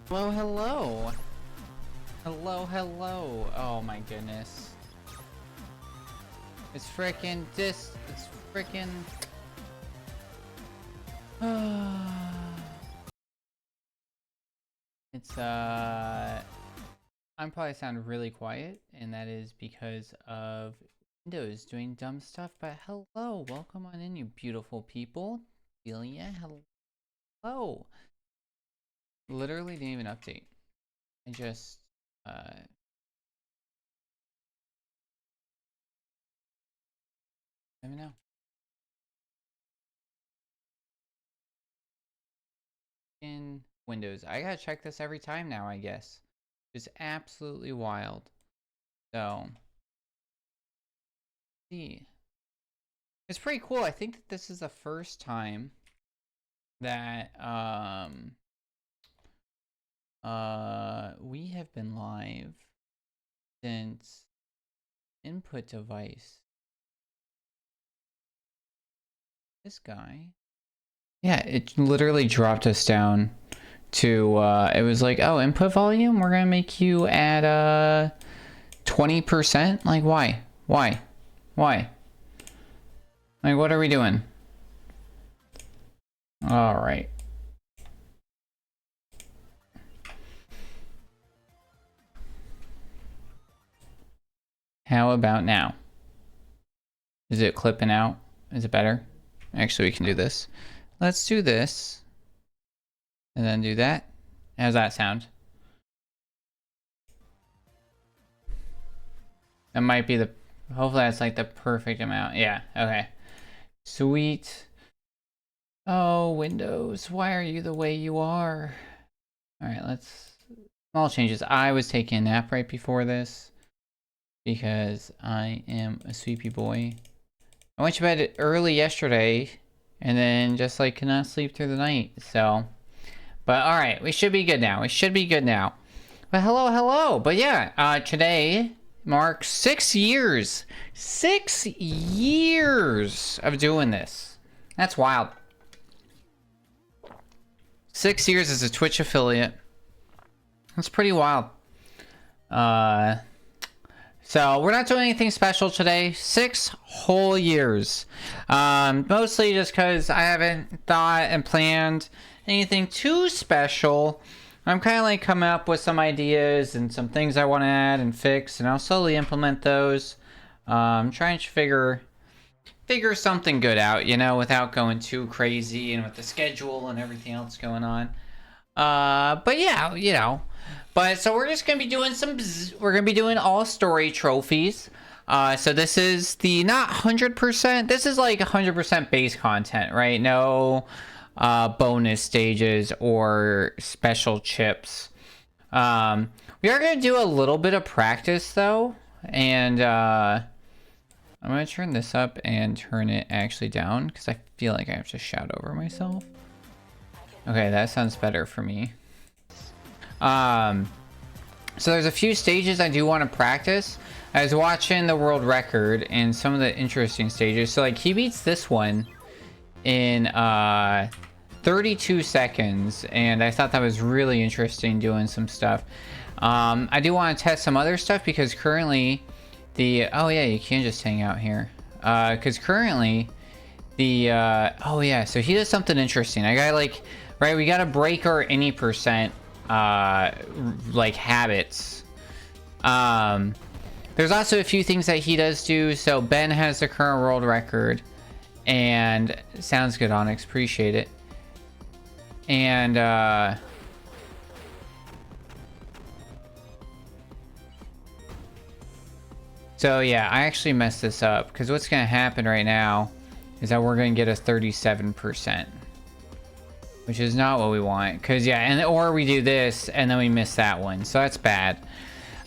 Hello, hello. Hello, hello. Oh my goodness. It's freaking this. It's freaking. It's I'm probably sound really quiet, and that is because of Windows doing dumb stuff. But hello, welcome on in, you beautiful people. Delia, hello. Literally didn't even update. I just let me know. In Windows, I gotta check this every time now, I guess. It's absolutely wild. So, see, it's pretty cool. I think that this is the first time that we have been live since input device. This guy. Yeah, it literally dropped us down to it was like, oh, input volume, we're gonna make you add 20%. Like, why? Like, what are we doing? All right. How about now? Is it clipping out? Is it better? Actually, we can do this. Let's do this. And then do that. How's that sound? That might be the... Hopefully that's like the perfect amount. Yeah, okay. Sweet. Oh, Windows, why are you the way you are? Alright, let's... Small changes. I was taking a nap right before this because I am a sleepy boy. I went to bed early yesterday and then just like could not sleep through the night, so... But alright, we should be good now. But hello. But yeah, today marks 6 years. 6 years of doing this. That's wild. 6 years as a Twitch affiliate. That's pretty wild. So we're not doing anything special today. 6 whole years. Mostly just because I haven't thought and planned anything too special. I'm kind of like coming up with some ideas and some things I want to add and fix, and I'll slowly implement those. Trying to figure something good out, you know, without going too crazy and with the schedule and everything else going on. But yeah, you know. But so we're just gonna be doing we're gonna be doing all story trophies. So this is the not 100%. This is like 100% base content, right? No bonus stages or special chips. We are gonna do a little bit of practice though, and I'm gonna turn this up and turn it actually down because I feel like I have to shout over myself. Okay, that sounds better for me. So there's a few stages I do want to practice. I was watching the world record and some of the interesting stages. So like he beats this one in 32 seconds, and I thought that was really interesting doing some stuff. I do want to test some other stuff because currently oh yeah, you can just hang out here. Because currently oh yeah, so he does something interesting. I got like, right, we got to break our any percent like habits. There's also a few things that he does do. So Ben has the current world record, and sounds good, Onyx, appreciate it. And so yeah, I actually messed this up because what's gonna happen right now is that we're gonna get a 37%. Which is not what we want, because yeah, and or we do this and then we miss that one, so that's bad.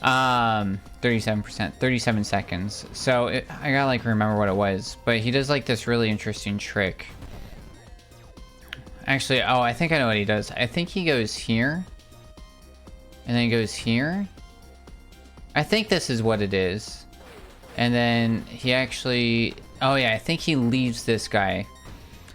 37%, 37 seconds. So I gotta like remember what it was, but he does like this really interesting trick. Actually, oh, I think I know what he does. I think he goes here and then he goes here. I think this is what it is. And then he actually, oh yeah, I think he leaves this guy.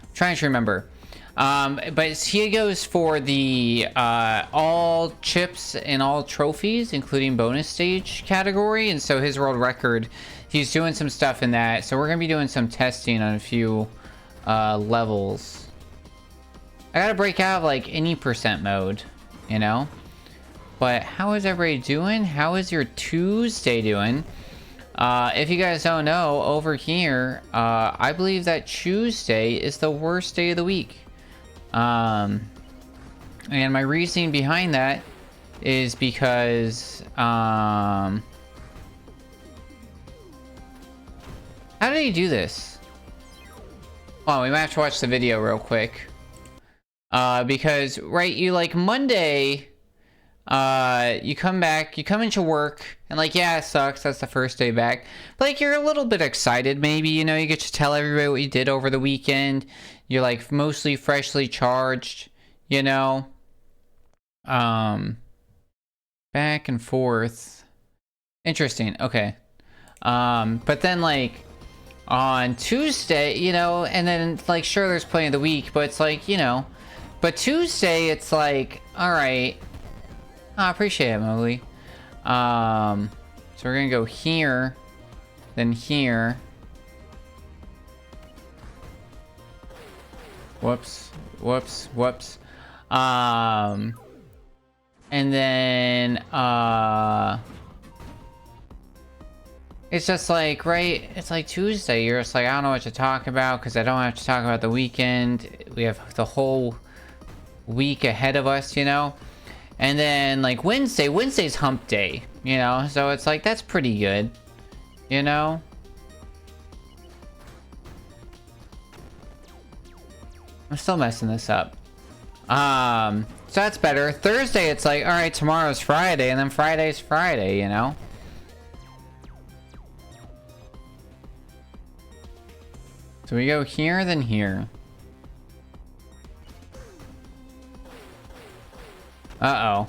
I'm trying to remember. But he goes for the all chips and all trophies, including bonus stage category. And so his world record, he's doing some stuff in that. So we're going to be doing some testing on a few levels. I got to break out of like any percent mode, you know? But how is everybody doing? How is your Tuesday doing? If you guys don't know, over here, I believe that Tuesday is the worst day of the week. And my reasoning behind that is because, how did he do this? Oh, we might have to watch the video real quick. Because, right, you like Monday, you come back, you come into work, and like, yeah, it sucks, that's the first day back. But like, you're a little bit excited, maybe, you know, you get to tell everybody what you did over the weekend. You're like mostly freshly charged, you know. Back and forth. Interesting, okay. But then like on Tuesday, you know, and then like sure there's plenty of the week, but it's like, you know, but Tuesday it's like, alright. I appreciate it, Mowgli. So we're gonna go here, then here. Whoops, whoops, whoops. And then, it's just like, right, it's like Tuesday, you're just like, I don't know what to talk about, because I don't have to talk about the weekend. We have the whole week ahead of us, you know? And then, like, Wednesday's hump day, you know? So it's like, that's pretty good, you know? I'm still messing this up. So that's better. Thursday, it's like, alright, tomorrow's Friday, and then Friday's Friday, you know? So we go here, then here. Uh-oh.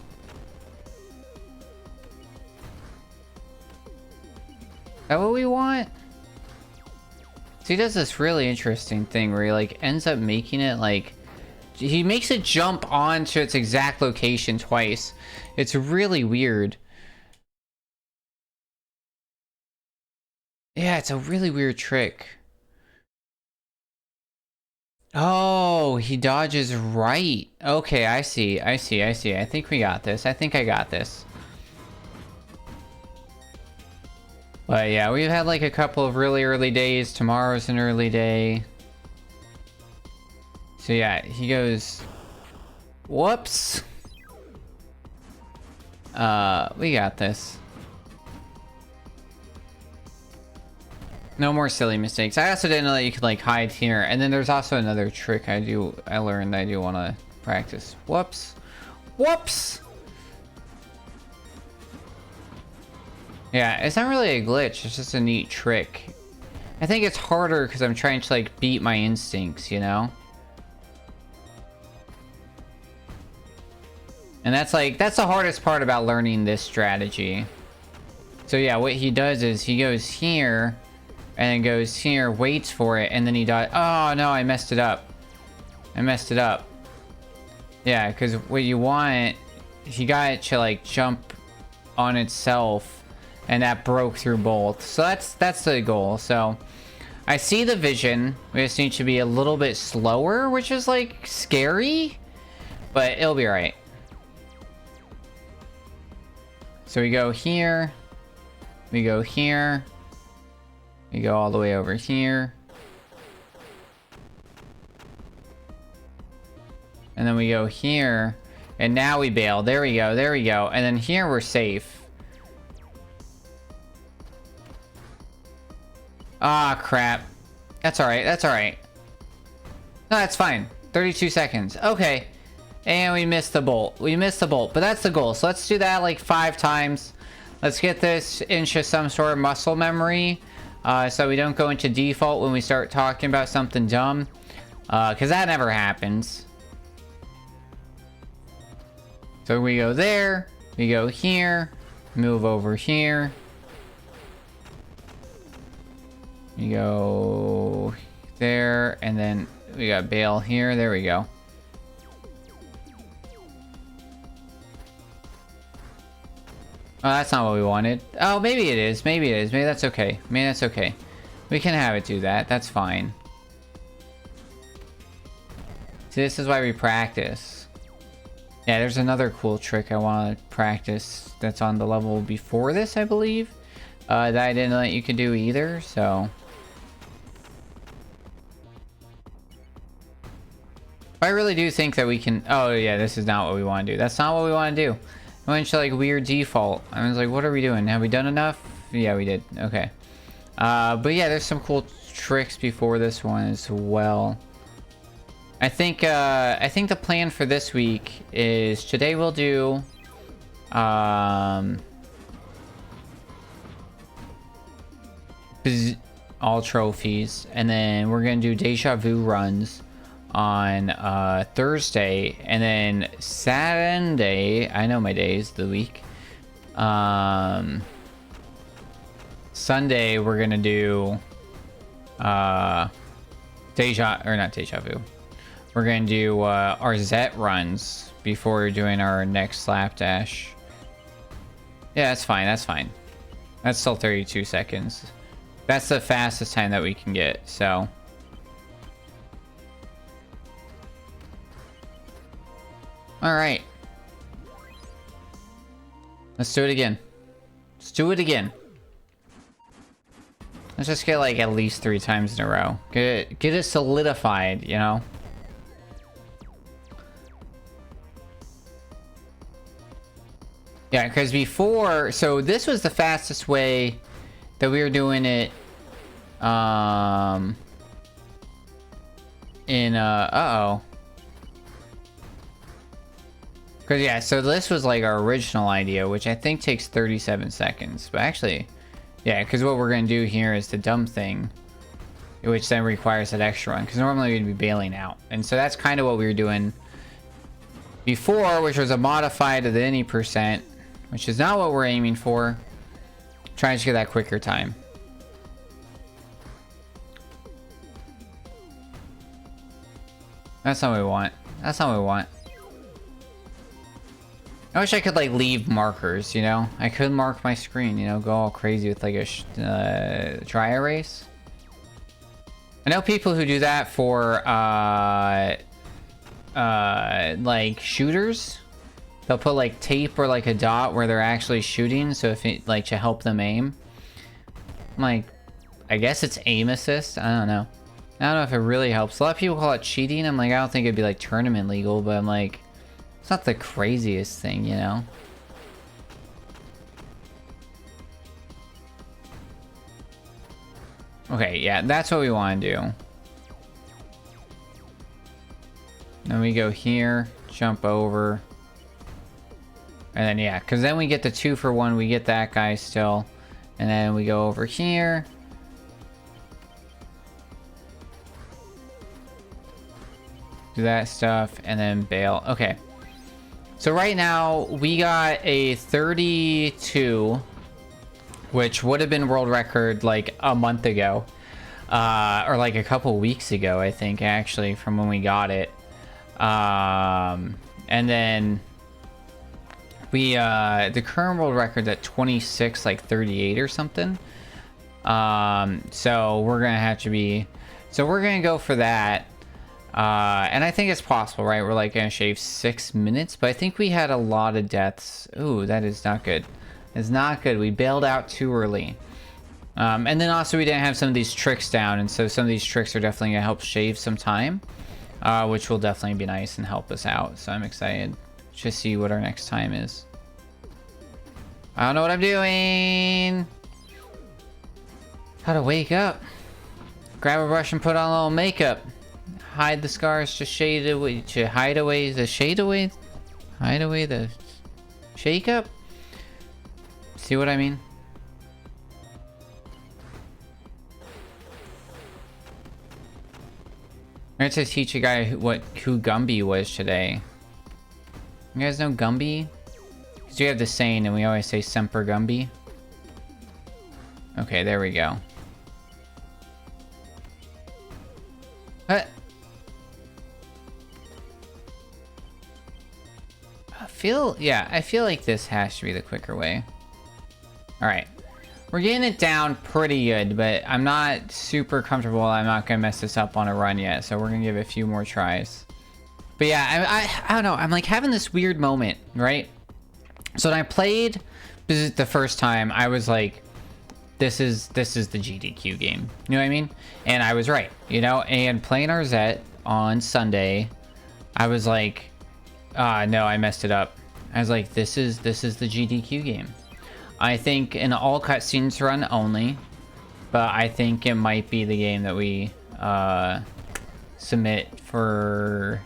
Is that what we want? So he does this really interesting thing where he like ends up making it like he makes it jump onto its exact location twice. It's really weird. Yeah, it's a really weird trick. Oh, he dodges right. Okay, I see. I think we got this. I think I got this. But yeah, we've had like a couple of really early days. Tomorrow's an early day. So yeah, he goes... Whoops! We got this. No more silly mistakes. I also didn't know that you could like hide here. And then there's also another trick I learned I do want to practice. Whoops! Whoops! Yeah, it's not really a glitch, it's just a neat trick. I think it's harder because I'm trying to like beat my instincts, you know? And that's the hardest part about learning this strategy. So yeah, what he does is he goes here, and then goes here, waits for it, and then he does... Oh no, I messed it up. Yeah, because what you want, he got it to like jump on itself. And that broke through both. So that's the goal. So I see the vision. We just need to be a little bit slower, which is like scary. But it'll be alright. So we go here. We go here. We go all the way over here. And then we go here. And now we bail. There we go. There we go. And then here we're safe. Ah, crap. That's alright, that's alright. No, that's fine. 32 seconds. Okay. And we missed the bolt. We missed the bolt, but that's the goal. So let's do that like 5 times. Let's get this into some sort of muscle memory. So we don't go into default when we start talking about something dumb. Because that never happens. So we go there. We go here. Move over here. You go there, and then we got bail here. There we go. Oh, that's not what we wanted. Oh, maybe it is. Maybe it is. Maybe that's okay. Maybe that's okay. We can have it do that. That's fine. See, this is why we practice. Yeah, there's another cool trick I want to practice that's on the level before this, I believe. That I didn't know that you could do either, so... I really do think that we can... Oh, yeah, this is not what we want to do. That's not what we want to do. I went to, like, weird default. I was like, what are we doing? Have we done enough? Yeah, we did. Okay. But yeah, there's some cool tricks before this one as well. I think the plan for this week is today we'll do... all trophies. And then we're going to do Deja Vu runs on Thursday, and then Saturday, I know my days of the week, Sunday we're gonna do not Deja Vu, we're gonna do our Zet runs before we're doing our next slapdash. Yeah, that's fine, that's still 32 seconds. That's the fastest time that we can get, so alright. Let's do it again. Let's do it again. Let's just get like at least 3 times in a row. Get it solidified, you know? Yeah, because before... So this was the fastest way that we were doing it. Uh-oh. Because, yeah, so this was, like, our original idea, which I think takes 37 seconds. But actually, yeah, because what we're going to do here is the dumb thing, which then requires that extra one. Because normally we'd be bailing out. And so that's kind of what we were doing before, which was a modified to the any %, which is not what we're aiming for. Trying to get that quicker time. That's not what we want. That's not what we want. I wish I could, like, leave markers, you know? I could mark my screen, you know? Go all crazy with, like, a dry erase. I know people who do that for, like, shooters. They'll put, like, tape or, like, a dot where they're actually shooting, so if it, like, to help them aim. I'm like, I guess it's aim assist? I don't know. I don't know if it really helps. A lot of people call it cheating. I'm like, I don't think it'd be, like, tournament legal, but I'm like... It's not the craziest thing, you know? Okay, yeah, that's what we want to do. Then we go here, jump over. And then, yeah, because then we get the 2 for 1, we get that guy still. And then we go over here. Do that stuff, and then bail. Okay. So right now, we got a 32, which would have been world record like a month ago. Or like a couple weeks ago, I think, actually, from when we got it. And then we, the current world record's at 26, like 38 or something. So we're gonna have to be, so we're gonna go for that. And I think it's possible, right? We're like gonna shave 6 minutes, but I think we had a lot of deaths. Ooh, that is not good. It's not good. We bailed out too early. And then also we didn't have some of these tricks down, and so some of these tricks are definitely gonna help shave some time, which will definitely be nice and help us out. So I'm excited to see what our next time is. I don't know what I'm doing. How to wake up. Grab a brush and put on a little makeup. Hide the scars to shade away, to hide away the shade away, hide away the shake up. See what I mean? I'm going to teach a guy who Gumby was today. You guys know Gumby? Because we have the saying and we always say Semper Gumby. Okay, there we go. What? I feel like this has to be the quicker way. All right. We're getting it down pretty good, but I'm not super comfortable. I'm not going to mess this up on a run yet, so we're going to give it a few more tries. But yeah, I don't know. I'm like having this weird moment, right? So when I played the first time, I was like, this is the GDQ game. You know what I mean? And I was right, you know? And playing RZ on Sunday, I was like, no, I messed it up. I was like, this is the GDQ game. I think an all cutscenes run only, but I think it might be the game that we submit for.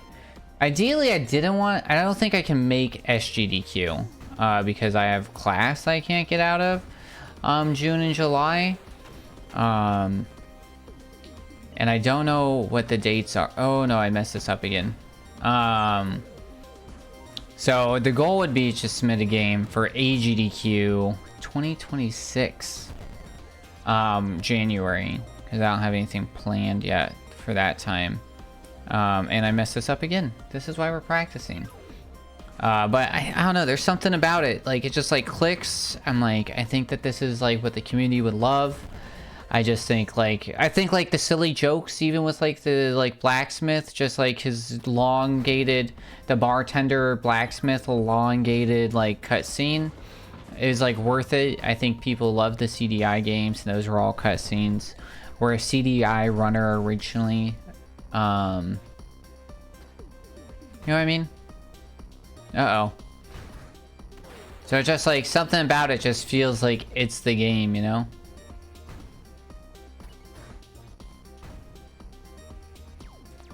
Ideally, I don't think I can make SGDQ because I have class I can't get out of June and July. And I don't know what the dates are. Oh no, I messed this up again. So the goal would be to submit a game for AGDQ 2026 January, because I don't have anything planned yet for that time. And I messed this up again. This is why we're practicing. But I don't know, there's something about it, like it just like clicks. I'm like, I think that this is like what the community would love. I just think like the silly jokes, even with like the like blacksmith, just like his elongated, the bartender blacksmith elongated like cutscene is like worth it. I think people love the CDI games, and those are all cutscenes. Where a CDI runner originally, you know what I mean? Uh-oh. So just like something about it just feels like it's the game, you know?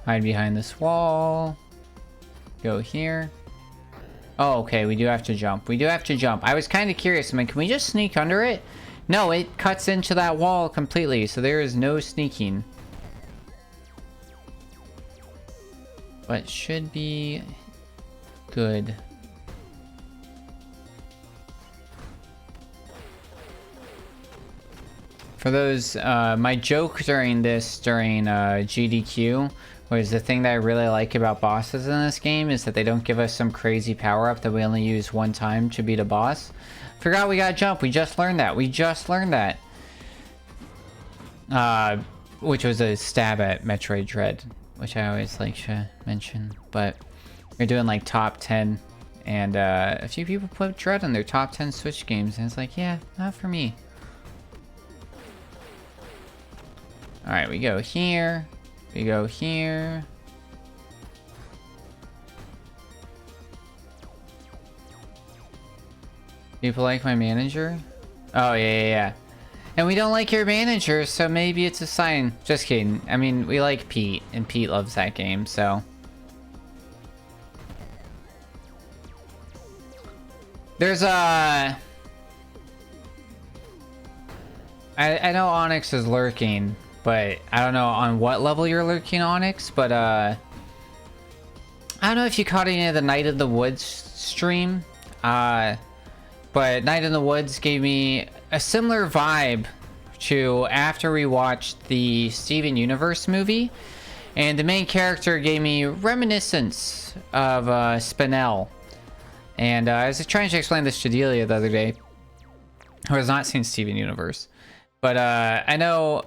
Hide behind this wall. Go here. Oh, okay, we do have to jump. We do have to jump. I was kind of curious. I'm like, can we just sneak under it? No, it cuts into that wall completely, so there is no sneaking. But should be good. For those, my joke during GDQ was the thing that I really like about bosses in this game is that they don't give us some crazy power-up that we only use one time to beat a boss. Forgot we gotta jump. We just learned that. Which was a stab at Metroid Dread, which I always like to mention. But we're doing like top 10, and a few people put Dread on their top 10 Switch games, and it's like, yeah, not for me. Alright, we go here. We go here. People like my manager? Oh, yeah. And we don't like your manager, so maybe it's a sign. Just kidding. I mean, we like Pete, and Pete loves that game, so. There's a... I know Onyx is lurking, but I don't know on what level you're lurking, Onyx, but I don't know if you caught any of the Night in the Woods stream, but Night in the Woods gave me a similar vibe to after we watched the Steven Universe movie, and the main character gave me reminiscence of Spinell. And I was trying to explain this to Delia the other day, who has not seen Steven Universe. But I know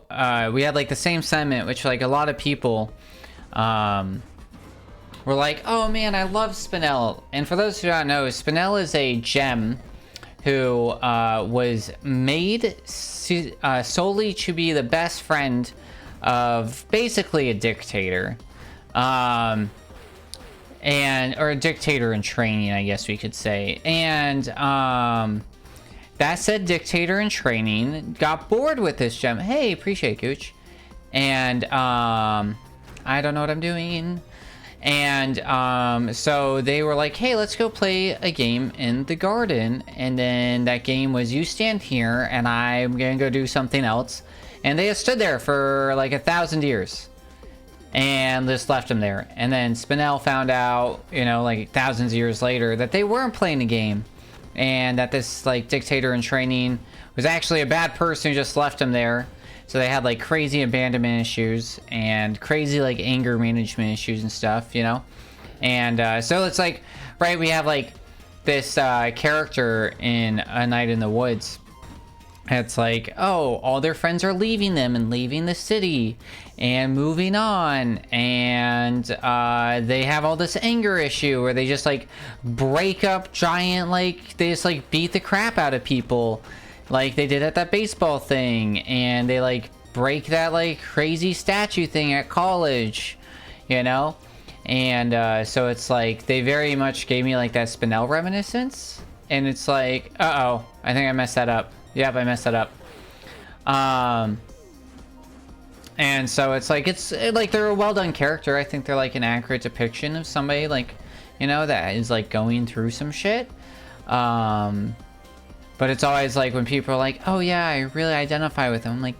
we had like the same sentiment, which like a lot of people were like, oh man, I love Spinell. And for those who don't know, Spinell is a gem who was made solely to be the best friend of basically a dictator. Or a dictator in training, I guess we could say. And that said dictator in training got bored with this gem. Hey, appreciate it, Gooch. And I don't know what I'm doing. And so they were like, hey, let's go play a game in the garden. And then that game was you stand here and I'm gonna go do something else. And they just stood there for like 1,000 years and just left him there. And then Spinell found out, you know, like thousands of years later, that they weren't playing a game, and that this like dictator in training was actually a bad person who just left him there. So they had like crazy abandonment issues and crazy like anger management issues and stuff, you know. And so it's like, right, we have like this character in A Night in the Woods It's like, oh, all their friends are leaving them and leaving the city and moving on, and they have all this anger issue where they just like break up giant, like they just like beat the crap out of people like they did at that baseball thing, and they like break that like crazy statue thing at college, you know? And so it's like they very much gave me like that Spinel reminiscence, and it's like, uh-oh, I think I messed that up. Yep, I messed that up. And so it's like they're a well done character. I think they're like an accurate depiction of somebody, like, you know, that is like going through some shit. But it's always like when people are like, oh yeah, I really identify with them. I'm like,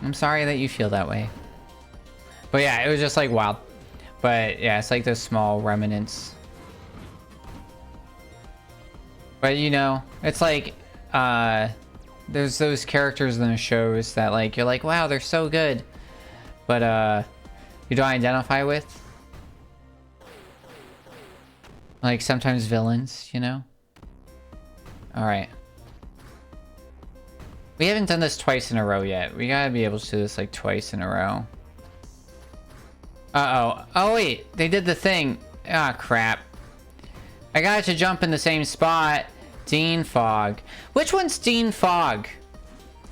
I'm sorry that you feel that way. But yeah, it was just like wild. But yeah, it's like those small remnants. But you know, it's like, there's those characters in the shows that like, you're like, wow, they're so good. But you don't identify with. Like sometimes villains, you know? Alright. We haven't done this twice in a row yet. We gotta be able to do this like twice in a row. Uh-oh. Oh wait, they did the thing. Ah, crap. I got to jump in the same spot. Dean Fogg. Which one's Dean Fogg?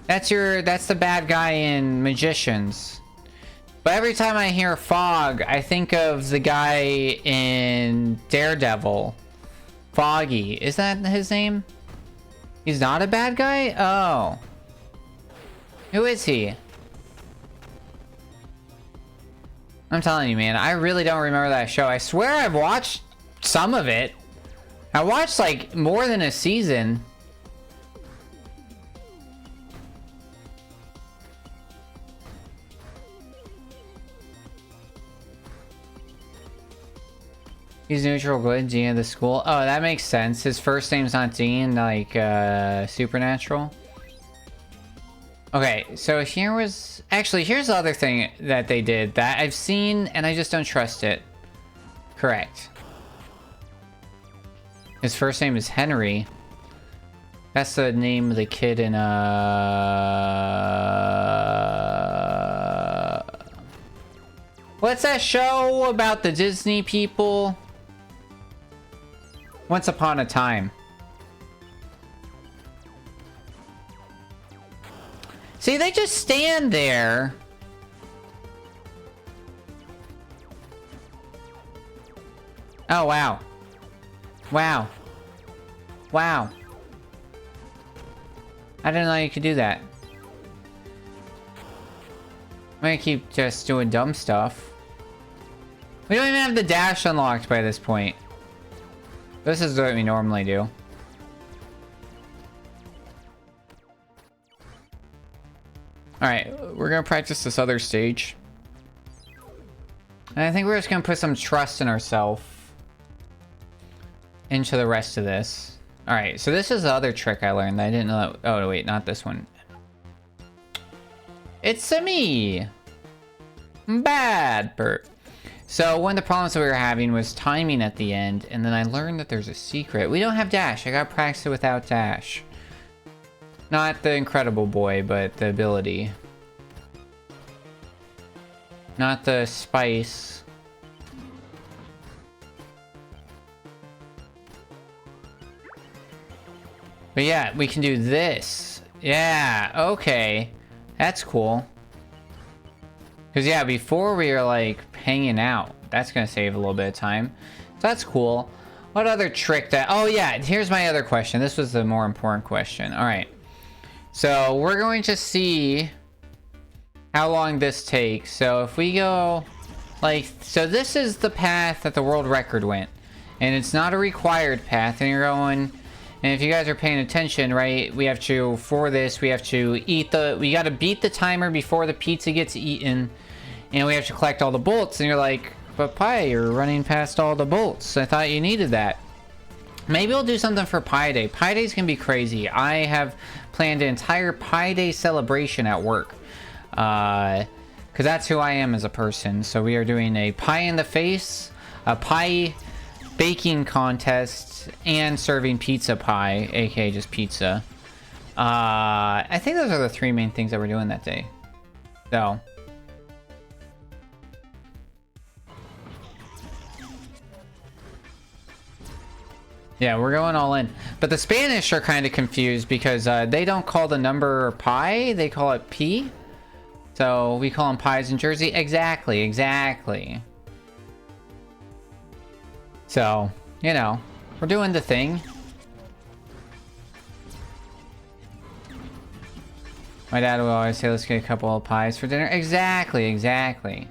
That's the bad guy in Magicians. But every time I hear Fogg, I think of the guy in Daredevil. Foggy. Is that his name? He's not a bad guy? Oh. Who is he? I'm telling you, man, I really don't remember that show. I swear I've watched some of it. I watched like more than a season. He's neutral good, Dean of the school. Oh, that makes sense. His first name's not Dean, like Supernatural. Okay, so here was... Actually, here's the other thing that they did that I've seen and I just don't trust it. Correct. His first name is Henry. That's the name of the kid in, what's that show about the Disney people? Once Upon a Time. See, they just stand there. Oh, wow. Wow. Wow. I didn't know you could do that. I'm gonna keep just doing dumb stuff. We don't even have the dash unlocked by this point. This is what we normally do. Alright, we're gonna practice this other stage. And I think we're just gonna put some trust in ourselves into the rest of this. Alright, so this is the other trick I learned that I didn't know that... Oh, wait, not this one. It's a me! Bad Bert. So one of the problems that we were having was timing at the end, and then I learned that there's a secret. We don't have dash. I gotta practice it without dash. Not the Incredible Boy, but the ability. Not the spice. But yeah, we can do this. Yeah, okay. That's cool. Because yeah, before we were like hanging out. That's going to save a little bit of time. So that's cool. What other trick that... Oh yeah, here's my other question. This was the more important question. Alright. So we're going to see how long this takes. So if we go... Like, so this is the path that the world record went. And it's not a required path. And you're going... And if you guys are paying attention, right, we have to, for this, we have to eat the, we got to beat the timer before the pizza gets eaten. And we have to collect all the bolts. And you're like, but Pi, you're running past all the bolts. I thought you needed that. Maybe we'll do something for Pi Day. Pi Day's gonna be crazy. I have planned an entire Pi Day celebration at work. Because that's who I am as a person. So we are doing a pie in the face, a pie baking contest, and serving pizza pie, aka just pizza. I think those are the 3 main things that we're doing that day. So. Yeah, we're going all in. But the Spanish are kind of confused because they don't call the number pi, they call it P. So we call them pies in Jersey. Exactly, exactly. So, you know, we're doing the thing. My dad will always say, let's get a couple of pies for dinner. Exactly, exactly.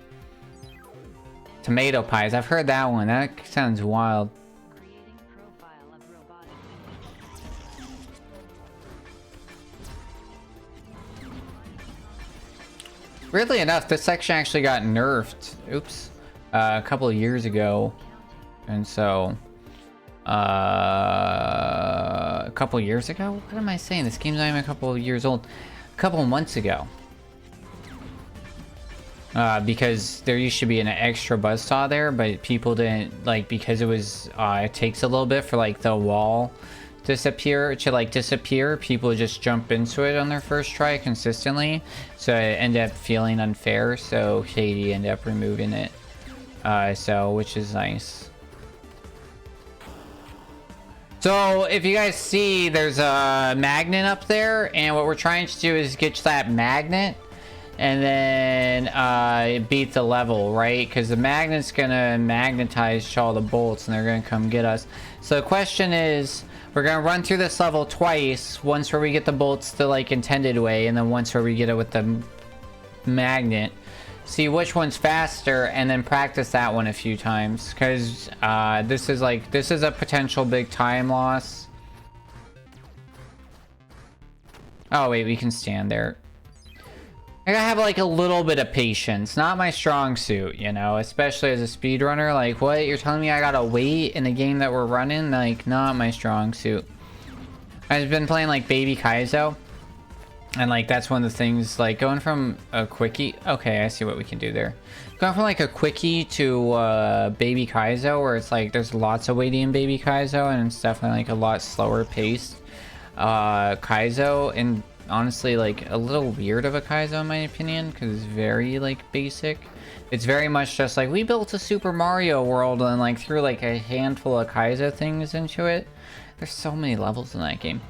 Tomato pies. I've heard that one. That sounds wild. Weirdly enough, this section actually got nerfed. Oops. A couple of years ago. And so... a couple of years ago? What am I saying? This game's not even a couple of years old. A couple of months ago. Because there used to be an extra buzzsaw there, but people didn't, like, because it was, it takes a little bit for, like, the wall disappear, people just jump into it on their first try consistently, so it ended up feeling unfair, so Shady ended up removing it, which is nice. So if you guys see, there's a magnet up there, and what we're trying to do is get that magnet and then beat the level, right? Because the magnet's gonna magnetize all the bolts and they're gonna come get us. So the question is, we're gonna run through this level twice, once where we get the bolts the like intended way, and then once where we get it with the magnet. See which one's faster, and then practice that one a few times, because this is a potential big time loss. Oh wait, we can stand there. I gotta have like a little bit of patience. Not my strong suit, you know, especially as a speedrunner. Like, what? You're telling me I gotta wait in the game that we're running? Like, not my strong suit. I've been playing like Baby Kaizo, and like that's one of the things, like going from a quickie. Okay, I see what we can do there. Going from like a quickie to Baby Kaizo, where it's like there's lots of waiting in Baby Kaizo, and it's definitely like a lot slower paced Kaizo, and honestly like a little weird of a Kaizo in my opinion, because it's very like basic. It's very much just like we built a Super Mario world and like threw like a handful of Kaizo things into it. There's so many levels in that game.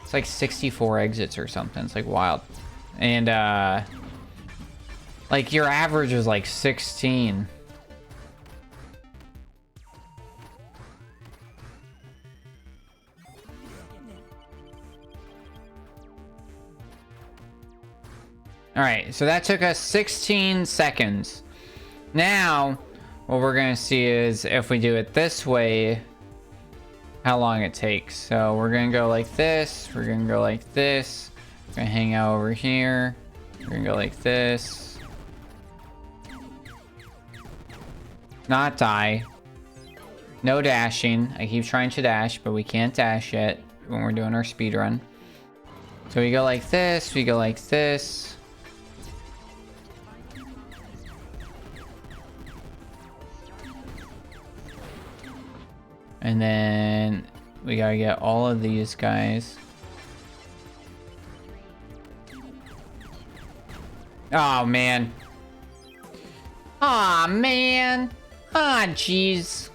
It's like 64 exits or something. It's like wild. And like your average is like 16. Alright, so that took us 16 seconds. Now, what we're gonna see is if we do it this way, how long it takes. So we're gonna go like this, we're gonna go like this, we're gonna hang out over here, we're gonna go like this. Not die. No dashing. I keep trying to dash, but we can't dash yet when we're doing our speed run. So we go like this, we go like this. And then we gotta get all of these guys. Oh man. Aw man. Ah jeez.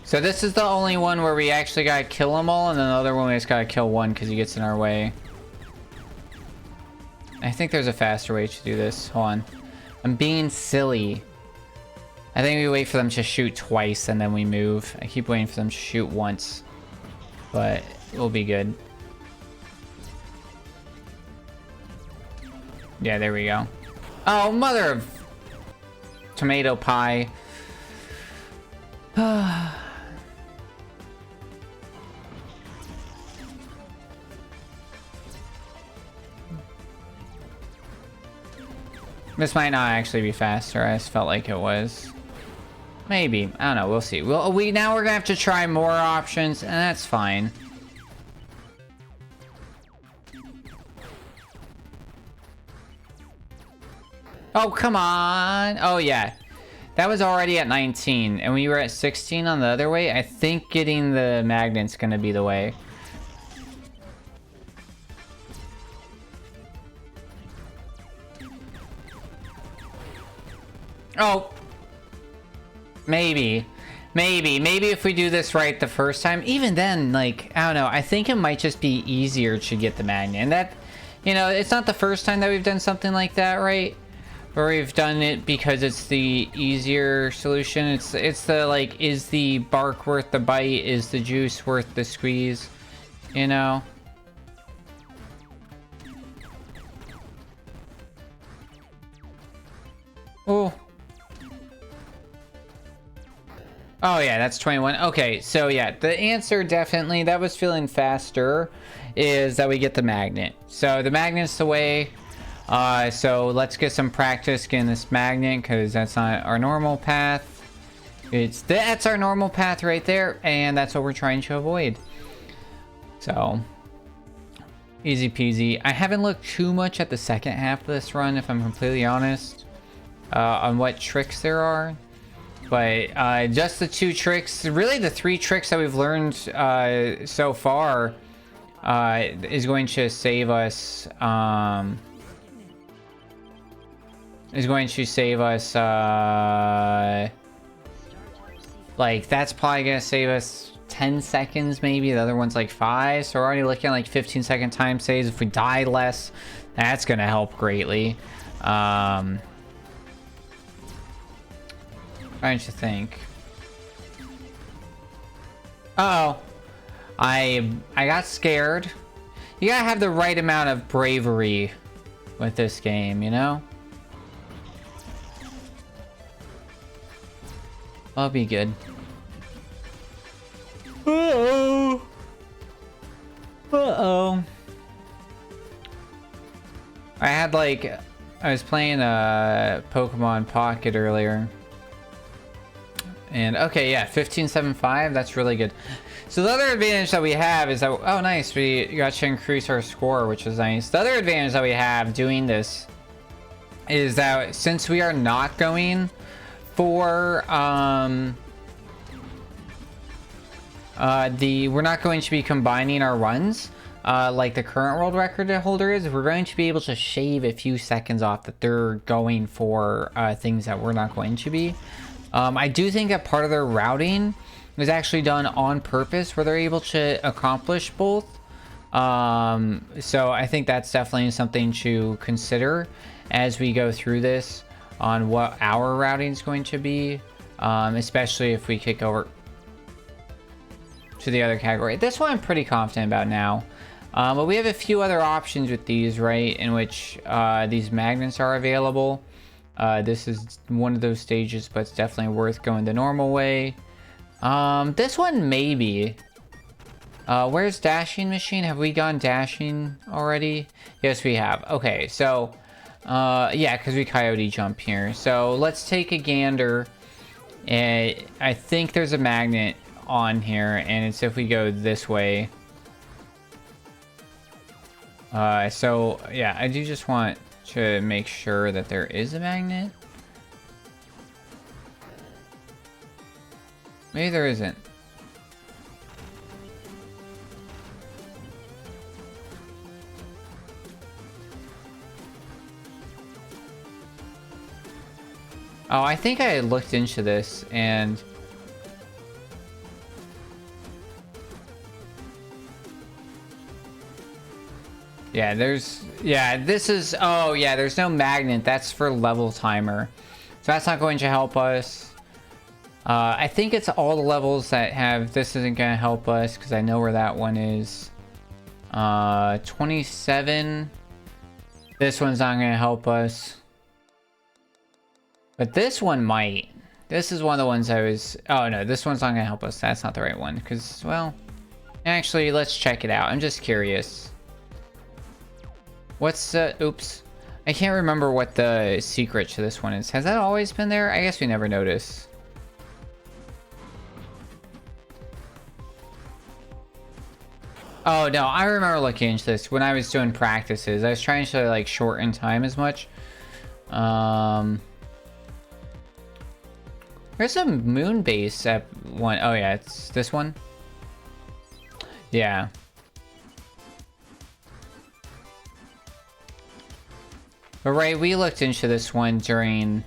So this is the only one where we actually gotta kill them all, and then the other one we just gotta kill one because he gets in our way. I think there's a faster way to do this. Hold on. I'm being silly. I think we wait for them to shoot twice and then we move. I keep waiting for them to shoot once, but we'll be good. Yeah, there we go. Oh, mother of tomato pie. This might not actually be faster. I just felt like it was. Maybe. I don't know. We'll see. Now we're gonna have to try more options, and that's fine. Oh, come on. Oh, yeah. That was already at 19, and we were at 16 on the other way. I think getting the magnet's gonna be the way. Oh. Maybe if we do this right the first time. Even then, like, I don't know. I think it might just be easier to get the magnet. And that, you know, it's not the first time that we've done something like that, right? Or we've done it because it's the easier solution. It's the, like, is the bark worth the bite? Is the juice worth the squeeze? You know? Oh. Oh yeah, that's 21. Okay, so yeah, the answer definitely, that was feeling faster, is that we get the magnet. So the magnet's the way. So let's get some practice getting this magnet, because that's not our normal path. That's our normal path right there, and that's what we're trying to avoid. So, easy peasy. I haven't looked too much at the second half of this run, if I'm completely honest, on what tricks there are. But just the 2 tricks, really the 3 tricks that we've learned so far is going to save us. Like, that's probably gonna save us 10 seconds maybe. The other one's like 5, so we're already looking at like 15-second time saves. If we die less, that's gonna help greatly. Trying to think. Uh-oh. I got scared. You gotta have the right amount of bravery with this game, you know? I'll be good. Uh-oh. Uh-oh. I was playing Pokemon Pocket earlier. And okay, yeah, 15.75, that's really good. So the other advantage that we have is that, oh nice, we got to increase our score, which is nice. The other advantage that we have doing this is that since we are not going for we're not going to be combining our runs like the current world record holder is, we're going to be able to shave a few seconds off that they're going for things that we're not going to be. I do think that part of their routing was actually done on purpose, where they're able to accomplish both. So I think that's definitely something to consider as we go through this on what our routing is going to be, especially if we kick over to the other category. This one I'm pretty confident about now. But we have a few other options with these, right, in which these magnets are available. This is one of those stages, but it's definitely worth going the normal way. This one maybe. Where's dashing machine? Have we gone dashing already? Yes, we have. Okay, so yeah, because we coyote jump here. So let's take a gander. I think there's a magnet on here, and it's if we go this way. So yeah, I do just want to make sure that there is a magnet. Maybe there isn't. Oh, I think I looked into this and yeah, this is, oh yeah, there's no magnet. That's for level timer. So that's not going to help us. I think it's all the levels that have, this isn't going to help us because I know where that one is. 27. This one's not going to help us. But this one might. This is one of the ones I was, oh no, this one's not going to help us. That's not the right one because, well, actually, let's check it out. I'm just curious. What's oops, I can't remember what the secret to this one is. Has that always been there? I guess we never noticed. Oh no, I remember looking into this when I was doing practices. I was trying to like shorten time as much. There's a moon base at one. Oh yeah, it's this one. Yeah. But right, we looked into this one during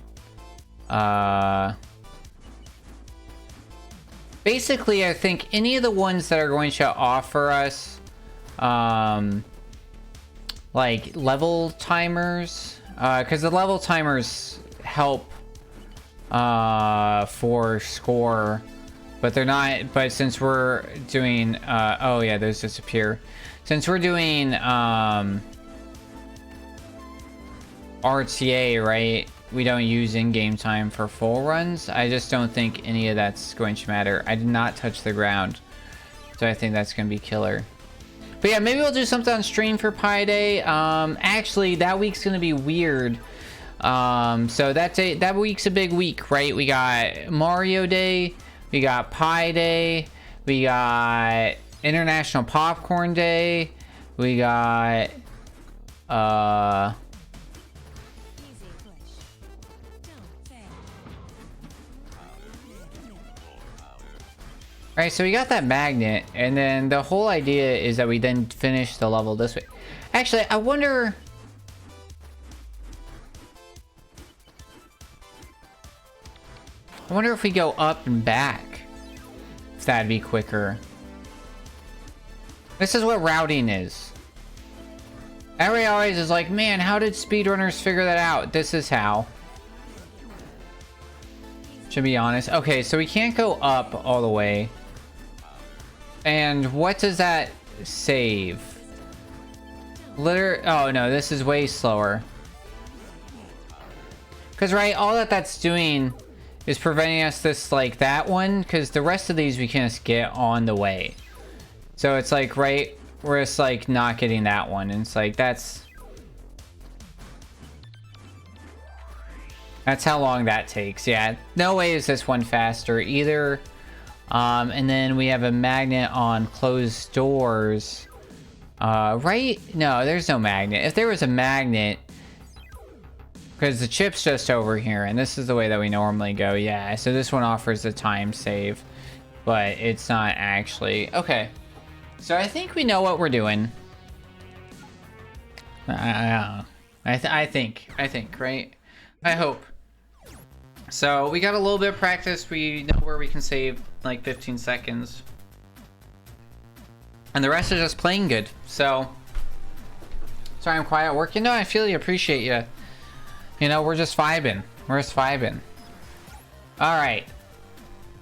basically I think any of the ones that are going to offer us like level timers, because the level timers help for score, but they're not. But since we're doing oh yeah, those disappear. Since we're doing RTA, right, we don't use in-game time for full runs. I just don't think any of that's going to matter. I did not touch the ground, so I think that's gonna be killer. But yeah, maybe we'll do something on stream for Pi Day. Actually, that week's gonna be weird. So that week's a big week, right? We got Mario Day, we got Pi Day, we got International Popcorn Day, we got Alright, so we got that magnet, and then the whole idea is that we then finish the level this way. Actually, I wonder if we go up and back, if that'd be quicker. This is what routing is. Everybody always is like, man, how did speedrunners figure that out? This is how. To be honest. Okay, so we can't go up all the way. And what does that save? Oh no, this is way slower. Because right, all that's doing is preventing us this, like, that one, because the rest of these we can just get on the way. So it's like, right, we're just like not getting that one, and it's like that's how long that takes. Yeah, no way is this one faster either. And then we have a magnet on closed doors. Right? No, there's no magnet. If there was a magnet, because the chip's just over here, and this is the way that we normally go. Yeah, so this one offers a time save, but it's not actually. Okay, so I think we know what we're doing. I think, right? I hope. So we got a little bit of practice. We know where we can save like 15 seconds. And the rest is just playing good. So, sorry I'm quiet at work. You know, I feel you, appreciate you. You know, we're just vibing. We're just vibing. All right.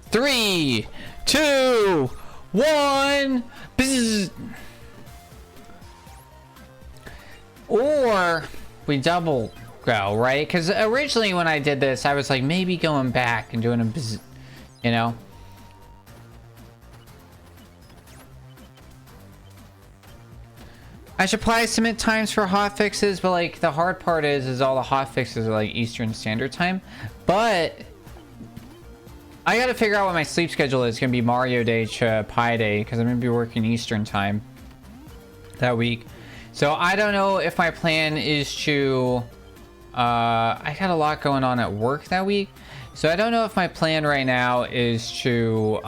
3, 2, 1. Bzz. Or we double go, right? Because originally when I did this, I was like maybe going back and doing a bzz, you know? I should probably submit times for hotfixes, but like the hard part is all the hotfixes are like Eastern Standard Time. But I gotta figure out what my sleep schedule is. It's gonna be Mario Day to Pi Day, because I'm gonna be working Eastern Time that week. So I don't know if my plan is to I got a lot going on at work that week. So I don't know if my plan right now is to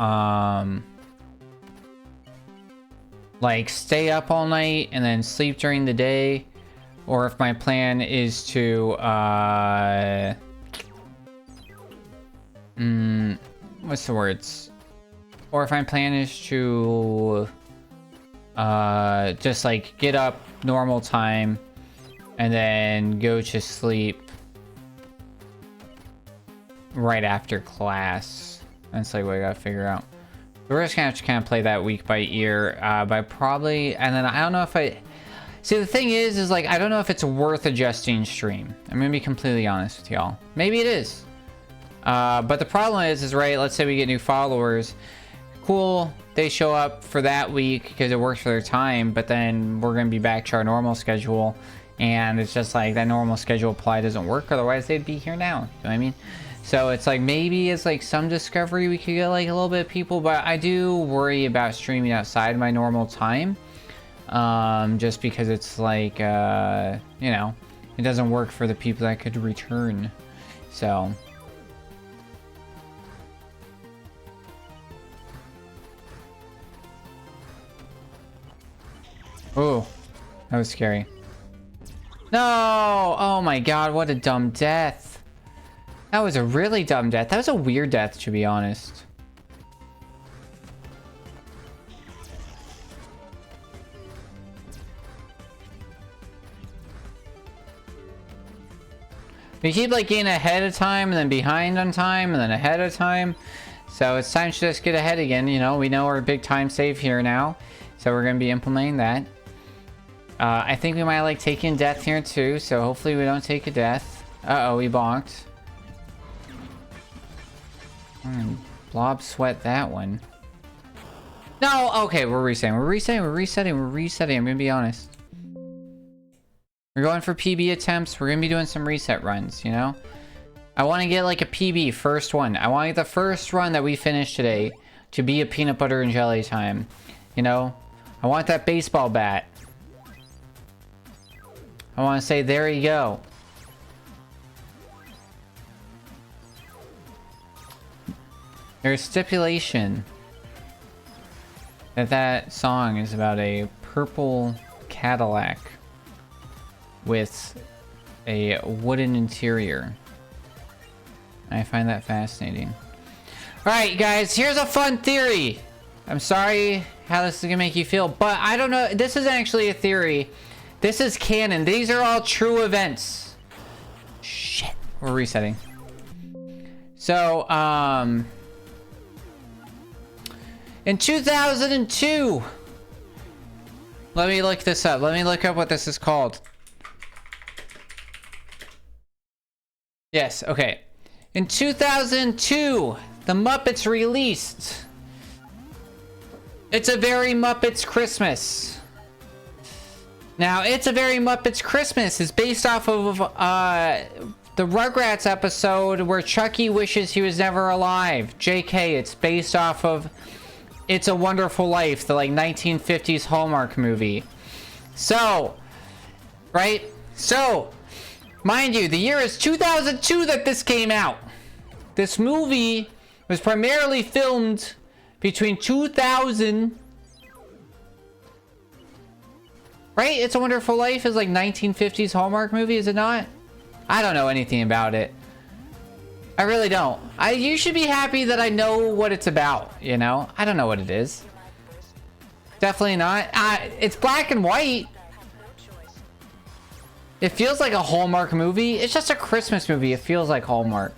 like stay up all night and then sleep during the day, or if my plan is to what's the words? Or if my plan is to just like get up normal time and then go to sleep right after class. That's like what I gotta figure out. We're just gonna have to kind of play that week by ear, but probably, and then I don't know if see, the thing is like, I don't know if it's worth adjusting stream. I'm gonna be completely honest with y'all. Maybe it is. But the problem is right, let's say we get new followers. Cool, they show up for that week because it works for their time, but then we're gonna be back to our normal schedule, and it's just like that normal schedule apply doesn't work, otherwise they'd be here now. You know what I mean? So it's like maybe it's like some discovery we could get like a little bit of people, but I do worry about streaming outside my normal time, just because it's like you know, it doesn't work for the people that could return. So That was scary. No! Oh my god, what a dumb death. That was a really dumb death. That was a weird death, to be honest. We keep like getting ahead of time and then behind on time and then ahead of time. So it's time to just get ahead again. You know, we know our big time save here now. So we're going to be implementing that. I think we might like taking death here too. So hopefully we don't take a death. Uh-oh, we bonked. Blob sweat that one. No, okay, we're resetting. We're resetting. I'm going to be honest. We're going for PB attempts. We're going to be doing some reset runs, you know? I want to get like a PB, first one. I want to get the first run that we finished today to be a peanut butter and jelly time. You know? I want that baseball bat. I want to say, there you go. There's stipulation that that song is about a purple Cadillac with a wooden interior. I find that fascinating. Alright, guys, here's a fun theory. I'm sorry how this is gonna make you feel, but I don't know. This isn't actually a theory. This is canon. These are all true events. Shit. We're resetting. So, in 2002, let me look this up. Let me look up what this is called. Yes, okay. In 2002, the Muppets released It's a Very Muppets Christmas. Now, It's a Very Muppets Christmas is based off of the Rugrats episode where Chucky wishes he was never alive. JK, it's based off of It's a Wonderful Life, the like 1950s Hallmark movie. So, right? So, mind you, the year is 2002 that this came out. This movie was primarily filmed between 2000... Right? It's a Wonderful Life is like 1950s Hallmark movie, is it not? I don't know anything about it. I really don't. You should be happy that I know what it's about, you know? I don't know what it is. Definitely not. It's black and white. It feels like a Hallmark movie. It's just a Christmas movie. It feels like Hallmark.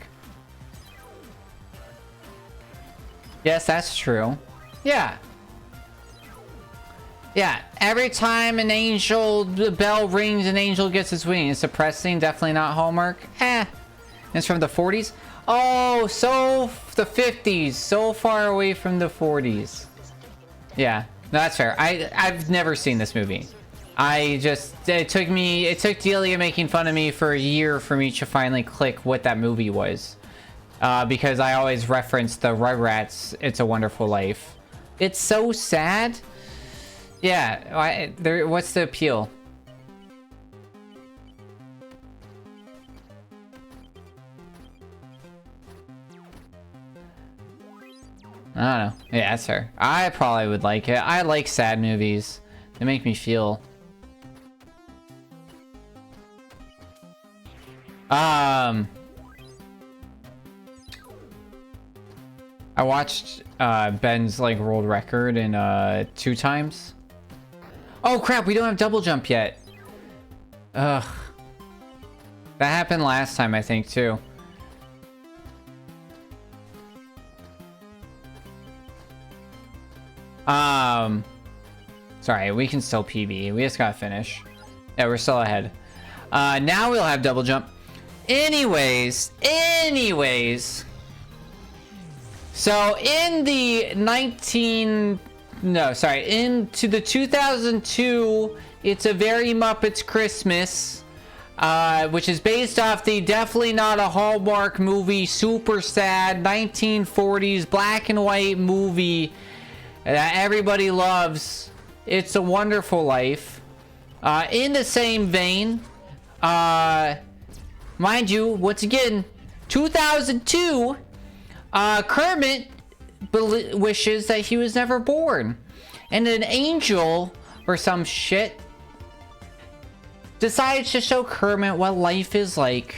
Yes, that's true. Yeah. Yeah, every time an angel, the bell rings, an angel gets his wing. It's depressing, definitely not Hallmark. It's from the 40s. Oh, so the 50s, so far away from the 40s. Yeah, no, that's fair. I've never seen this movie. It took Delia making fun of me for a year for me to finally click what that movie was. Because I always reference the Rugrats, It's a Wonderful Life. It's so sad. Yeah, what's the appeal? I don't know. Yeah, that's fair. I probably would like it. I like sad movies. They make me feel. I watched Ben's like world record in 2 times. Oh crap, we don't have double jump yet. Ugh. That happened last time, I think, too. Sorry, we can still PB. We just gotta finish. Yeah, we're still ahead. Now we'll have double jump. Anyways. So in the into the 2002 It's a Very Muppets Christmas, which is based off the definitely not a Hallmark movie, super sad 1940s black and white movie that everybody loves. It's a Wonderful Life. In the same vein, mind you, once again, 2002, Kermit wishes that he was never born, and an angel or some shit decides to show Kermit what life is like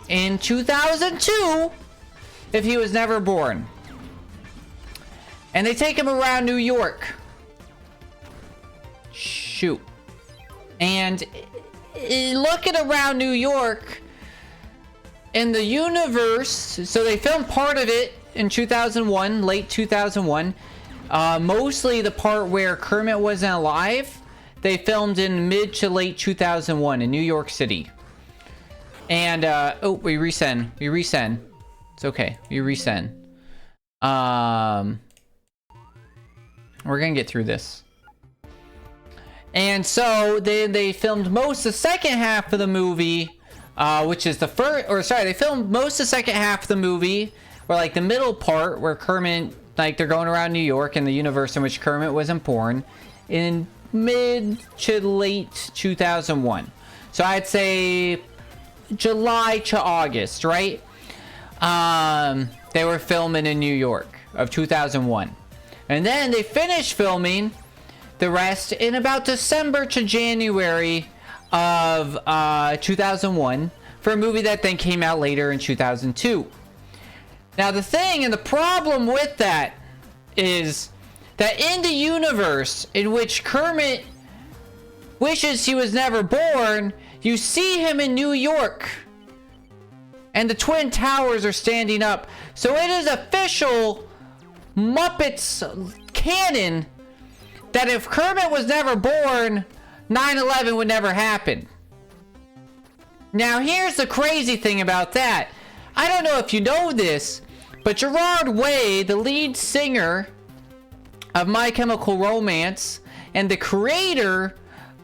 in 2002 if he was never born. And they take him around New York. Shoot. And looking around New York in the universe, so they filmed part of it in 2001, late 2001. Mostly the part where Kermit wasn't alive, they filmed in mid to late 2001 in New York City. And, oh, we resend. It's okay. We resend. We're gonna get through this. And so they filmed most of the second half of the movie, which is the first, or sorry, they filmed most of the second half of the movie, or like the middle part where Kermit, like they're going around New York and the universe in which Kermit wasn't born, in mid to late 2001. So I'd say July to August, right? They were filming in New York of 2001. And then they finished filming the rest in about December to January of 2001 for a movie that then came out later in 2002. Now the thing and the problem with that is that in the universe in which Kermit wishes he was never born, you see him in New York. And the Twin Towers are standing up. So it is official Muppets canon that if Kermit was never born, 9/11 would never happen. Now here's the crazy thing about that. I don't know if you know this, but Gerard Way, the lead singer of My Chemical Romance and the creator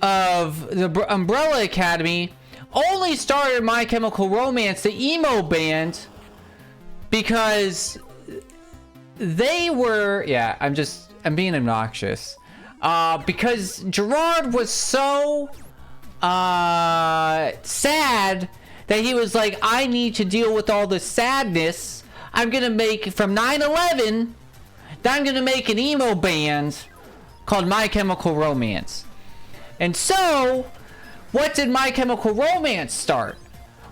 of the Umbrella Academy, only started My Chemical Romance, the emo band, because they were, yeah, I'm being obnoxious. Because Gerard was so sad that he was like, I need to deal with all the sadness. I'm gonna make, from 9/11, I'm gonna make an emo band called My Chemical Romance. And so, what did My Chemical Romance start?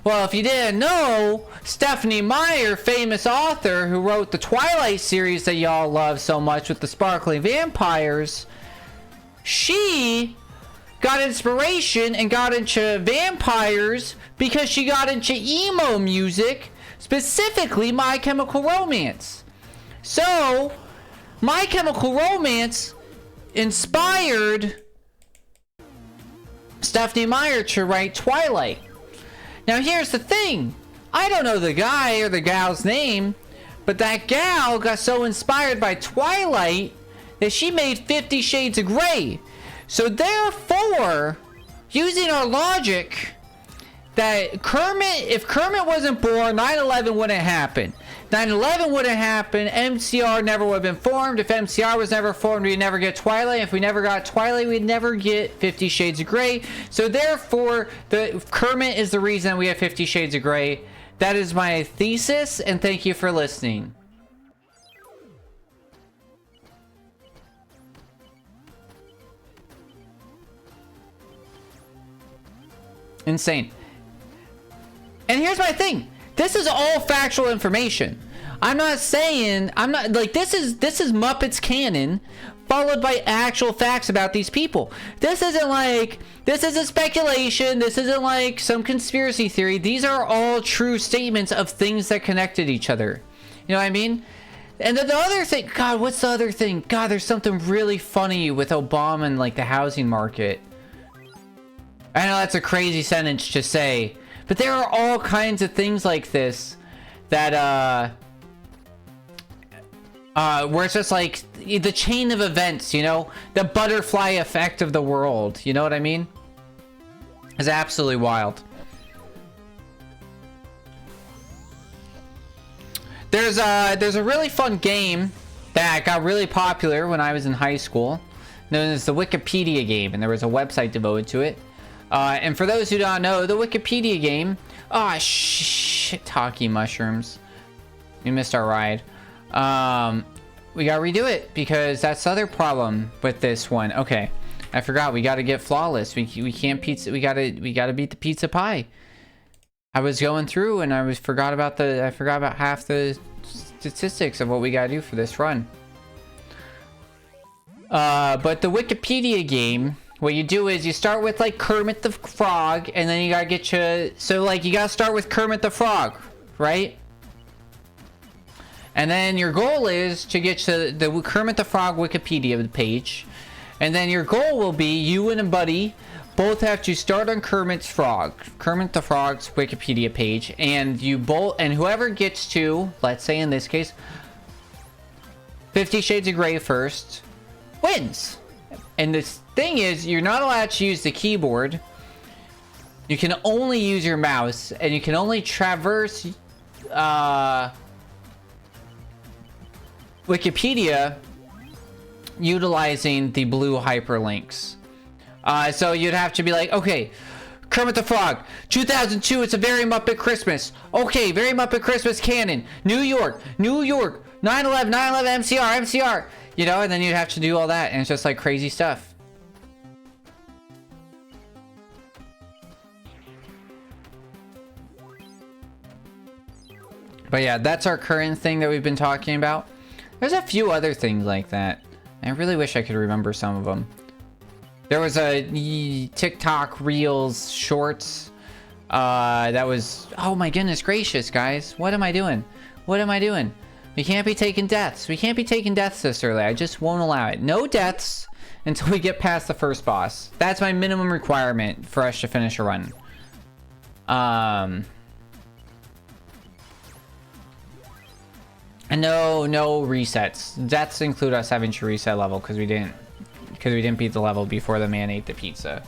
Well, if you didn't know, Stephenie Meyer, famous author who wrote the Twilight series that y'all love so much with the sparkling vampires, she got inspiration and got into vampires because she got into emo music, specifically My Chemical Romance. So, My Chemical Romance inspired Stephenie Meyer to write Twilight. Now here's the thing. I don't know the guy or the gal's name, but that gal got so inspired by Twilight that she made 50 Shades of Grey. So therefore, using our logic, that if Kermit wasn't born, 9/11 wouldn't happen. 9/11 wouldn't happen. MCR never would have been formed. If MCR was never formed, we'd never get Twilight. If we never got Twilight, we'd never get 50 Shades of Grey. So therefore, Kermit is the reason we have 50 Shades of Grey. That is my thesis, and thank you for listening. Insane. And here's my thing. This is all factual information. I'm not like, this is Muppets canon followed by actual facts about these people. This isn't speculation. This isn't like some conspiracy theory. These are all true statements of things that connected each other. You know what I mean? And then the other thing, God, what's the other thing? God, there's something really funny with Obama and like the housing market. I know that's a crazy sentence to say, but there are all kinds of things like this that where it's just like the chain of events, you know, the butterfly effect of the world, you know what I mean? It's absolutely wild. There's a really fun game that got really popular when I was in high school, known as the Wikipedia game, and there was a website devoted to it. And for those who don't know, the Wikipedia game... Oh, shit, talkie mushrooms. We missed our ride. We gotta redo it, because that's the other problem with this one. Okay, I forgot. We got to get flawless. We can't pizza. We gotta beat the pizza pie. I was going through and I forgot about half the statistics of what we gotta do for this run. But the Wikipedia game, what you do is you start with like Kermit the Frog, and then you gotta get you. So like you gotta start with Kermit the Frog, right? And then your goal is to get to the Kermit the Frog Wikipedia page. And then your goal will be you and a buddy both have to start on Kermit the Frog's Wikipedia page. And whoever gets to, let's say in this case, 50 Shades of Grey first, wins. And the thing is, you're not allowed to use the keyboard. You can only use your mouse. And you can only traverse Wikipedia utilizing the blue hyperlinks. So you'd have to be like, okay, Kermit the Frog, 2002, it's a Very Muppet Christmas. Okay, Very Muppet Christmas canon. New York, 9/11, MCR. You know, and then you'd have to do all that, and it's just like crazy stuff. But yeah, that's our current thing that we've been talking about. There's a few other things like that. I really wish I could remember some of them. There was a TikTok Reels Shorts. That was... Oh my goodness gracious, guys. What am I doing? What am I doing? We can't be taking deaths. We can't be taking deaths this early. I just won't allow it. No deaths until we get past the first boss. That's my minimum requirement for us to finish a run. And no resets. Deaths include us having to reset level because we didn't beat the level before the man ate the pizza.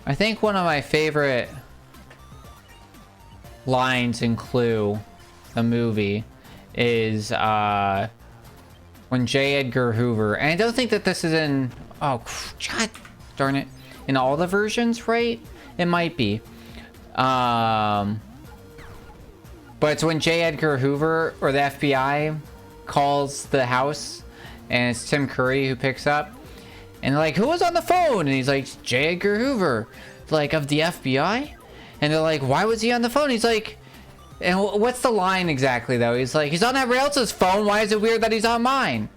I think one of my favorite lines in Clue, the movie, is when J. Edgar Hoover, and I don't think that this is in, oh god darn it, in all the versions, right? It might be. But it's when J. Edgar Hoover or the FBI calls the house, and it's Tim Curry who picks up, and they're like, who was on the phone? And he's like, J. Edgar Hoover, like, of the FBI. And they're like, why was he on the phone? He's like, and what's the line exactly though? He's like, he's on everybody else's phone, why is it weird that he's on mine?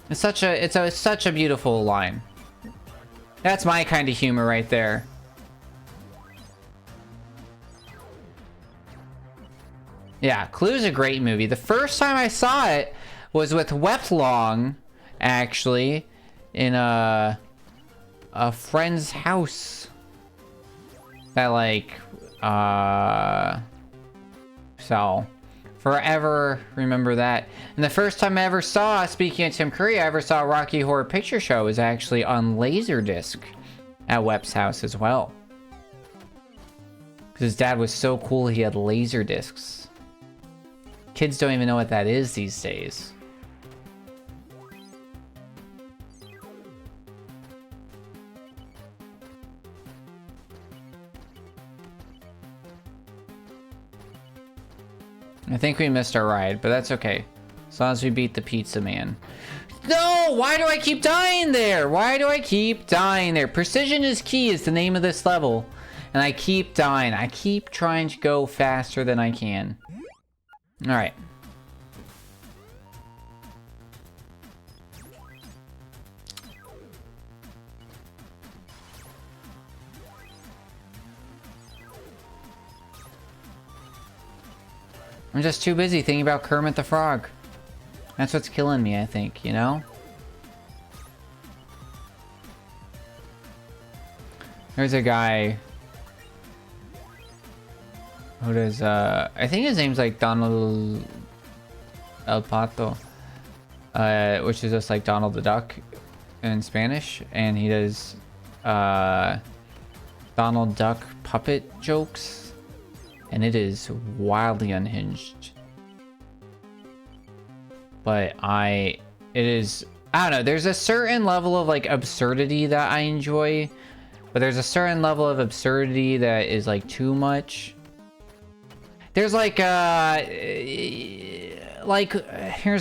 It's such a beautiful line. That's my kind of humor right there. Yeah, Clue's a great movie. The first time I saw it was with Weplong, actually, in a friend's house. That like, so forever remember that. And the first time I ever saw, speaking of Tim Curry, I ever saw Rocky Horror Picture Show was actually on Laserdisc at Wep's house as well. Because his dad was so cool, he had Laserdiscs. Kids don't even know what that is these days. I think we missed our ride, but that's okay. As long as we beat the pizza man. No! Why do I keep dying there? Why do I keep dying there? Precision is key is the name of this level. And I keep dying. I keep trying to go faster than I can. Alright. I'm just too busy thinking about Kermit the Frog. That's what's killing me, I think, you know? There's a guy who does, I think his name's like Donald El Pato, which is just like Donald the Duck in Spanish, and he does, Donald Duck puppet jokes. And it is wildly unhinged. But I don't know, there's a certain level of like absurdity that I enjoy. But there's a certain level of absurdity that is like too much. There's here's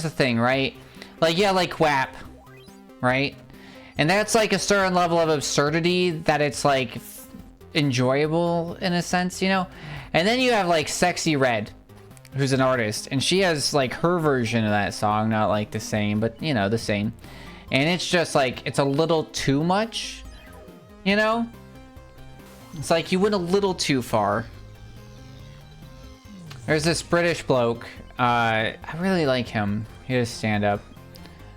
the thing, right? Like, yeah, like WAP, right? And that's like a certain level of absurdity that it's like enjoyable in a sense, you know? And then you have like Sexy Red, who's an artist, and she has like her version of that song, not like the same, but you know, the same. And it's just like, it's a little too much, you know? It's like you went a little too far. There's this British bloke. I really like him. He does stand up.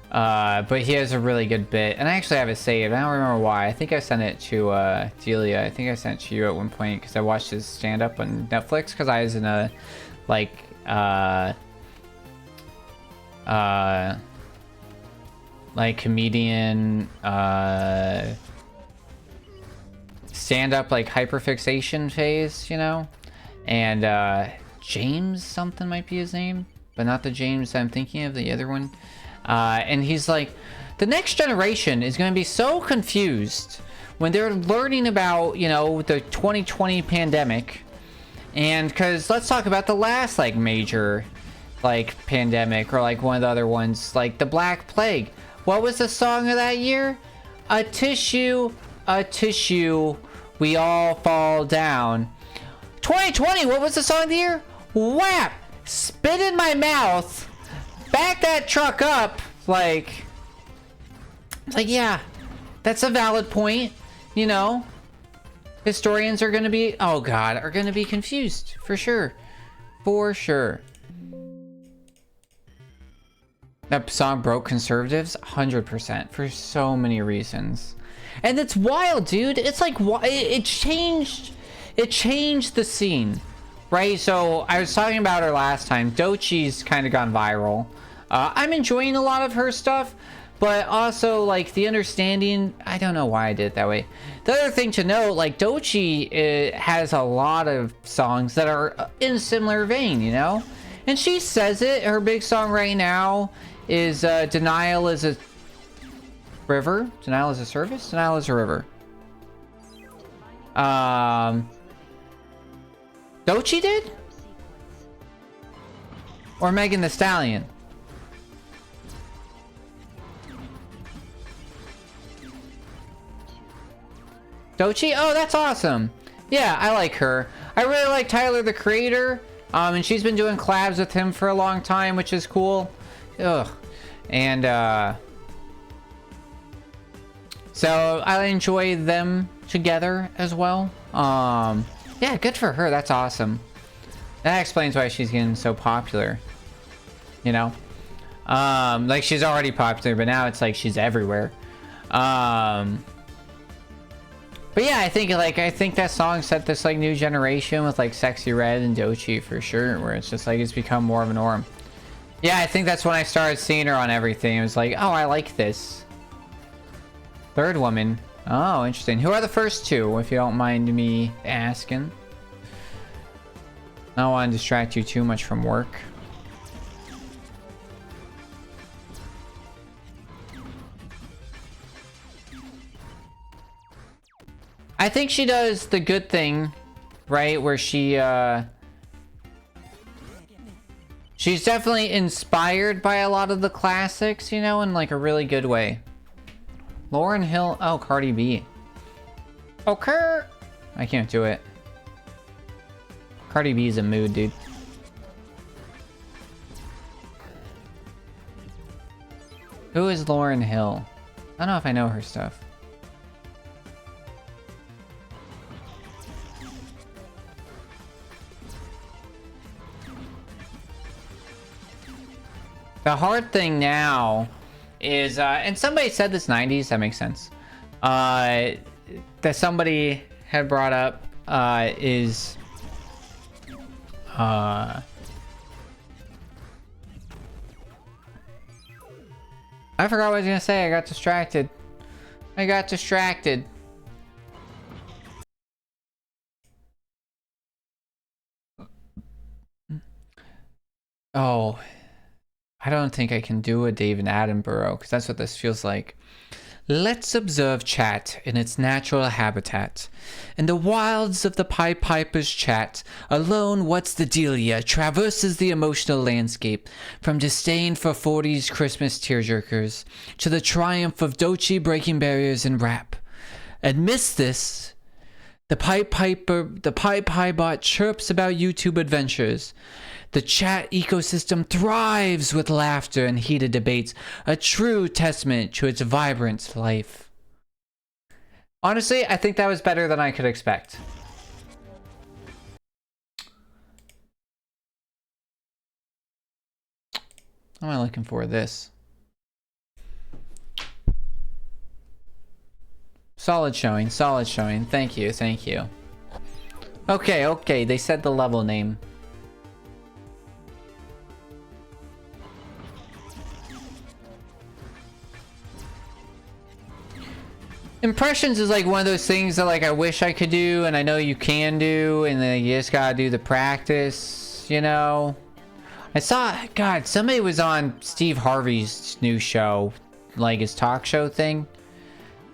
But he has a really good bit. And I actually have it saved. I don't remember why. I think I sent it to Delia. I think I sent it to you at one point because I watched his stand up on Netflix because I was in a like comedian stand up like hyperfixation phase, you know? And James something might be his name, but not the James I'm thinking of, the other one. And he's like, the next generation is going to be so confused when they're learning about, you know, the 2020 pandemic. And because let's talk about the last like major like pandemic, or like one of the other ones, like the Black Plague. What was the song of that year? A tissue, we all fall down. 2020, what was the song of the year? WAP! Spit in my mouth. Back that truck up. Like, yeah, that's a valid point, you know? Historians are gonna be, oh god, are gonna be confused, for sure. For sure. That song broke conservatives 100% for so many reasons. And it's wild, dude. It's like, it changed the scene, right? So I was talking about her last time. Dochi's kind of gone viral. I'm enjoying a lot of her stuff, but also like the understanding, I don't know why I did it that way. The other thing to note, like Dochi has a lot of songs that are in a similar vein, you know? And she says it. Her big song right now is Denial is a River. Denial is a Service? Denial is a River. Dochi did? Or Megan Thee Stallion? Dochi? Oh, that's awesome. Yeah, I like her. I really like Tyler, the Creator. And she's been doing collabs with him for a long time, which is cool. Ugh. And, so I enjoy them together as well. Yeah, good for her. That's awesome. That explains why she's getting so popular. You know? Like she's already popular, but now it's like she's everywhere. But yeah, I think that song set this like new generation with like Sexy Red and Dochi for sure, where it's just like it's become more of a norm. Yeah, I think that's when I started seeing her on everything. It was like, oh, I like this. Third woman. Oh, interesting. Who are the first two, if you don't mind me asking? I don't want to distract you too much from work. I think she does the good thing, right? Where she's definitely inspired by a lot of the classics, you know, in like a really good way. Lauryn Hill, oh, Cardi B. Okay. I can't do it. Cardi B's a mood, dude. Who is Lauryn Hill? I don't know if I know her stuff. The hard thing now is, and somebody said this 90s, that makes sense. That somebody had brought up, is, I forgot what I was gonna say. I got distracted. Oh, I don't think I can do a David Attenborough because that's what this feels like. Let's observe chat in its natural habitat. In the wilds of the Pied Piper's chat, alone what's the dealia traverses the emotional landscape, from disdain for 40s Christmas tearjerkers to the triumph of Dochi breaking barriers in rap. Amidst this, the Pied Piebot chirps about YouTube adventures. The chat ecosystem thrives with laughter and heated debates, a true testament to its vibrant life. Honestly, I think that was better than I could expect. What am I looking for? This. Solid showing, solid showing. Thank you, thank you. Okay, they said the level name. Impressions is like one of those things that like I wish I could do, and I know you can do, and then you just gotta do the practice, you know? I saw, God, somebody was on Steve Harvey's new show, like his talk show thing.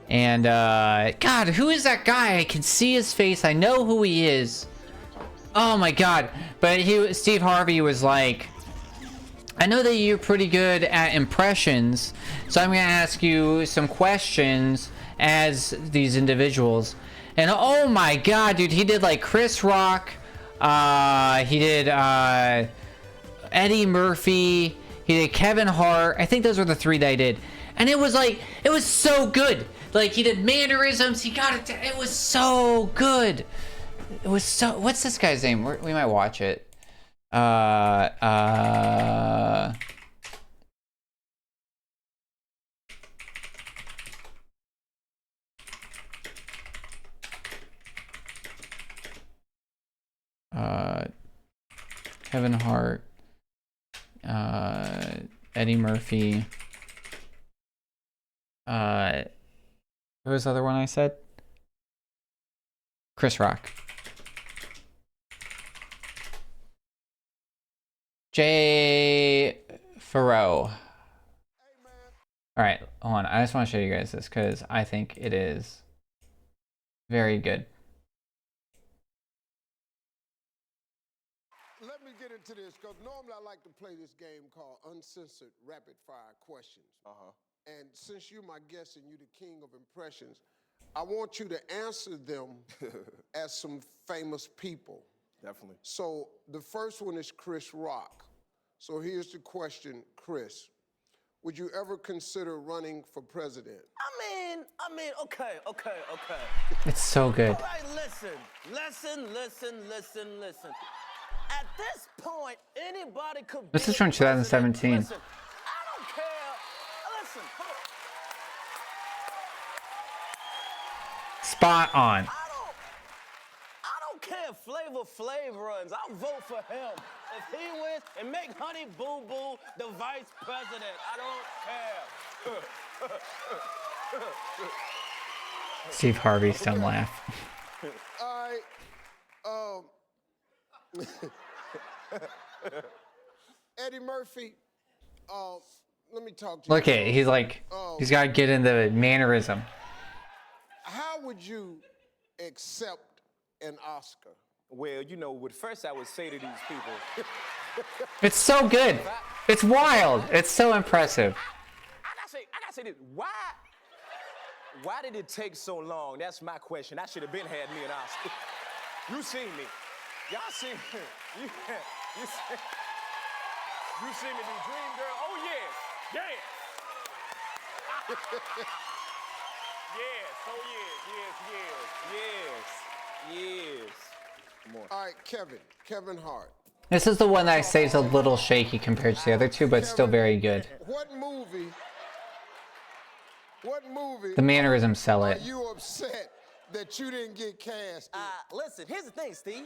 And, God, who is that guy? I can see his face. I know who he is. Oh my God. But Steve Harvey was like, I know that you're pretty good at impressions, so I'm gonna ask you some questions as these individuals. And oh my God, dude, he did like Chris Rock, he did Eddie Murphy, he did Kevin Hart. I think those were the three that I did. And it was like, it was so good. Like he did mannerisms, he got it, it was so good. It was so, what's this guy's name? We might watch it. Kevin Hart, Eddie Murphy, what was the other one I said? Chris Rock. Jay Farrow. Alright, hold on. I just want to show you guys this because I think it is very good. Let me get into this, because normally I like to play this game called Uncensored Rapid Fire Questions. And since you're my guest and you're the king of impressions, I want you to answer them as some famous people. Definitely. So the first one is Chris Rock. So here's the question, Chris. Would you ever consider running for president? I mean, okay. It's so good. All right, listen. At this point, anybody could be. This is from 2017. Listen, I don't care. Listen, hold on. Spot on. I don't care if Flavor Flav runs. I'll vote for him. If he wins, and make Honey Boo Boo the vice president. I don't care. Steve Harvey's dumb laugh. All right. Eddie Murphy, let me talk to you. Look at it. He's like, he's got to get in the mannerism. How would you accept an Oscar? Well, you know, what first I would say to these people. It's so good. It's wild. It's so impressive. I gotta say this. Why did it take so long? That's my question. I should have been had me an Oscar. You seen me. Y'all seen me. You seen me do Dream Girl? Oh, yes. Yes. Yes. Come on. All right, Kevin Hart. This is the one that I say is a little shaky compared to the other two, but still very good. What movie The mannerisms sell are it. you upset that you didn't get cast in? Listen, here's the thing, Steve.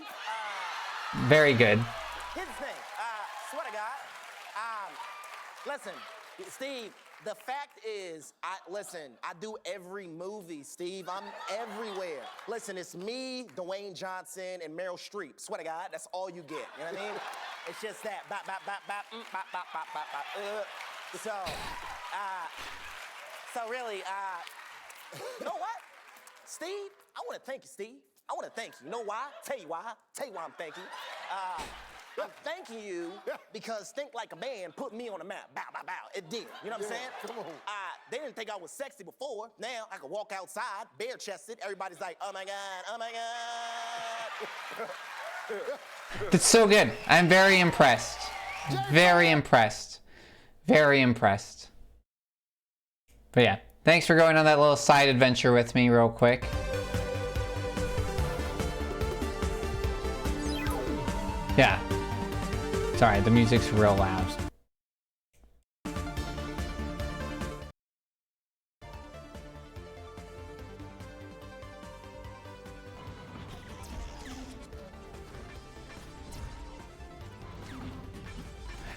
Very good. Here's the thing. Swear to God. Listen, Steve, the fact is, I do every movie, Steve. I'm everywhere. Listen, it's me, Dwayne Johnson, and Meryl Streep. Swear to God, that's all you get. You know what I mean? It's just that. Bop, bop, bop, bop, bop, bop, bop, bop, bop. So really, you know what? Steve, I want to thank you, Steve. I want to thank you. You know why? Tell you why. Tell you why I'm thanking you. I'm thanking you because Think Like a Man put me on the map. Bow, bow, bow. It did. You know what I'm saying? Come on. They didn't think I was sexy before. Now I can walk outside, bare-chested. Everybody's like, oh my God, oh my God. It's so good. I'm very impressed. Very impressed. Very impressed. But yeah, thanks for going on that little side adventure with me real quick. Yeah. Sorry, the music's real loud.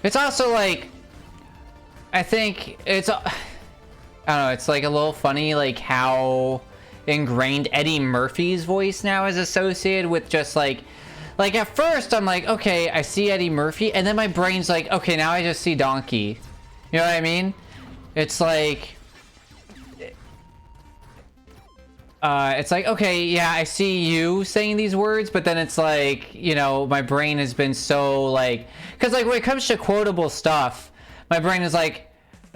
It's also like, I think it's, I don't know, it's like a little funny like how ingrained Eddie Murphy's voice now is associated with just like at first I'm like, okay, I see Eddie Murphy, and then my brain's like, okay, now I just see Donkey. You know what I mean? It's like, okay, yeah, I see you saying these words, but then it's like, you know, my brain has been so like, because like when it comes to quotable stuff, my brain is like,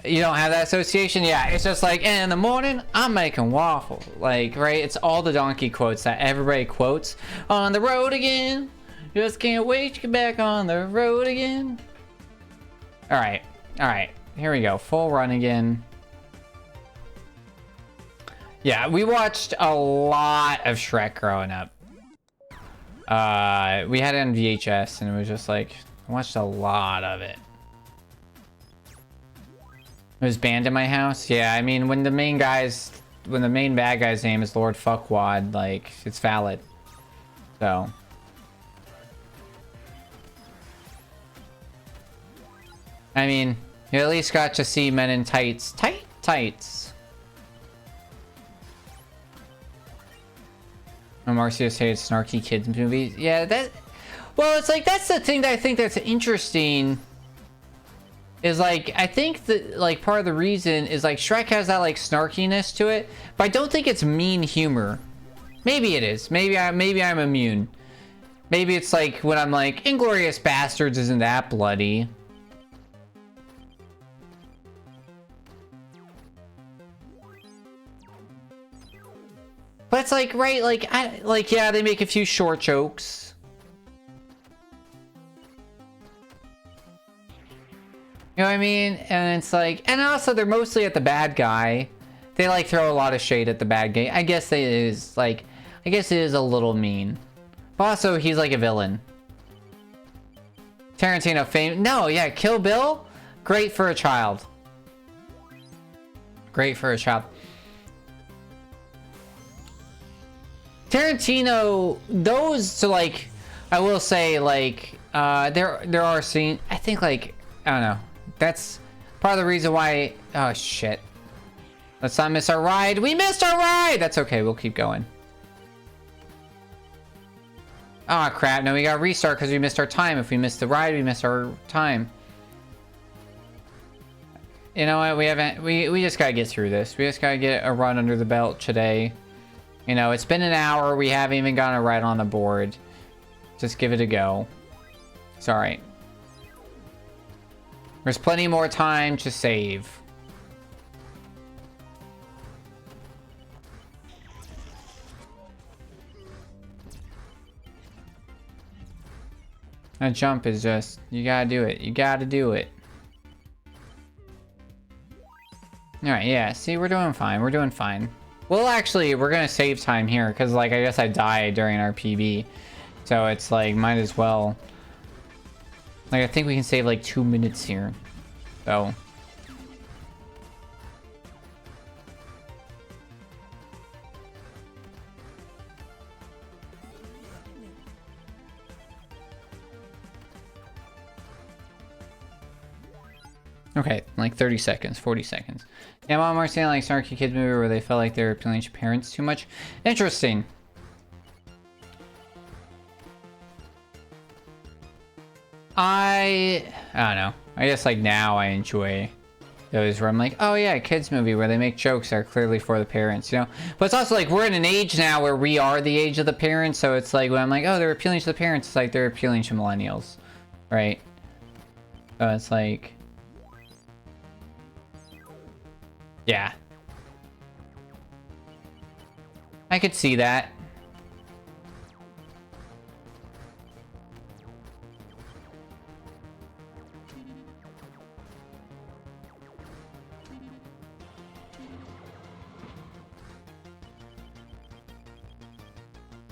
you don't have that association? Yeah, it's just like, in the morning, I'm making waffles. Like, right? It's all the Donkey quotes that everybody quotes. On the road again. Just can't wait to get back on the road again. Alright. Alright. Here we go. Full run again. Yeah, we watched a lot of Shrek growing up. We had it on VHS, and it was just like, I watched a lot of it. It was banned in my house? Yeah, I mean, when the main bad guy's name is Lord Fuckwad, like, it's valid. So. I mean, you at least got to see Men in Tights. Tights. Marcio said snarky kids movies. Yeah, well, it's like, that's the thing that I think that's interesting. Is like, I think that like part of the reason is like Shrek has that like snarkiness to it, but I don't think it's mean humor. Maybe it is. Maybe I'm immune. Maybe it's like when I'm like, Inglourious Bastards isn't that bloody. But it's like, right, like yeah, they make a few short jokes. You know what I mean? And it's like, and also they're mostly at the bad guy. They like throw a lot of shade at the bad guy. I guess it is like, I guess it is a little mean. But also he's like a villain. Tarantino fame. No, yeah, Kill Bill. Great for a child. Great for a child. Tarantino, those, so like, I will say like, there are scenes, I think like, I don't know. That's part of the reason why... Oh, shit. Let's not miss our ride. We missed our ride! That's okay. We'll keep going. Oh, crap. No, we gotta restart because we missed our time. If we missed the ride, we missed our time. You know what? We just gotta get through this. We just gotta get a run under the belt today. You know, it's been an hour. We haven't even gotten a ride on the board. Just give it a go. It's alright. There's plenty more time to save. That jump is just, you gotta do it. You gotta do it. Alright, yeah, see, we're doing fine. We're doing fine. Well, actually, we're gonna save time here, because, like, I guess I died during our PB. So it's like, might as well. Like, I think we can save like 2 minutes here. So. Okay, like 30 seconds, 40 seconds. Yeah, Mom are saying like snarky kids movie where they felt like they were appealing to parents too much. Interesting. I don't know. I guess like now I enjoy those where I'm like, oh yeah, kids movie where they make jokes that are clearly for the parents, you know? But it's also like we're in an age now where we are the age of the parents, so it's like when I'm like, oh, they're appealing to the parents, it's like they're appealing to millennials, right? So it's like, yeah. I could see that.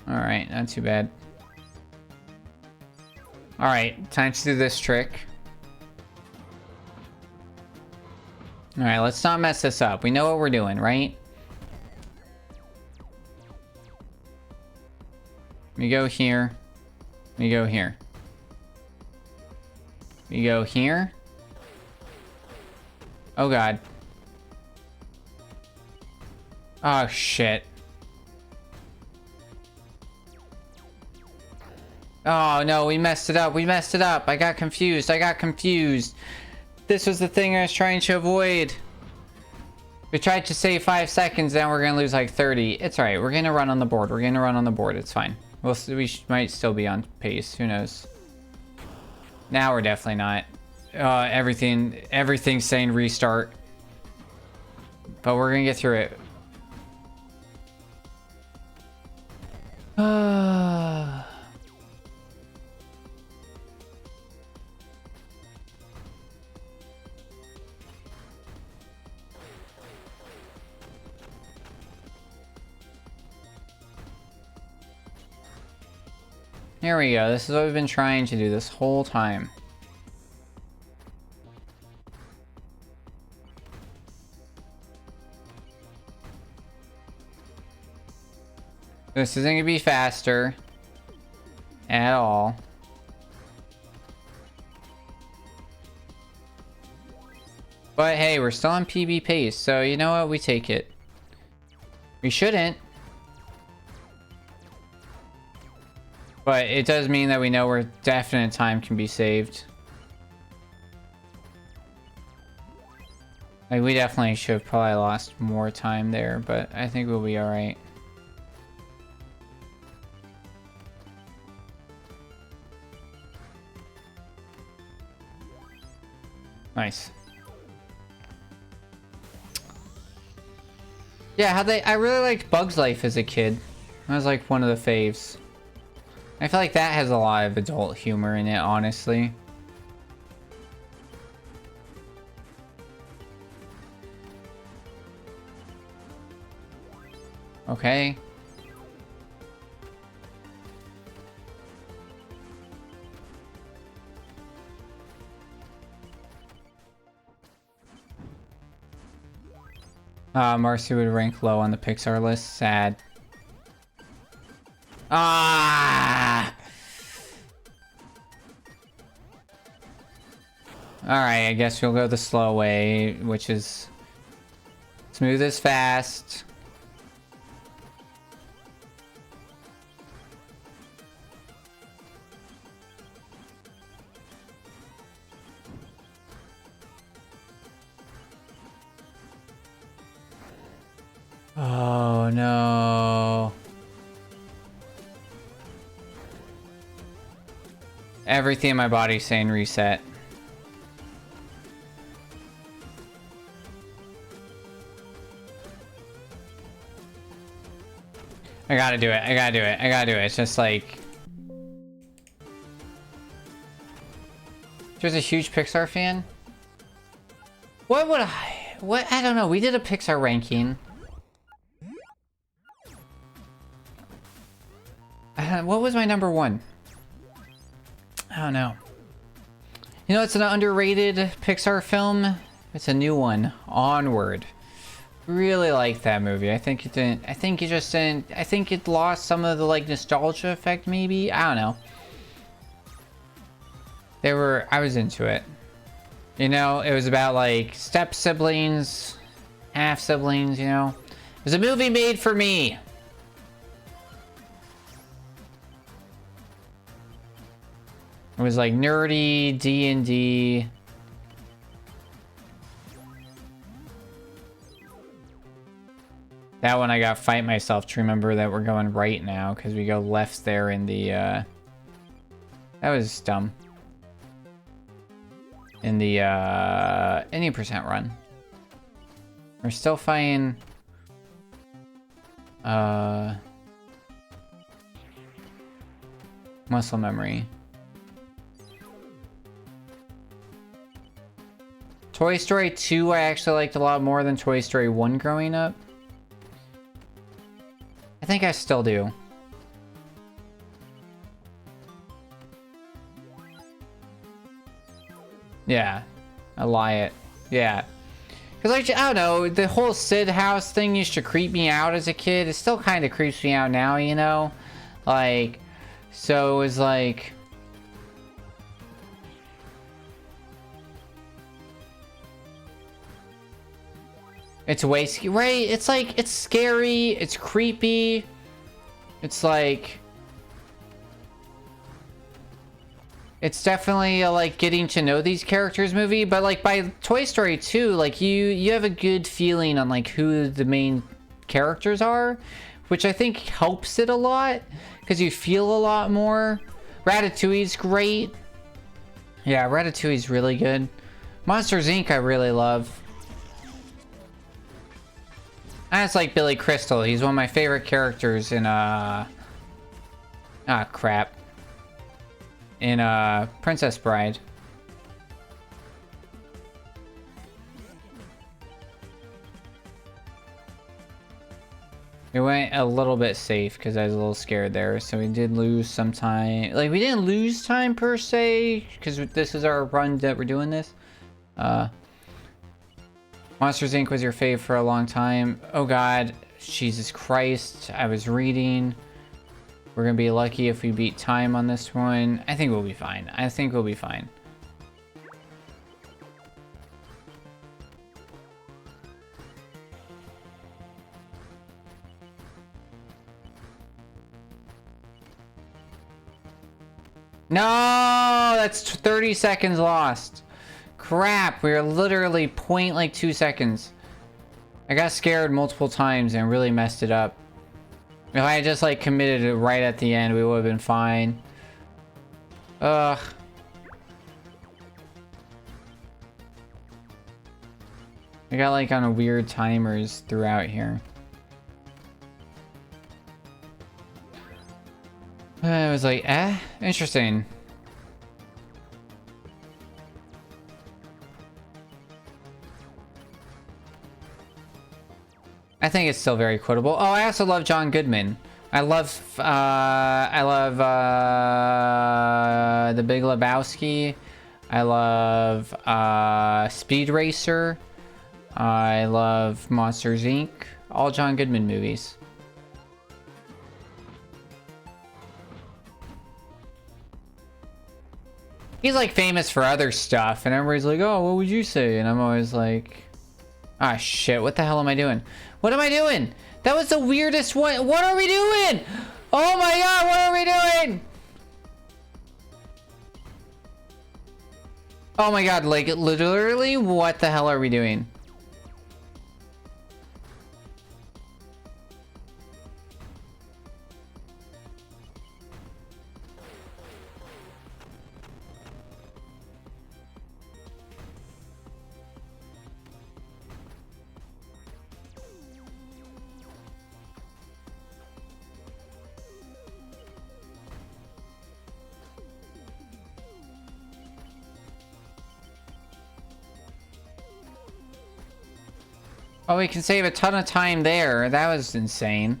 Alright, not too bad. Alright, time to do this trick. Alright, let's not mess this up. We know what we're doing, right? We go here. We go here. We go here. Oh god. Oh shit. Oh no, we messed it up. We messed it up. I got confused. I got confused. This was the thing I was trying to avoid. We tried to save 5 seconds, now we're gonna lose like 30. It's alright. We're gonna run on the board. We're gonna run on the board. It's fine. Might still be on pace. Who knows? Now we're definitely not. Everything's saying restart. But we're gonna get through it. Here we go. This is what we've been trying to do this whole time. This isn't gonna be faster at all. But hey, we're still on PB pace, so you know what? We take it. We shouldn't. But it does mean that we know where definite time can be saved. Like, we definitely should have probably lost more time there, but I think we'll be alright. Nice. Yeah, I really liked Bug's Life as a kid. That was like one of the faves. I feel like that has a lot of adult humor in it, honestly. Okay. Marcy would rank low on the Pixar list. Sad. Ah! Alright, I guess we'll go the slow way, which is smooth as fast. Oh no. Everything in my body's saying reset. I gotta do it. I gotta do it. I gotta do it. It's just like... There's a huge Pixar fan? What would I... What? I don't know. We did a Pixar ranking. What was my number one? I don't know. You know, it's an underrated Pixar film. It's a new one. Onward. Really like that movie. I think it didn't. I think it just didn't. I think it lost some of the like nostalgia effect. Maybe, I don't know. I was into it. You know, it was about like step siblings, half siblings. You know, it was a movie made for me. It was like nerdy D&D. That one I gotta fight myself to remember that we're going right now, because we go left there in the, That was dumb. In the, any percent run. We're still fighting, muscle memory. Toy Story 2 I actually liked a lot more than Toy Story 1 growing up. I think I still do. Yeah. I lie it. Yeah. Because, like, I don't know, the whole Sid house thing used to creep me out as a kid. It still kind of creeps me out now, you know? Like, so it was like... It's way right? It's like, it's scary, it's creepy. It's like... It's definitely a, like, getting to know these characters movie, but like by Toy Story 2, like you have a good feeling on like who the main characters are, which I think helps it a lot because you feel a lot more. Ratatouille's great. Yeah, Ratatouille's really good. Monsters Inc. I really love. I just like Billy Crystal. He's one of my favorite characters in ah crap. In Princess Bride. We went a little bit safe because I was a little scared there, so we did lose some time. Like, we didn't lose time per se, because this is our run that we're doing this. Monsters Inc. was your fave for a long time. Oh god, Jesus Christ, I was reading. We're gonna be lucky if we beat time on this one. I think we'll be fine. I think we'll be fine. No, that's 30 seconds lost. Crap, we are literally point like 2 seconds. I got scared multiple times and really messed it up. If I had just like committed it right at the end, we would have been fine. Ugh. I got like on a weird timers throughout here. I was like, interesting. I think it's still very quotable. Oh, I also love John Goodman. I love The Big Lebowski. I love Speed Racer. I love Monsters Inc. All John Goodman movies. He's like famous for other stuff, and everybody's like, "Oh, what would you say?" And I'm always like, "Ah, shit! What the hell am I doing? What am I doing? That was the weirdest one. What are we doing? Oh my god, what are we doing?" Oh my god, like literally, what the hell are we doing? Oh, we can save a ton of time there. That was insane.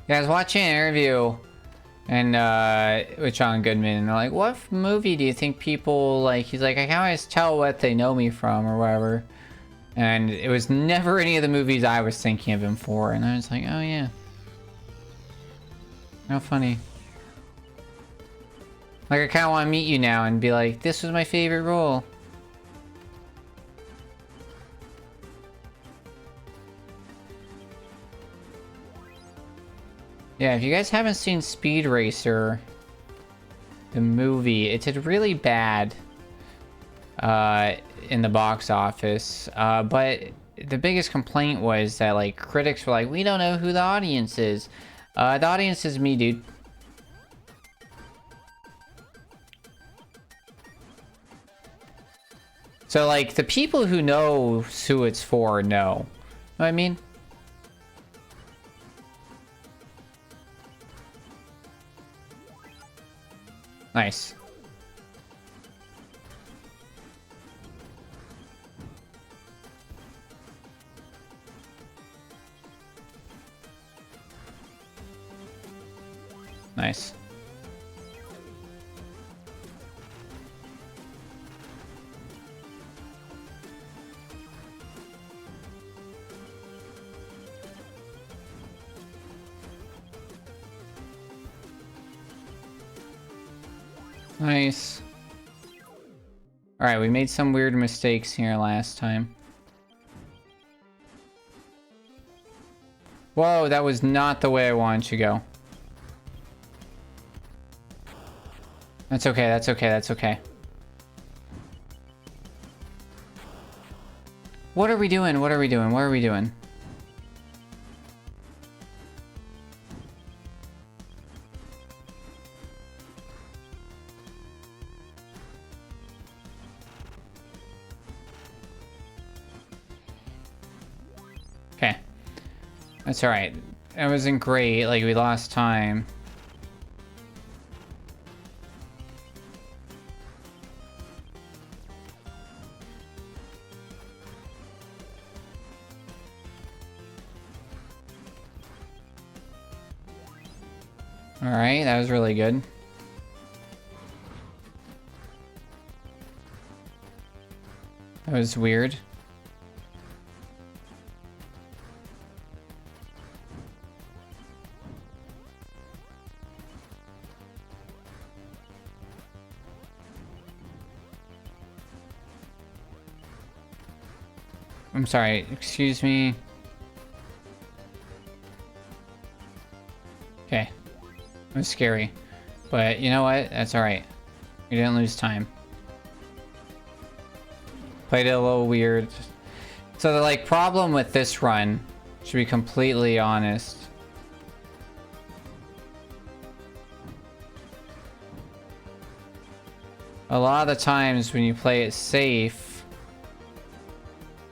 Yeah, I was watching an interview and with John Goodman, and they're like, what movie do you think people like? He's like, I can always tell what they know me from or whatever. And it was never any of the movies I was thinking of him for, and I was like, oh yeah, how funny. Like, I kind of want to meet you now and be like, this was my favorite role. Yeah, if you guys haven't seen Speed Racer, the movie, it did really bad in the box office. But the biggest complaint was that like critics were like, we don't know who the audience is. The audience is me, dude. So like the people who know who it's for know. Know what I mean? Nice. Nice. Nice. Alright, we made some weird mistakes here last time. Whoa, that was not the way I wanted to go. That's okay, that's okay, that's okay. What are we doing? What are we doing? What are we doing? Okay. That's alright. That wasn't great, like we lost time. Alright, that was really good. That was weird. I'm sorry, excuse me. Okay. It was scary. But you know what? That's alright. We didn't lose time. Played it a little weird. So the like problem with this run, to be completely honest, a lot of the times when you play it safe,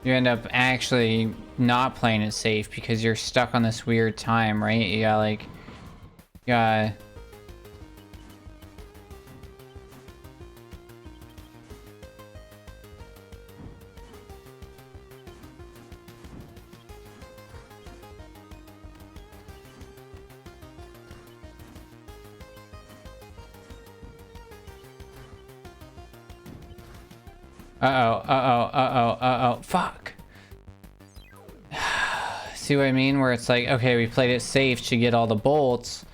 you end up actually not playing it safe because you're stuck on this weird time, right? You gotta like, you gotta... Fuck. See what I mean? Where it's like, okay, we played it safe to get all the bolts,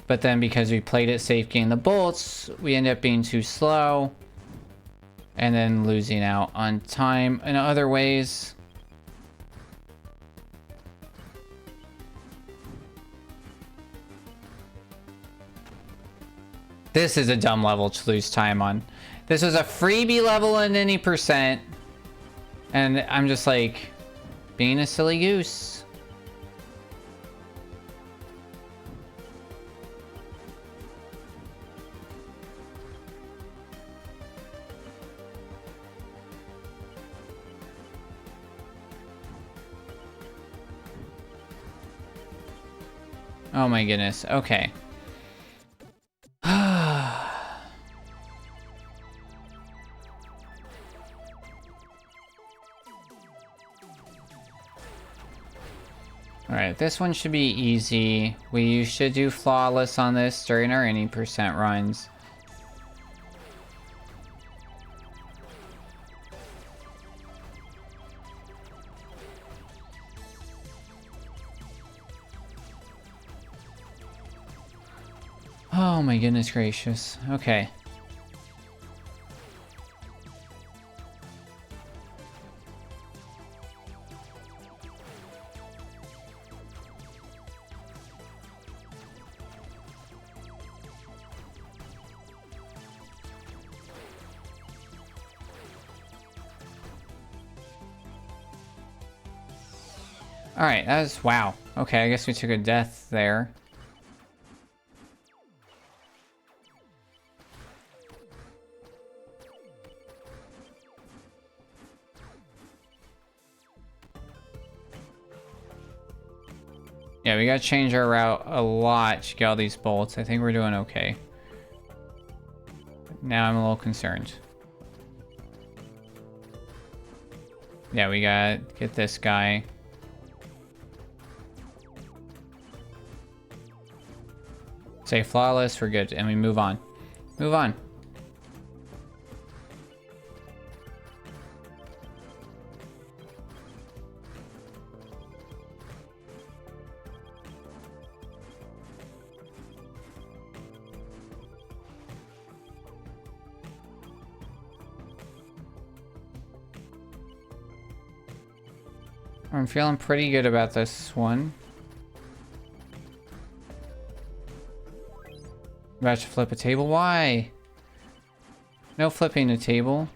but then because we played it safe getting the bolts, we end up being too slow, and then losing out on time in other ways. This is a dumb level to lose time on. This was a freebie level in any percent. And I'm just like, being a silly goose. Oh my goodness, okay. Alright, this one should be easy. We should do flawless on this during our any percent runs. Oh my goodness gracious. Okay. Alright, that was... Wow. Okay, I guess we took a death there. Yeah, we gotta change our route a lot to get all these bolts. I think we're doing okay. Now I'm a little concerned. Yeah, we gotta get this guy. Say flawless, we're good, and we move on. Move on. I'm feeling pretty good about this one. About to flip a table? Why? No flipping a table.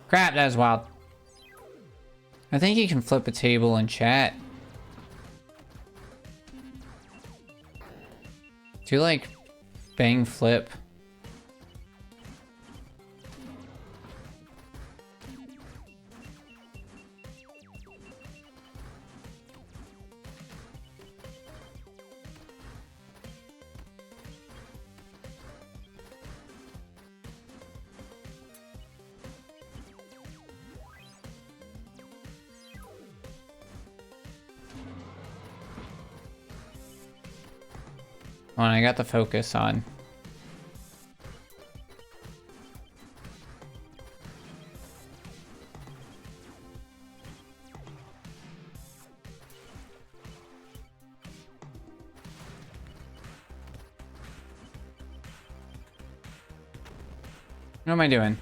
Crap, that was wild. I think you can flip a table in chat. Do you like bang flip? Hold on, I got the focus on. What am I doing?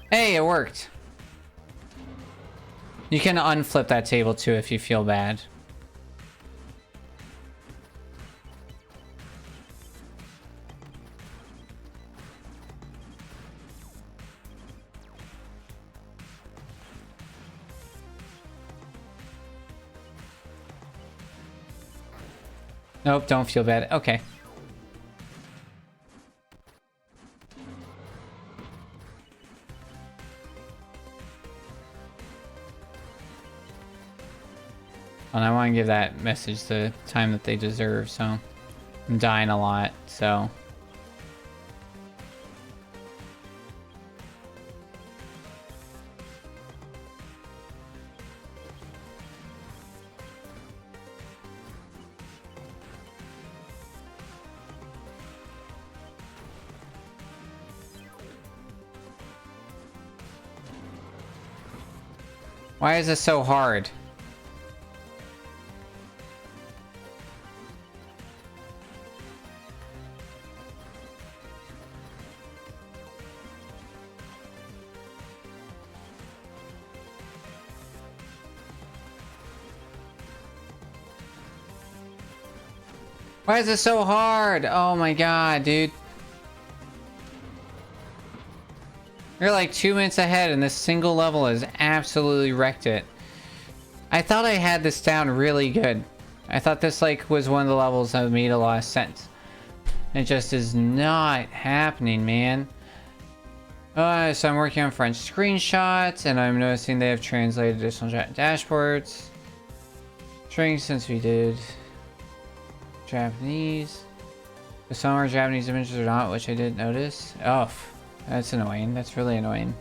Hey, it worked. You can unflip that table too if you feel bad. Nope, don't feel bad. Okay. And I want to give that message the time that they deserve, so I'm dying a lot, so. Why is this so hard? Why is this so hard? Oh my god, dude. You're like 2 minutes ahead and this single level has absolutely wrecked it. I thought I had this down really good. I thought this like was one of the levels that made a lot of sense. It just is not happening, man. So I'm working on French screenshots and I'm noticing they have translated additional dashboards. String since we did Japanese. But some are Japanese images or not, which I didn't notice. Oh, that's annoying. That's really annoying.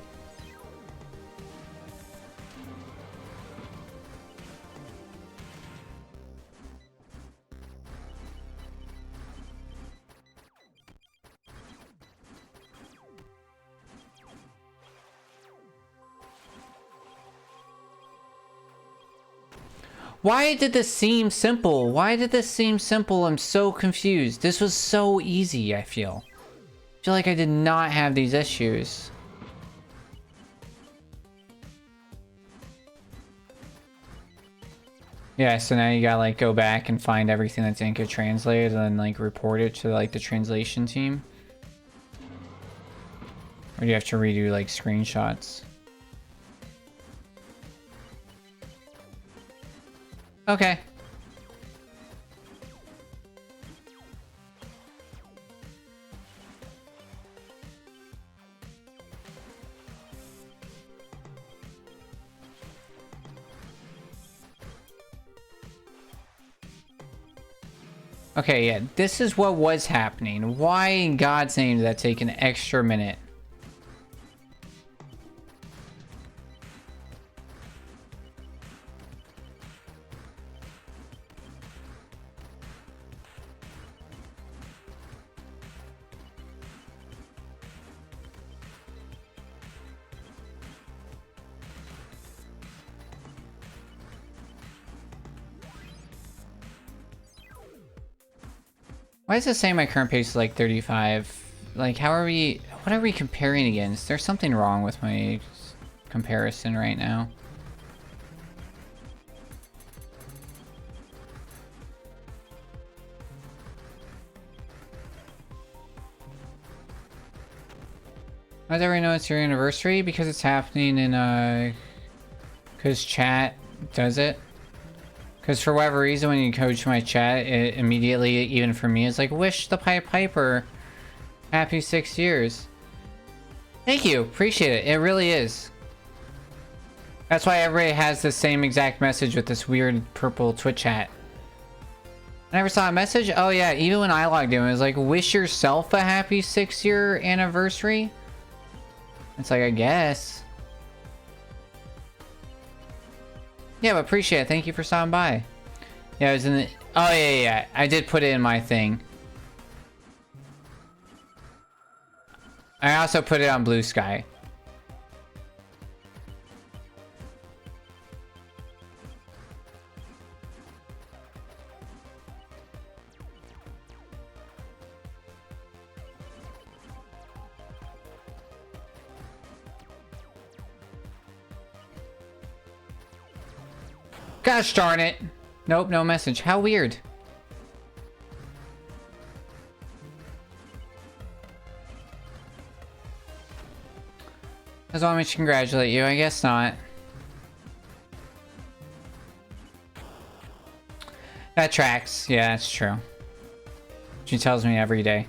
Why did this seem simple? Why did this seem simple? I'm so confused. This was so easy, I feel. I feel like I did not have these issues. Yeah, so now you gotta like go back and find everything that didn't get translated and then like report it to like the translation team. Or do you have to redo like screenshots? Okay. Okay, yeah, this is what was happening. Why in God's name did that take an extra minute? Why is it saying my current pace is like 35? Like, how are we... What are we comparing against? There's something wrong with my comparison right now. How does everyone know it's your anniversary? Because it's happening in, because chat does it. Because for whatever reason, when you coach my chat, it immediately, even for me, it's like, wish the Pied Piper happy 6 years. Thank you. Appreciate it. It really is. That's why everybody has the same exact message with this weird purple Twitch hat. I never saw a message? Oh yeah, even when I logged in, it was like, wish yourself a happy 6-year anniversary? It's like, I guess. Yeah, but appreciate it. Thank you for stopping by. Yeah, it was in the... Oh, yeah. I did put it in my thing. I also put it on Blue Sky. Gosh darn it. Nope, no message. How weird. Does want me to congratulate you? I guess not. That tracks. Yeah, that's true. She tells me every day.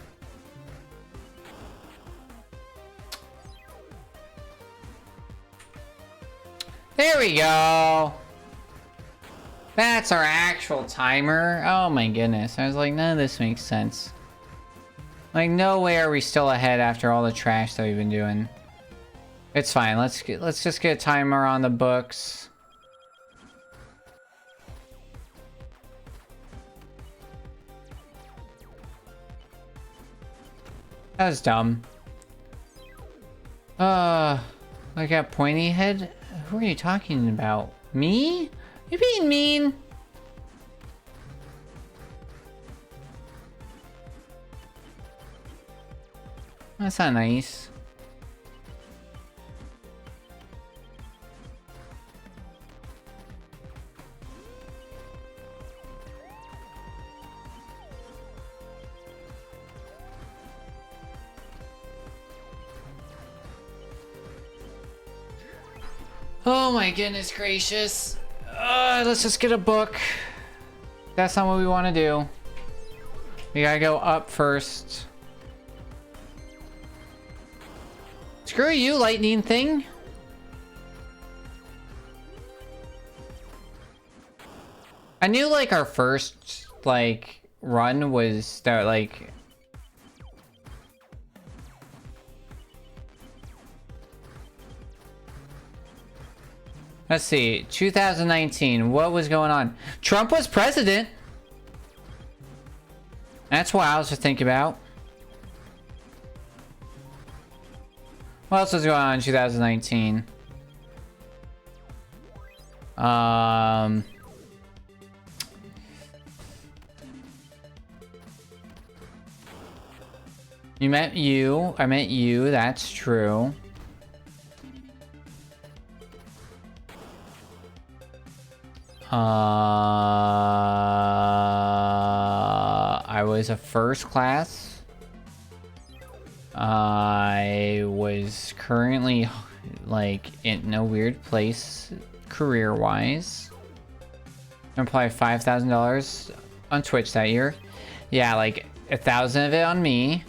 There we go. That's our actual timer. Oh my goodness. I was like, none of this makes sense. Like, no way are we still ahead after all the trash that we've been doing. It's fine. Let's just get a timer on the books. That was dumb. I got pointy head? Who are you talking about? Me? You being mean? That's not nice. Oh my goodness gracious. Let's just get a book. That's not what we want to do. We gotta go up first. Screw you, lightning thing. I knew like our first like run was that like let's see, 2019, what was going on? Trump was president. That's wild to think about. What else was going on in 2019? You met you. I met you. That's true. I was a first class. I was currently like in a weird place career-wise. I'm probably $5,000 on Twitch that year. Yeah, like 1,000 of it on me.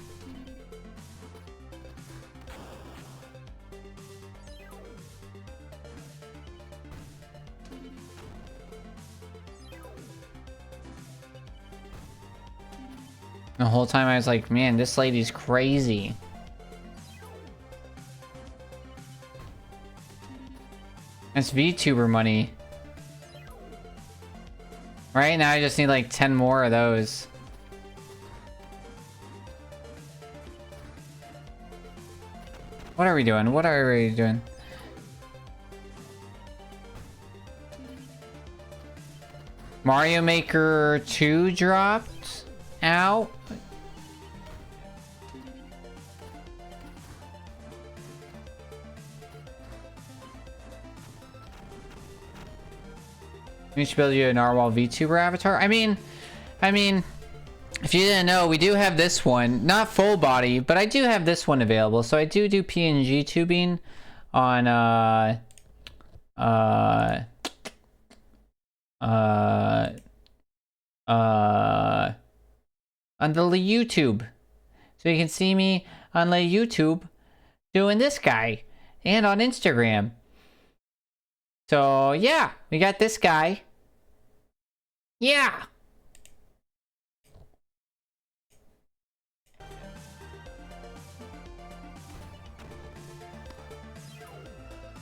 The whole time I was like, man, this lady's crazy. That's VTuber money. Right now I just need like 10 more of those. What are we doing? What are we doing? Mario Maker 2 dropped out. We should build you a narwhal VTuber avatar. I mean, if you didn't know, we do have this one, not full body, but I do have this one available. So I do PNG tubing on on the YouTube. So you can see me on the YouTube doing this guy and on Instagram. So yeah, we got this guy. Yeah.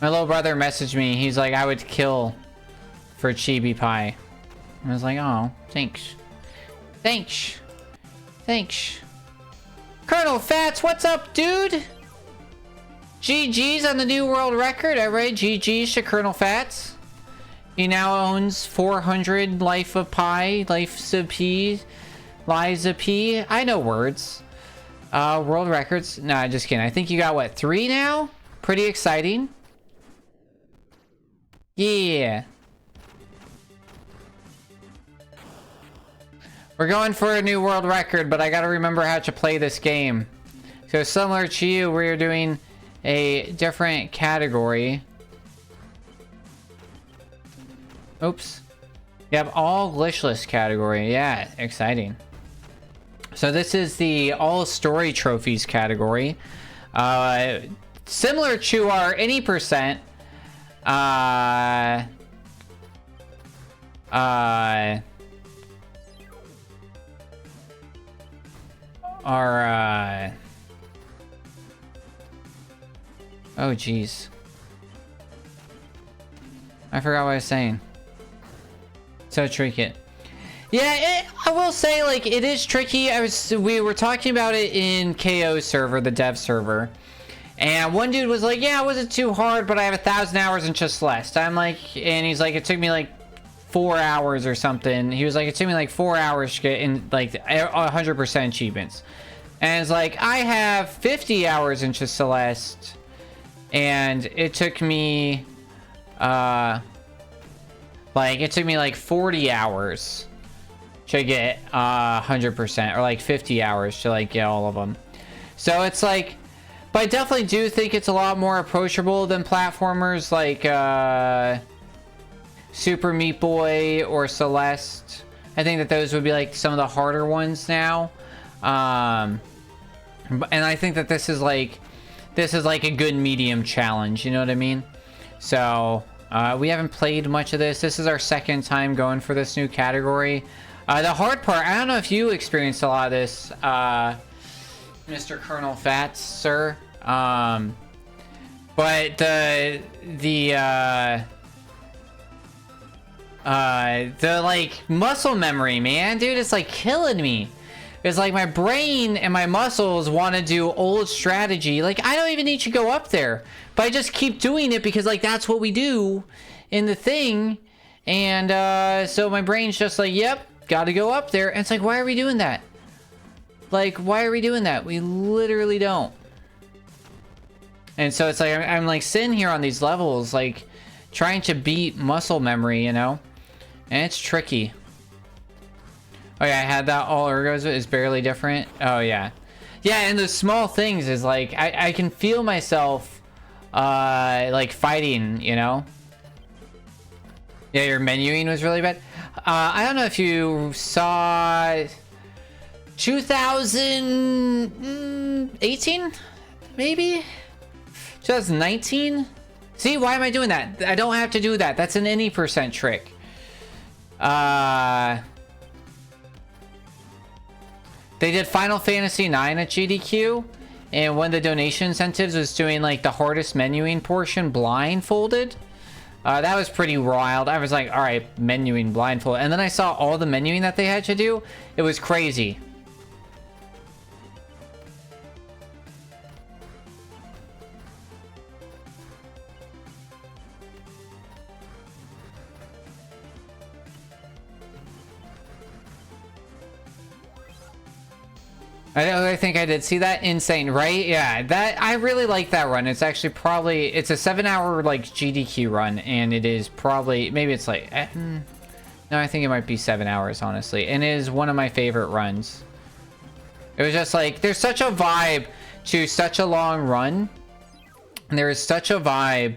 My little brother messaged me. He's like, I would kill for Chibi Pie. I was like, oh, thanks. Thanks. Thanks. Colonel Fats, what's up, dude? GG's on the new world record. Alright, GG's to Colonel Fats. He now owns 400 Life of Pi, Life of P, Lives of P. I know words. World records. Nah, just kidding. I think you got, what, 3 now? Pretty exciting. Yeah. We're going for a new world record, but I gotta remember how to play this game. So similar to you, we're doing a different category. Oops. Yep, all glitchless category. Yeah, exciting. So this is the all story trophies category. Similar to our any percent. Oh geez, I forgot what I was saying. So tricky. Yeah, I will say, like, it is tricky. We were talking about it in KO server, the dev server, and one dude was like, yeah, it wasn't too hard, but I have 1,000 hours in just less. I'm like, and he's like, it took me like 4 hours or something. He was like, it took me like 4 hours to get in like 100% achievements. And it's like, I have 50 hours in just Celeste, and it took me like 40 hours to get 100%, or like 50 hours to like get all of them. So it's like, but I definitely do think it's a lot more approachable than platformers like Super Meat Boy or Celeste. I think that those would be like some of the harder ones now. And I think that this is like a good medium challenge, you know what I mean? So we haven't played much of this. This is our second time going for this new category. The hard part, I don't know if you experienced a lot of this, Mr. Colonel Fats, sir. But the like muscle memory, man, dude, it's like killing me. It's like my brain and my muscles want to do old strategy. Like, I don't even need to go up there, but I just keep doing it because like that's what we do in the thing. And so my brain's just like, yep, gotta go up there. And it's like, why are we doing that? Like, why are we doing that? We literally don't. And so it's like, I'm like sitting here on these levels, like trying to beat muscle memory, you know? And it's tricky. Oh yeah, I had that. All ergos is barely different. Oh yeah. Yeah, and the small things is like I can feel myself like fighting, you know? Yeah, your menuing was really bad. I don't know if you saw 2018, maybe 2019. See, why am I doing that? I don't have to do that. That's an any percent trick. They did Final Fantasy IX at GDQ, and one of the donation incentives was doing like the hardest menuing portion blindfolded. That was pretty wild. I was like, all right, menuing blindfold. And then I saw all the menuing that they had to do. It was crazy. I think I did see that. Insane, right? Yeah, that I really like that run. It's actually probably it's a 7-hour like GDQ run, and it is probably maybe it's like no, I think it might be 7 hours honestly, and it is one of my favorite runs. It was just like there's such a vibe to such a long run, and there is such a vibe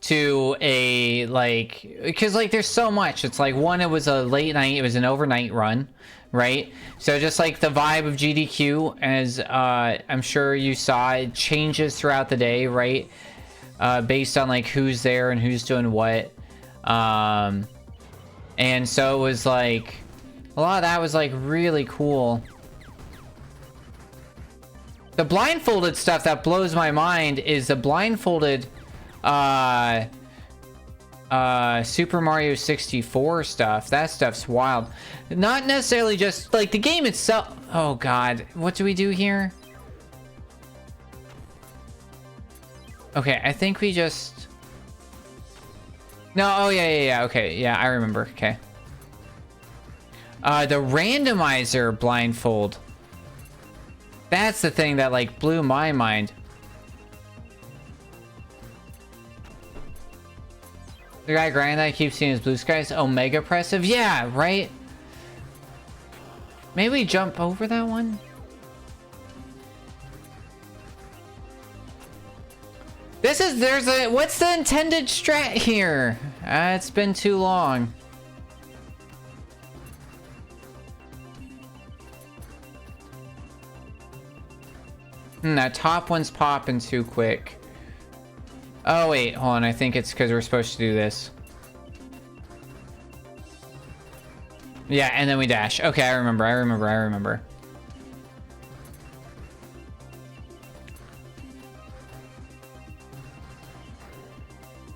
to a like because like there's so much. It's like one, it was a late night, it was an overnight run. Right, so just like the vibe of GDQ, as I'm sure you saw, it changes throughout the day, right? Based on like who's there and who's doing what. And so it was like a lot of that was like really cool. The blindfolded stuff that blows my mind is the blindfolded Super Mario 64 stuff. That stuff's wild. Not necessarily just like the game itself. Oh god, what do we do here? Okay, I think we just no. Oh yeah, okay, yeah, I remember. Okay, the randomizer blindfold, that's the thing that like blew my mind. The guy grinding that I keep seeing his blue skies. Omega Oppressive. Yeah, right? Maybe we jump over that one? What's the intended strat here? It's been too long. That top one's popping too quick. Oh wait, hold on, I think it's because we're supposed to do this. Yeah, and then we dash. Okay, I remember.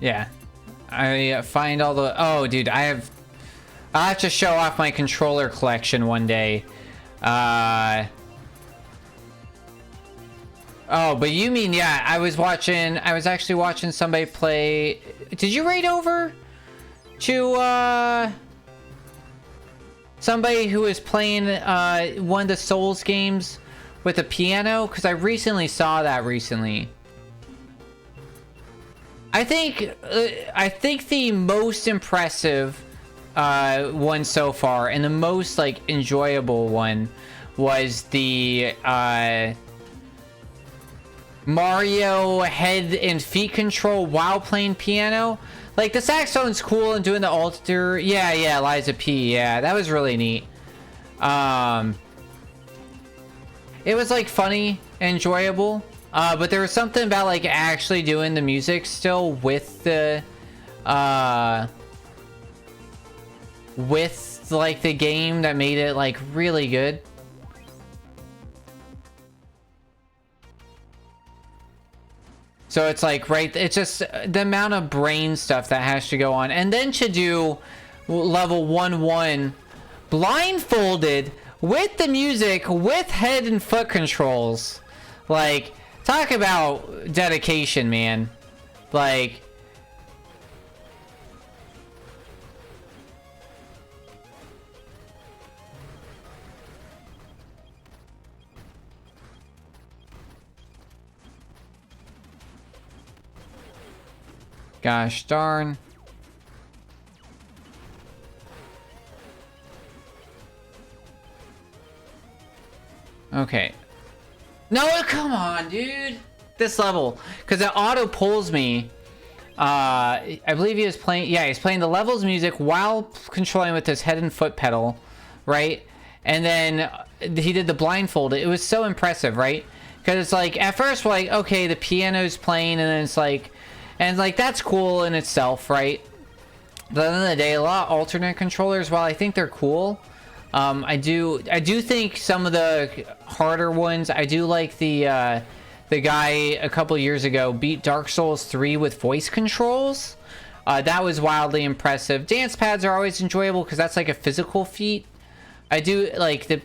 Yeah. I find all the... Oh, dude, I'll have to show off my controller collection one day. Oh, but you mean, yeah, I was actually watching somebody play... Did you raid over to, somebody who was playing, one of the Souls games with a piano? Because I recently saw that recently. I think the most impressive, one so far, and the most, like, enjoyable one was the, Mario head and feet control while playing piano. Like, the saxophone's cool and doing the alter. Yeah, Liza P. Yeah, that was really neat. It was, like, funny and enjoyable. But there was something about, like, actually doing the music still with the, like, the game that made it, like, really good. So it's like, right, it's just the amount of brain stuff that has to go on. And then to do level 1-1 blindfolded with the music, with head and foot controls. Like, talk about dedication, man. Like... Gosh darn. Okay. No, come on, dude. This level, because it auto pulls me. I believe he was playing. Yeah, he's playing the levels music while controlling with his head and foot pedal, right? And then he did the blindfold. It was so impressive, right? Because it's like at first we're like, okay, the piano's playing, and then it's like, and like that's cool in itself, right? But at the end of the day, a lot of alternate controllers, while I think they're cool, I do think some of the harder ones. I do like the guy a couple years ago beat Dark Souls 3 with voice controls. That was wildly impressive. Dance pads are always enjoyable because that's like a physical feat. I do like the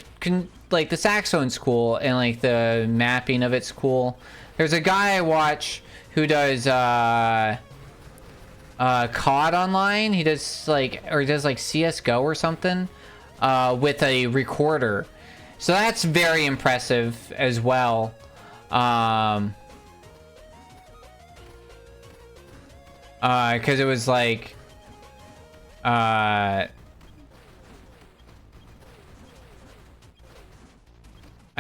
saxophone's cool, and like the mapping of it's cool. There's a guy I watch who does COD online. He does like, or he does like CS:GO or something with a recorder. So that's very impressive as well. Because it was like I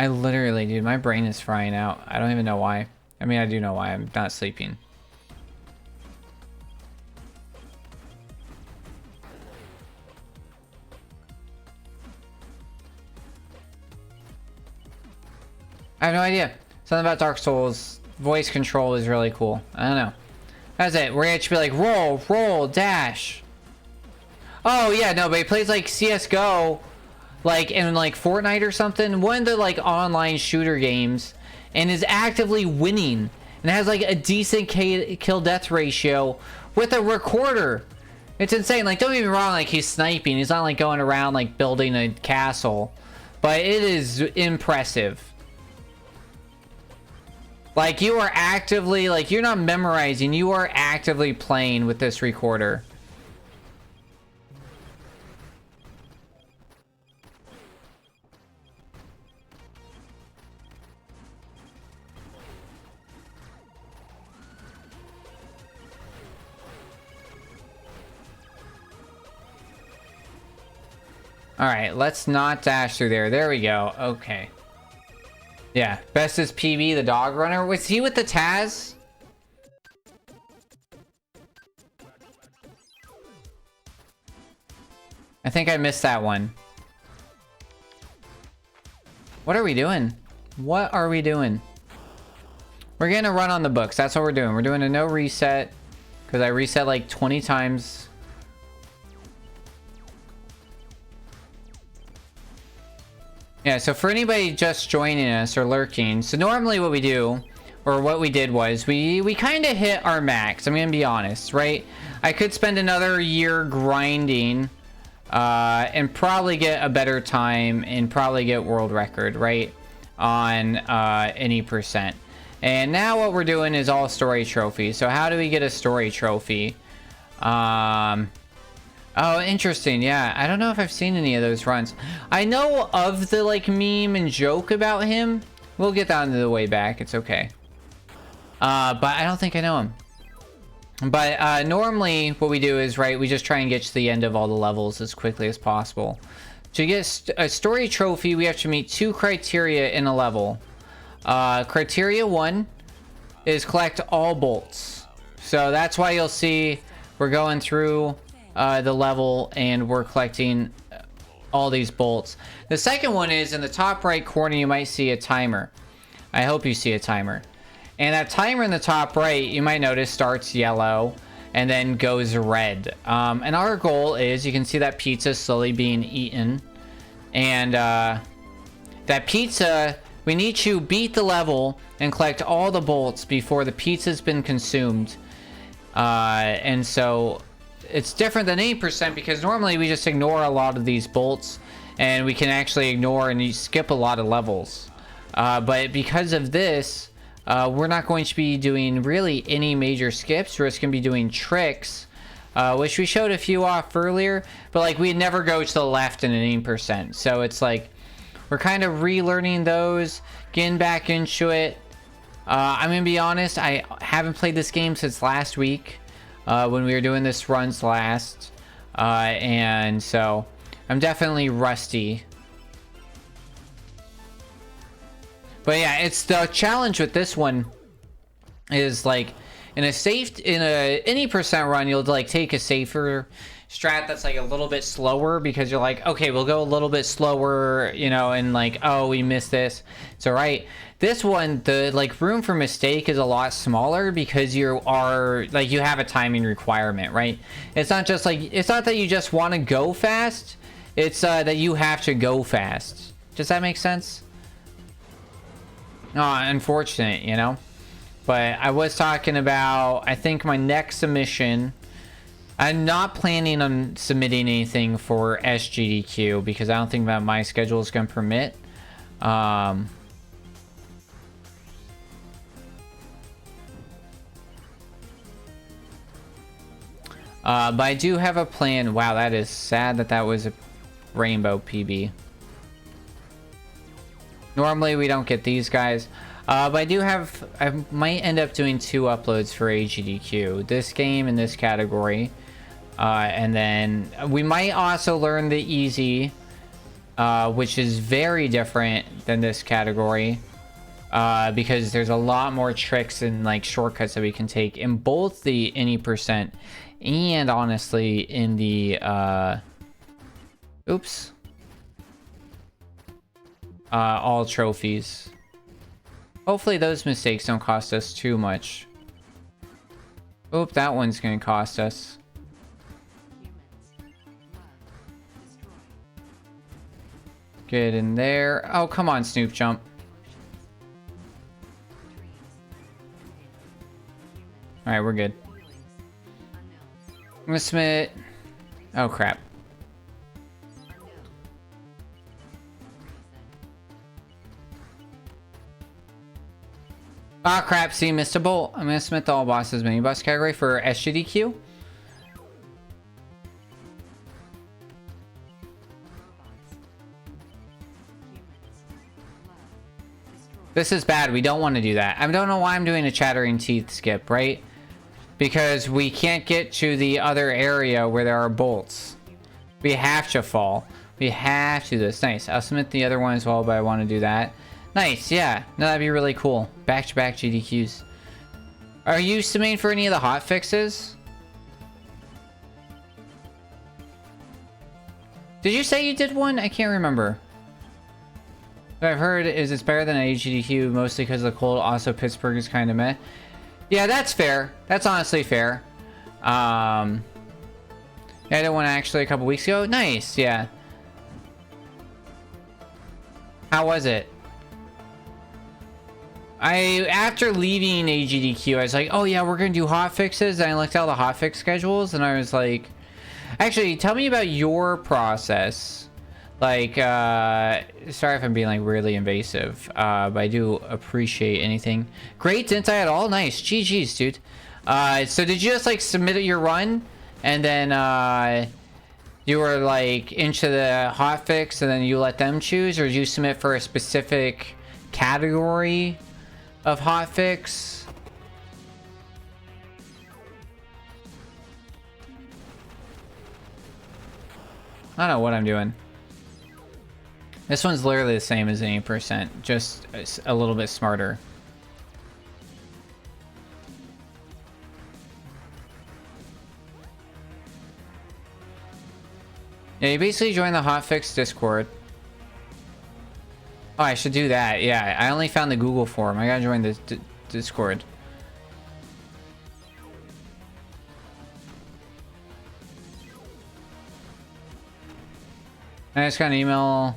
literally, dude, my brain is frying out. I don't even know why. I mean, I do know why. I'm not sleeping. I have no idea. Something about Dark Souls. Voice control is really cool. I don't know. That's it. We're gonna be like, roll, roll, dash. Oh, yeah, no, but he plays like CSGO, like in like Fortnite or something. One of the like online shooter games, and is actively winning. And has like a decent kill death ratio with a recorder. It's insane. Like, don't get me wrong, like he's sniping. He's not like going around like building a castle. But it is impressive. Like, you are actively, like, you're not memorizing, you are actively playing with this recorder. Alright, let's not dash through there. There we go. Okay. Yeah, best is PB, the dog runner. Was he with the Taz? I think I missed that one. What are we doing? What are we doing? We're gonna run on the books. That's what we're doing. We're doing a no reset. Because I reset like 20 times. Yeah, so for anybody just joining us or lurking, so normally what we do, or what we did was, we kind of hit our max, I'm gonna be honest, right? I could spend another year grinding, and probably get a better time, and probably get world record, right? On, any percent. And now what we're doing is all story trophies. So how do we get a story trophy? Oh, interesting. Yeah, I don't know if I've seen any of those runs. I know of the, like, meme and joke about him. We'll get that on the way back. It's okay. But I don't think I know him. But normally what we do is, right, we just try and get to the end of all the levels as quickly as possible. To get a story trophy, we have to meet 2 criteria in a level. Criteria 1 is collect all bolts. So that's why you'll see we're going through the level and we're collecting all these bolts. The second one is in the top right corner, you might see a timer. I hope you see a timer. And that timer in the top right, you might notice, starts yellow and then goes red. And our goal is, you can see that pizza slowly being eaten. And that pizza, we need to beat the level and collect all the bolts before the pizza's been consumed. And so it's different than 8% because normally we just ignore a lot of these bolts and we can actually ignore and you skip a lot of levels. But because of this, we're not going to be doing really any major skips. We're just going to be doing tricks, which we showed a few off earlier, but like we'd never go to the left in an 8%. So it's like we're kind of relearning those, getting back into it. I'm going to be honest, I haven't played this game since last week. When we were doing this runs last, and so I'm definitely rusty. But yeah, it's the challenge with this one is like in any percent run, you'll like take a safer strat that's like a little bit slower because you're like, okay, we'll go a little bit slower, you know, and like, oh, we missed this. It's all right. This one, the like room for mistake is a lot smaller because you are like, you have a timing requirement, right? It's not just like, it's not that you just want to go fast. It's that you have to go fast. Does that make sense? Oh, unfortunate, you know? But I was talking about, I think my next submission, I'm not planning on submitting anything for SGDQ because I don't think that my schedule is going to permit. But I do have a plan. Wow, that is sad that that was a rainbow PB. Normally we don't get these guys. But I might end up doing 2 uploads for AGDQ. This game and this category. And then we might also learn the easy, which is very different than this category. Because there's a lot more tricks and like shortcuts that we can take in both the any percent and honestly in the, all trophies. Hopefully those mistakes don't cost us too much. Oop, that one's gonna cost us. Get in there. Oh, come on, Snoop Jump. Alright, we're good. I'm gonna submit. Oh, crap. Ah, crap. See, missed a bolt. I'm gonna submit the all bosses mini boss category for SGDQ. This is bad. We don't want to do that. I don't know why I'm doing a chattering teeth skip, right? Because we can't get to the other area where there are bolts. We have to fall. We have to do this. Nice. I'll submit the other one as well, but I want to do that. Nice, yeah. No, that'd be really cool. Back-to-back GDQs. Are you submitting for any of the hot fixes? Did you say you did one? I can't remember. What I've heard is it's better than AGDQ, mostly because of the cold. Also, Pittsburgh is kind of meh. Yeah, that's fair. That's honestly fair. Yeah, I did one actually a couple weeks ago. Nice, yeah. How was it? After leaving AGDQ, I was like, oh yeah, we're gonna do hot fixes. And I looked at all the hotfix schedules and I was like, actually, tell me about your process. Like, sorry if I'm being like really invasive, but I do appreciate anything. Great, didn't I at all? Nice, GG's, dude. So did you just like submit your run and then, you were like into the hotfix and then you let them choose, or did you submit for a specific category of hotfix? I don't know what I'm doing. This one's literally the same as 80%, just a little bit smarter. Yeah, you basically join the hotfix Discord. Oh, I should do that. Yeah, I only found the Google form. I gotta join the Discord. I just got an email.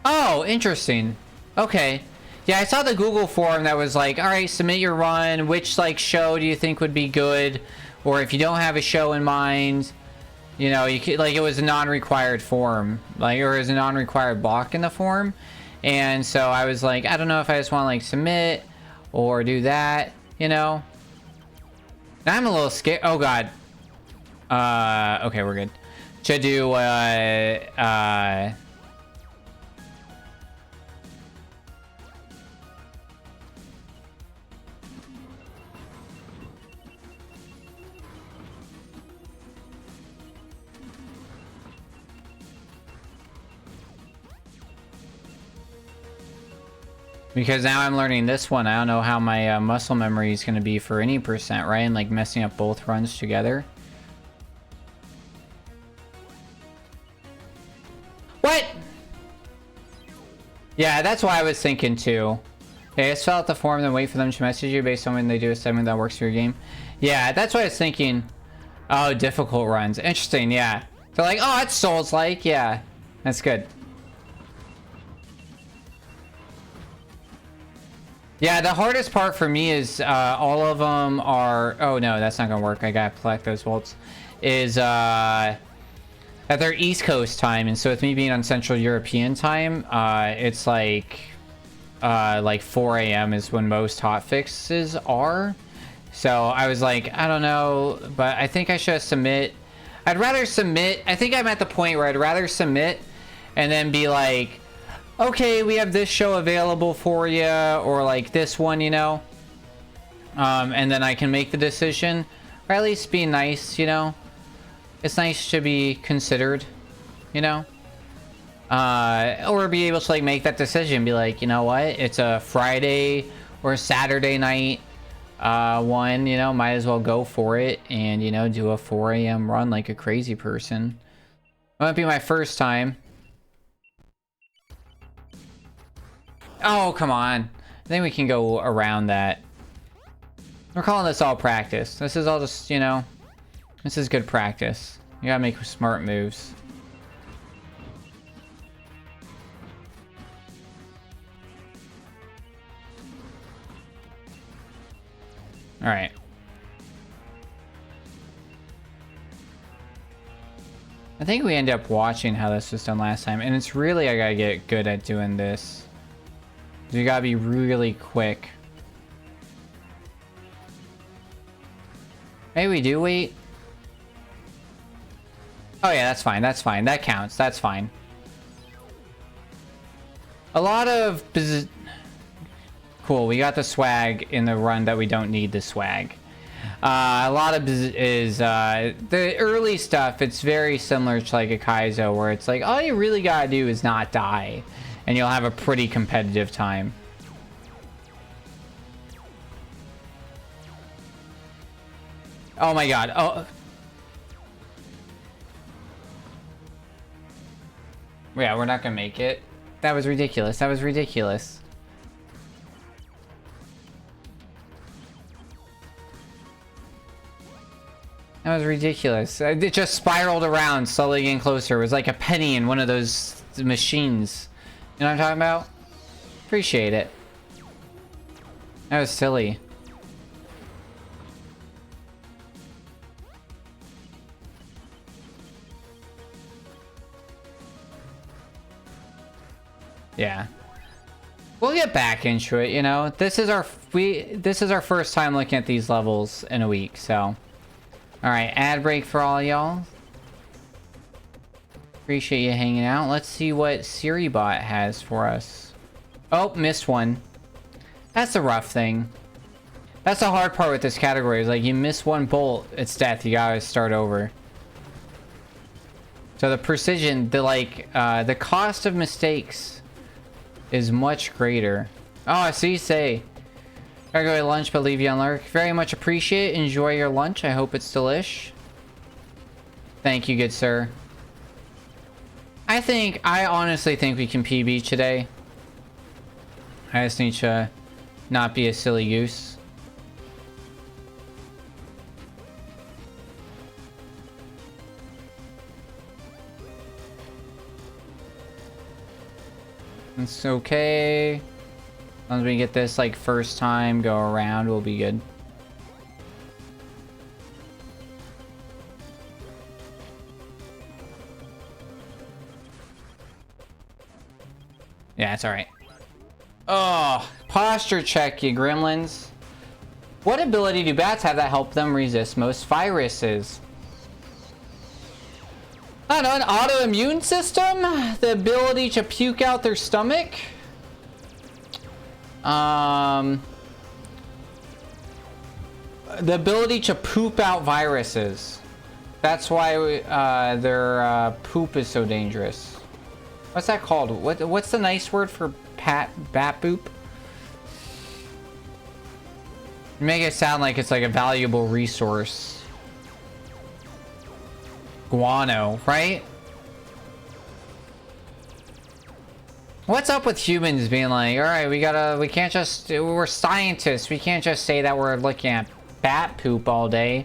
Oh, interesting. Okay. Yeah, I saw the Google form that was like, all right, submit your run. Which like show do you think would be good? Or if you don't have a show in mind, you know, you could, like, it was a non-required form, like, or it was a non-required block in the form. And so I was like, I don't know if I just want to like submit or do that, you know. Now I'm a little scared. Oh god. Okay, we're good. Should do Because now I'm learning this one. I don't know how my muscle memory is going to be for any percent, right? And like messing up both runs together. What? Yeah, that's what I was thinking too. Okay, just fill out the form, then wait for them to message you based on when they do a segment that works for your game. Yeah, that's what I was thinking. Oh, difficult runs. Interesting, yeah. They're like, oh, it's Souls-like. Yeah, that's good. Yeah, the hardest part for me is all of them are... Oh, no, that's not going to work. I got to collect those volts. Is at their East Coast time. And so with me being on Central European time, it's like 4 a.m. is when most hotfixes are. So I was like, I don't know, but I think I should submit. I'd rather submit. I think I'm at the point where I'd rather submit and then be like, okay, we have this show available for you, or like this one, you know, and then I can make the decision, or at least be nice, you know. It's nice to be considered, you know, or be able to like make that decision, be like, you know what, it's a Friday or Saturday night one, you know, might as well go for it and, you know, do a 4 a.m. run like a crazy person. It won't be my first time. Oh, come on. I think we can go around that. We're calling this all practice. This is all just, you know, this is good practice. You gotta make smart moves. All right. I think we end up watching how this was done last time, and it's really, I gotta get good at doing this. You gotta be really quick. Maybe we do wait. Oh yeah, that's fine. That's fine. That counts. That's fine. A lot of... Cool, we got the swag in the run that we don't need the swag. A lot of is the early stuff. It's very similar to like a Kaizo, where it's like all you really gotta do is not die, and you'll have a pretty competitive time. Oh my god. Oh. Yeah, we're not gonna make it. That was ridiculous. That was ridiculous. That was ridiculous. It just spiraled around, slowly getting closer. It was like a penny in one of those machines. You know what I'm talking about? Appreciate it. That was silly. Yeah. We'll get back into it, you know. This is our first time looking at these levels in a week, so. Alright, ad break for all y'all. Appreciate you hanging out. Let's see what SiriBot has for us. Oh, missed one. That's the rough thing. That's the hard part with this category, is like you miss one bolt, it's death. You gotta start over. So the precision, the cost of mistakes is much greater. Oh, I see you say. Gotta go to lunch, but leave you on lurk. Very much appreciate it. Enjoy your lunch. I hope it's delish. Thank you, good sir. I honestly think we can PB today. I just need to not be a silly goose. It's okay. As long as we get this like first time go around, we'll be good. Yeah, it's alright. Oh, posture check, you gremlins. What ability do bats have that help them resist most viruses? I don't know, an autoimmune system? The ability to puke out their stomach? The ability to poop out viruses. That's why their poop is so dangerous. What's that called? What's the nice word for bat poop? Make it sound like it's like a valuable resource. Guano, right? What's up with humans being like, all right, we can't just, we're scientists. We can't just say that we're looking at bat poop all day.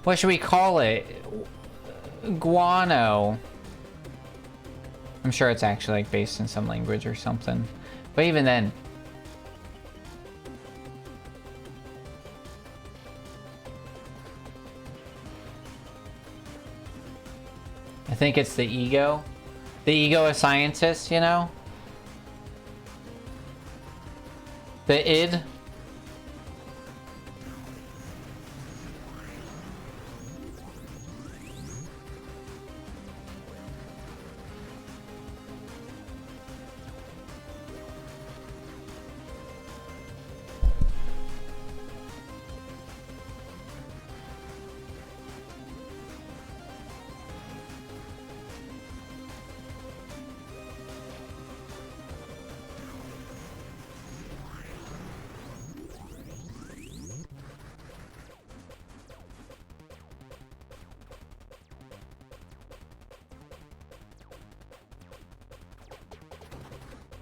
What should we call it? Guano. I'm sure it's actually like based in some language or something. But even then. I think it's the ego. The ego of scientists, you know? The id.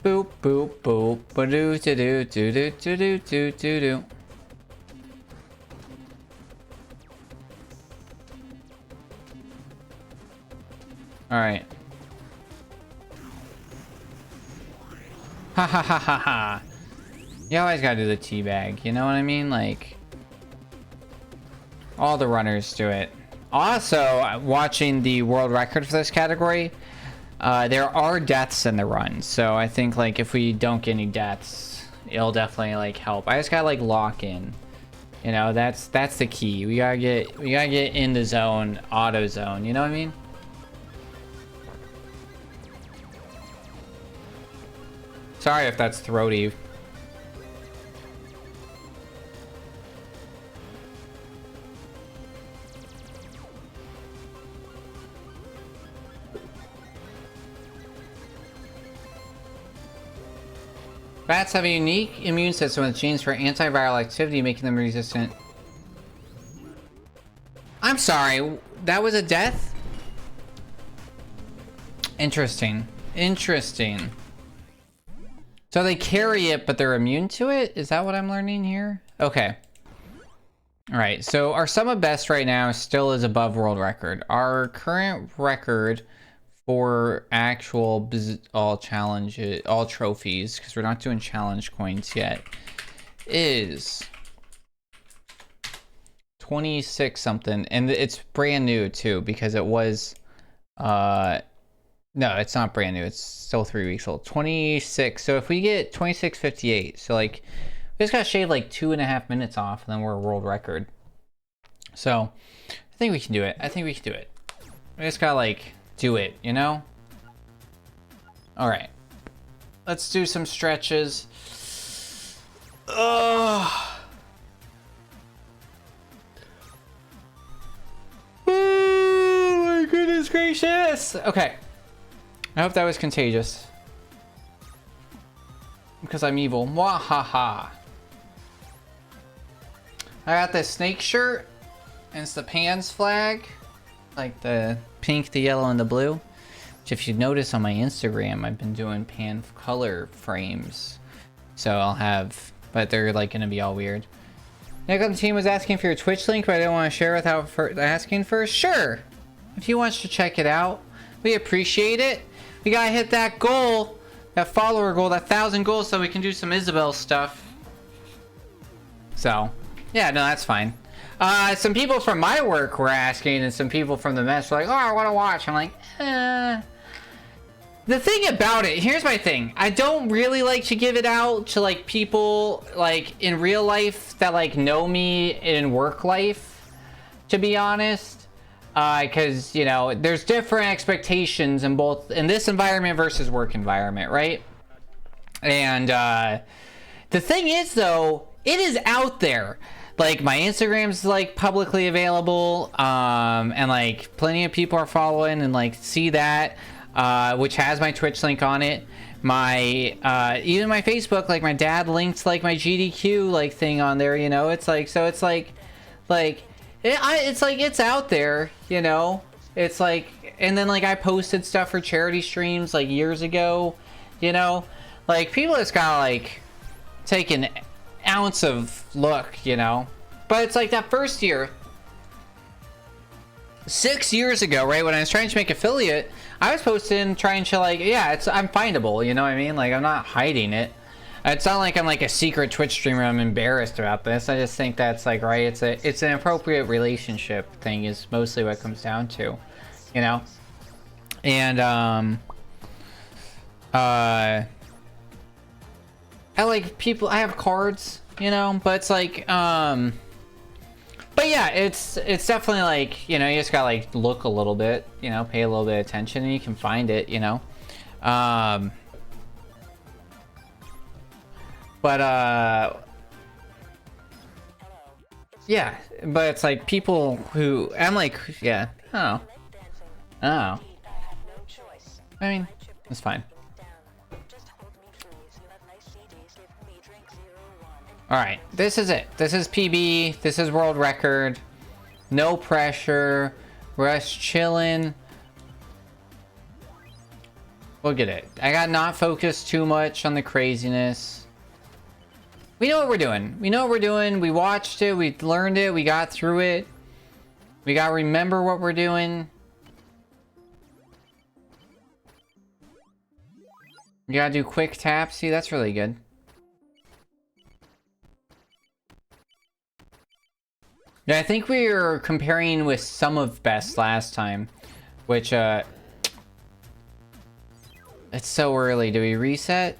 Boop boop boop ba doo doo doo doo doo doo doo doo doo. All right. Ha ha ha ha ha. You always gotta do the teabag, you know what I mean? Like, all the runners do it. Also, watching the world record for this category, there are deaths in the run, so I think like if we don't get any deaths, it'll definitely like help. I just gotta like lock in, you know. That's the key. We gotta get in the zone, auto zone. You know what I mean? Sorry if that's throaty. Bats have a unique immune system with genes for antiviral activity, making them resistant. I'm sorry, that was a death? Interesting. Interesting. So they carry it, but they're immune to it? Is that what I'm learning here? Okay. Alright, so our sum of best right now still is above world record. Our current record for actual all challenges, all trophies, because we're not doing challenge coins yet, is 26 something, and it's brand new too, because it was no, it's not brand new, it's still 3 weeks old. 26. So if we get 26.58, so like we just gotta shave like 2.5 minutes off, and then we're a world record. So I think we can do it. I think we can do it. We just gotta like do it, you know? All right, let's do some stretches. Oh my goodness gracious. Okay, I hope that was contagious, because I'm evil. Mwahaha. I got this snake shirt, and it's the Pans flag, like the pink, the yellow, and the blue. Which, if you notice on my Instagram, I've been doing pan color frames. So I'll have, but they're like gonna be all weird. Nick on the team was asking for your Twitch link, but I didn't want to share without asking first. Sure, if you want to check it out, we appreciate it. We gotta hit that goal, that follower goal, that 1,000 goals, so we can do some Isabel stuff. So, yeah, no, that's fine. Some people from my work were asking, and some people from the mess were like, oh, I want to watch. I'm like, The thing about it, here's my thing. I don't really like to give it out to like people like in real life that like know me in work life, to be honest. Because, you know, there's different expectations in both, in this environment versus work environment, right? And the thing is, though, it is out there. Like, my Instagram's like publicly available, and like plenty of people are following and like see that, which has my Twitch link on it. my even my Facebook, like my dad linked like my GDQ like thing on there, you know. It's like, so it's like it's like it's out there, you know. It's like, and then like I posted stuff for charity streams like years ago, you know. Like people just gotta like take an ounce of look, you know. But it's like that first year, 6 years ago, right, when I was trying to make affiliate, I was posting trying to like, yeah, I'm findable, you know what I mean? Like I'm not hiding it. It's not like I'm like a secret Twitch streamer. I'm embarrassed about this. I just think that's like, right, it's an appropriate relationship thing is mostly what it comes down to, you know. And I like people, I have cards, you know, but it's like but yeah, it's definitely like, you know, you just gotta like look a little bit, you know, pay a little bit of attention, and you can find it, you know. But yeah, but it's like people who I'm like, yeah, oh, I mean, it's fine. All right, this is it. This is PB. This is world record. No pressure. We're just chilling. We'll get it. I got not focused too much on the craziness. We know what we're doing. We know what we're doing. We watched it. We learned it. We got through it. We got to remember what we're doing. We got to do quick taps. See, that's really good. Yeah, I think we were comparing with some of best last time, which, it's so early. Do we reset?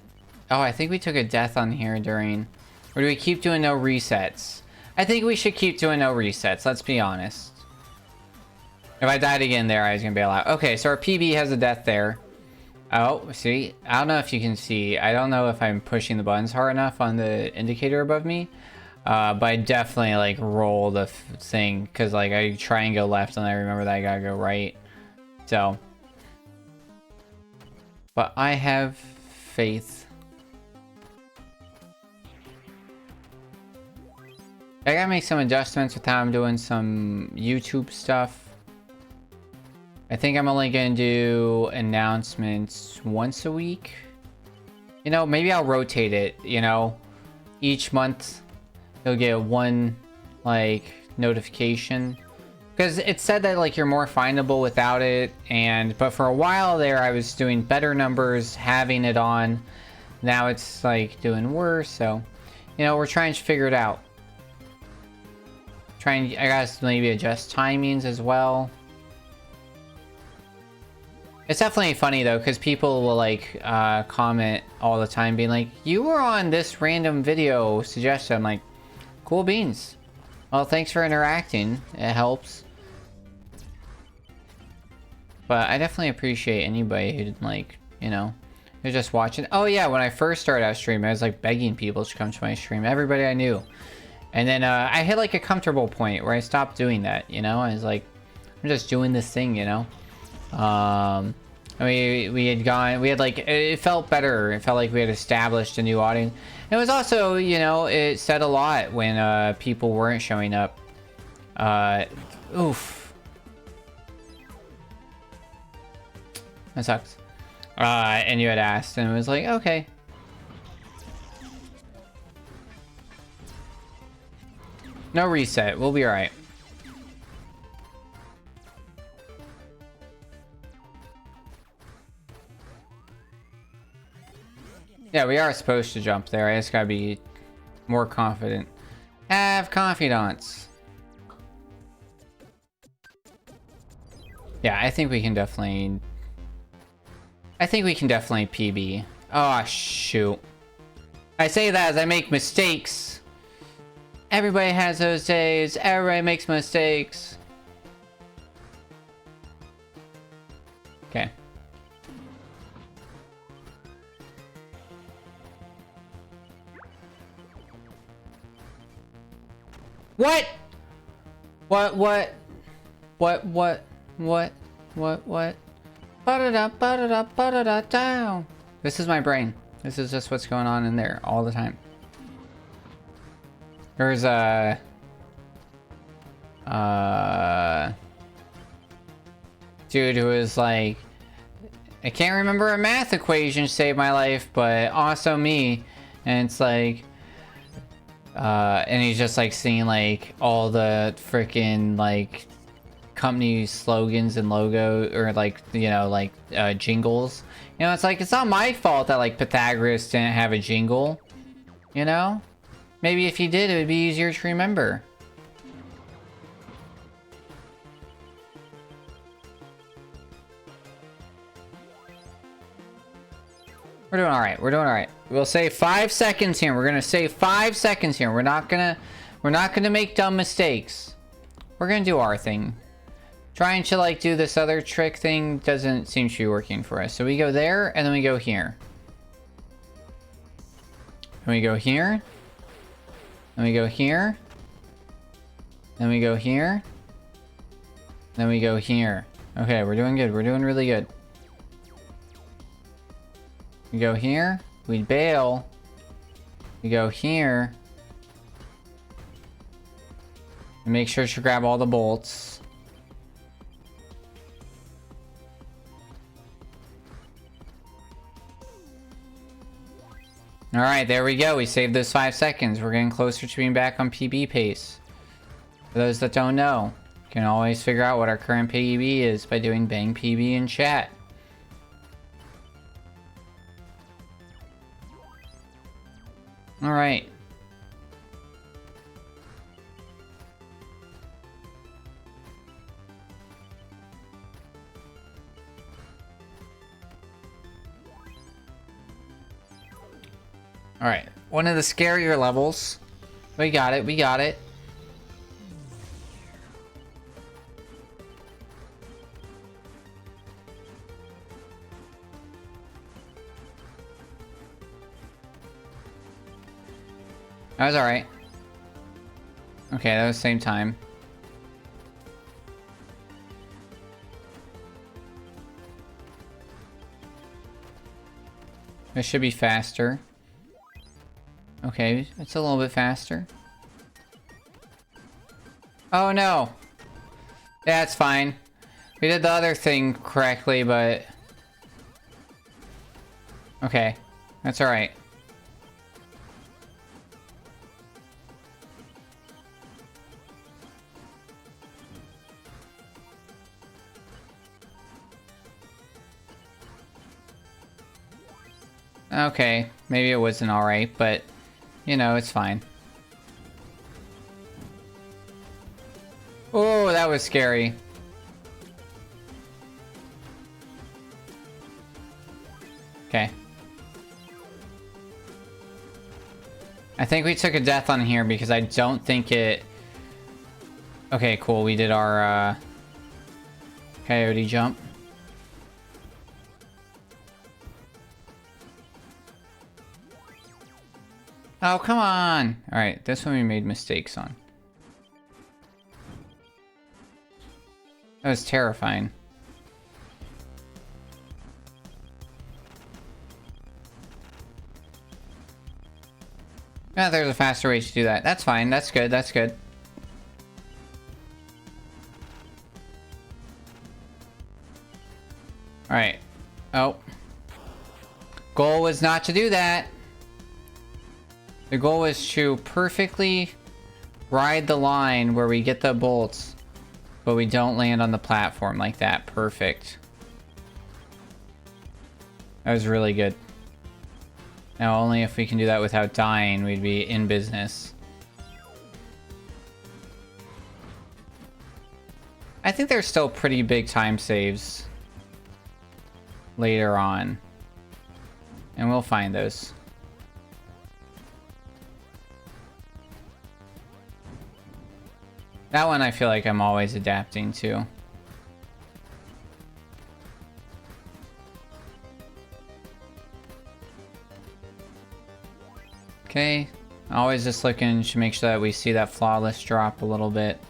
Oh, I think we took a death on here during... Or do we keep doing no resets? I think we should keep doing no resets, let's be honest. If I died again there, I was gonna be allowed. Okay, so our PB has a death there. Oh, see? I don't know if you can see. I don't know if I'm pushing the buttons hard enough on the indicator above me. But I definitely, like, roll the thing. Because, like, I try and go left, and I remember that I gotta go right. So. But I have faith. I gotta make some adjustments with how I'm doing some YouTube stuff. I think I'm only gonna do announcements once a week. You know, maybe I'll rotate it, you know. Each month, you'll get one, like, notification. Because it said that, like, you're more findable without it. But for a while there, I was doing better numbers having it on. Now it's, like, doing worse. So, you know, we're trying to figure it out. I gotta maybe adjust timings as well. It's definitely funny though, because people will like comment all the time being like, you were on this random video suggestion. I'm like, cool beans. Well, thanks for interacting. It helps. But I definitely appreciate anybody who, like, you know, who's just watching. Oh yeah, when I first started out streaming, I was like begging people to come to my stream. Everybody I knew. And then I hit like a comfortable point where I stopped doing that, you know? I was like, I'm just doing this thing, you know? We had like, it felt better. It felt like we had established a new audience. It was also, you know, it said a lot when people weren't showing up. Oof. That sucks. And you had asked, and it was like, okay. No reset. We'll be alright. Yeah, we are supposed to jump there. I just gotta be more confident. Have confidence. Yeah, I think we can definitely... PB. Oh, shoot. I say that as I make mistakes. Everybody has those days. Everybody makes mistakes. Okay. What? What? Ba-da-da, ba-da-da, ba-da-da, down. This is my brain. This is just what's going on in there all the time. There's a... dude who was like, I can't remember a math equation saved my life, but also me. And it's like, and he's just like seeing like all the freaking like company slogans and logo, or like, you know, like jingles. You know, it's like, it's not my fault that like Pythagoras didn't have a jingle, you know? Maybe if he did, it would be easier to remember. We're doing all right. We're doing all right. We'll save 5 seconds here. We're gonna save 5 seconds here. We're not gonna make dumb mistakes. We're gonna do our thing. Trying to like do this other trick thing doesn't seem to be working for us. So we go there and then we go here. And we go here. And we go here. Then we go here. Then we go here. Okay, we're doing good. We're doing really good. We go here, we bail, we go here, and make sure to grab all the bolts. Alright, there we go. We saved those 5 seconds. We're getting closer to being back on PB pace. For those that don't know, you can always figure out what our current PB is by doing bang PB in chat. All right. All right. One of the scarier levels. We got it. We got it. That was alright. Okay, that was the same time. This should be faster. Okay, it's a little bit faster. Oh no! Yeah, it's fine. We did the other thing correctly, but... okay, that's alright. Okay, maybe it wasn't alright, but, you know, it's fine. Oh, that was scary. Okay. I think we took a death on here because I don't think it... okay, cool, we did our, coyote jump. Oh, come on! Alright, this one we made mistakes on. That was terrifying. Yeah, there's a faster way to do that. That's fine, that's good, that's good. Alright. Oh. Goal was not to do that. The goal is to perfectly ride the line where we get the bolts, but we don't land on the platform like that. Perfect. That was really good. Now, only if we can do that without dying, we'd be in business. I think there's still pretty big time saves later on, and we'll find those. That one I feel like I'm always adapting to. Okay, always just looking to make sure that we see that flawless drop a little bit.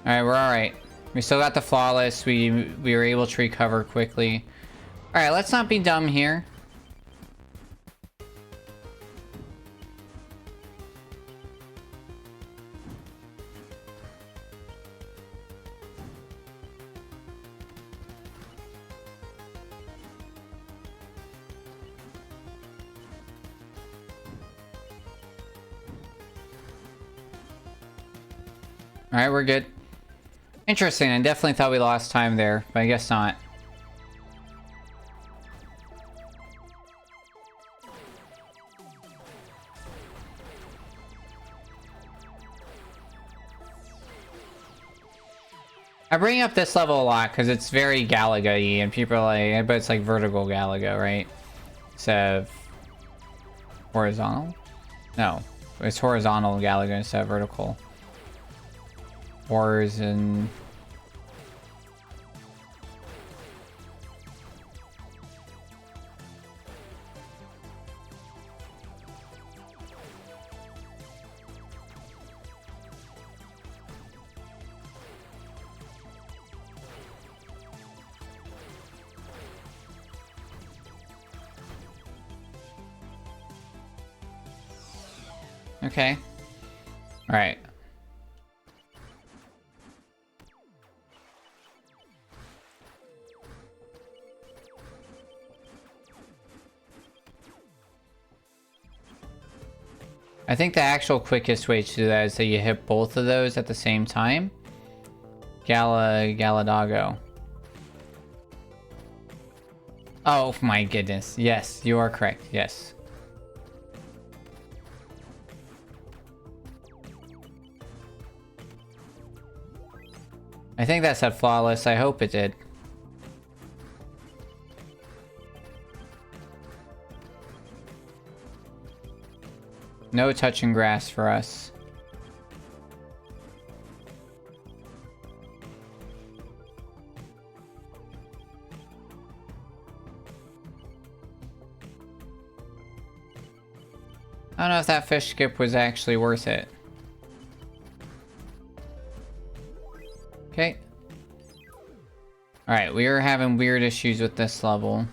Alright, we're alright. We still got the flawless. We were able to recover quickly. Alright, let's not be dumb here. Alright, we're good. Interesting, I definitely thought we lost time there, but I guess not. I bring up this level a lot because it's very Galaga-y, and people are like, but it's like vertical Galaga, right? Instead of horizontal? No, it's horizontal Galaga instead of vertical. Wars and... Okay. Alright. I think the actual quickest way to do that is that you hit both of those at the same time. Galadago. Oh my goodness. Yes, you are correct. Yes. I think that said flawless. I hope it did. No touching grass for us. I don't know if that fish skip was actually worth it. Okay. Alright, we are having weird issues with this level.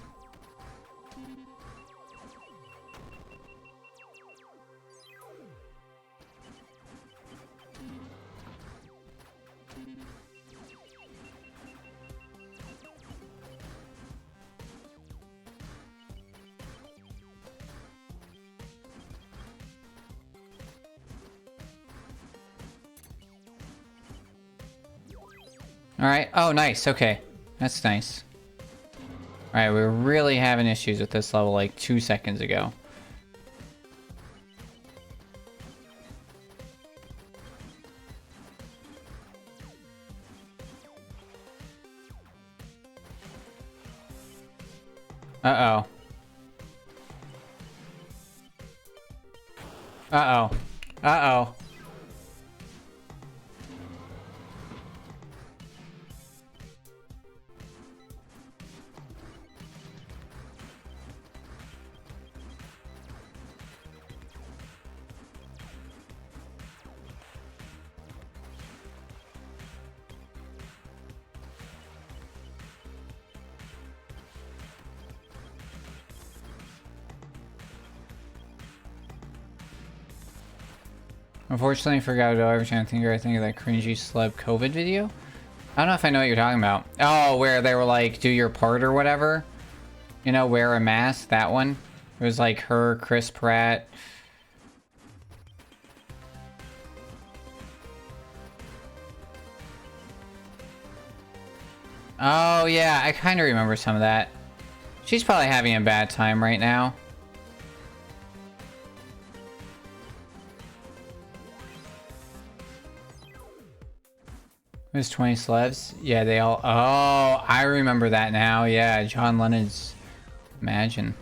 Alright, oh nice, okay. That's nice. Alright, we were really having issues with this level like 2 seconds ago. Uh-oh. Uh-oh. Uh-oh. Unfortunately, I forgot to every time I think of that cringy celeb COVID video. I don't know if I know what you're talking about. Oh, where they were like, do your part or whatever. You know, wear a mask, that one. It was like her, Chris Pratt. Oh, yeah, I kind of remember some of that. She's probably having a bad time right now. There's 20 celebs. Yeah, they all... Oh, I remember that now. Yeah, John Lennon's Imagine.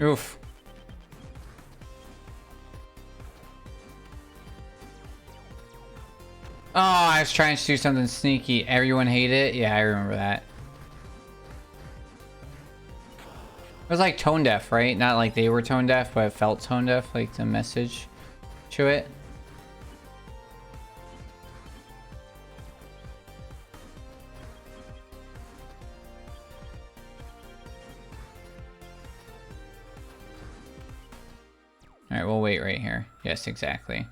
Oof. Oh, I was trying to do something sneaky. Everyone hated it? Yeah, I remember that. It was like tone deaf, right? Not like they were tone deaf, but it felt tone deaf, like the message to it. All right, we'll wait right here. Yes, exactly.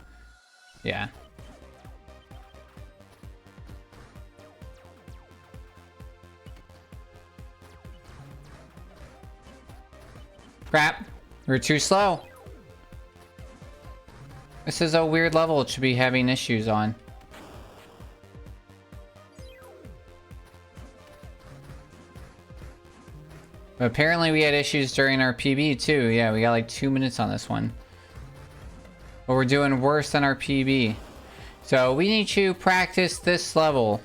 Yeah. Crap. We're too slow. This is a weird level it should be having issues on. But apparently we had issues during our PB too. Yeah, we got like 2 minutes on this one. But we're doing worse than our PB. So we need to practice this level.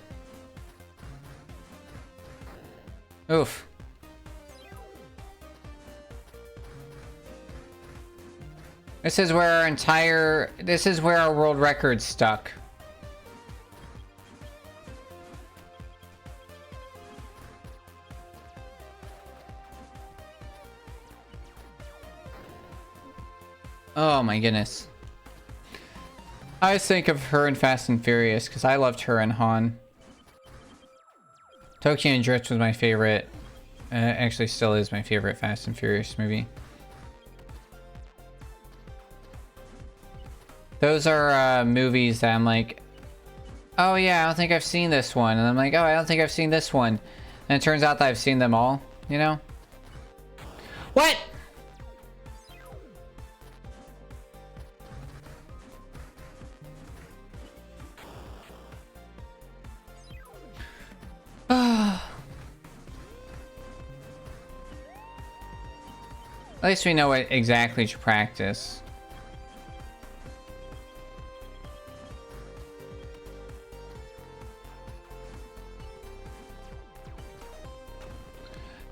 Oof. This is where our world record's stuck. Oh my goodness. I always think of her in Fast and Furious because I loved her and Han. Tokyo and Drift was my favorite. Actually still is my favorite Fast and Furious movie. Those are movies that I'm like, oh yeah, I don't think I've seen this one. And I'm like, oh, I don't think I've seen this one. And it turns out that I've seen them all, you know? What? At least we know what exactly to practice.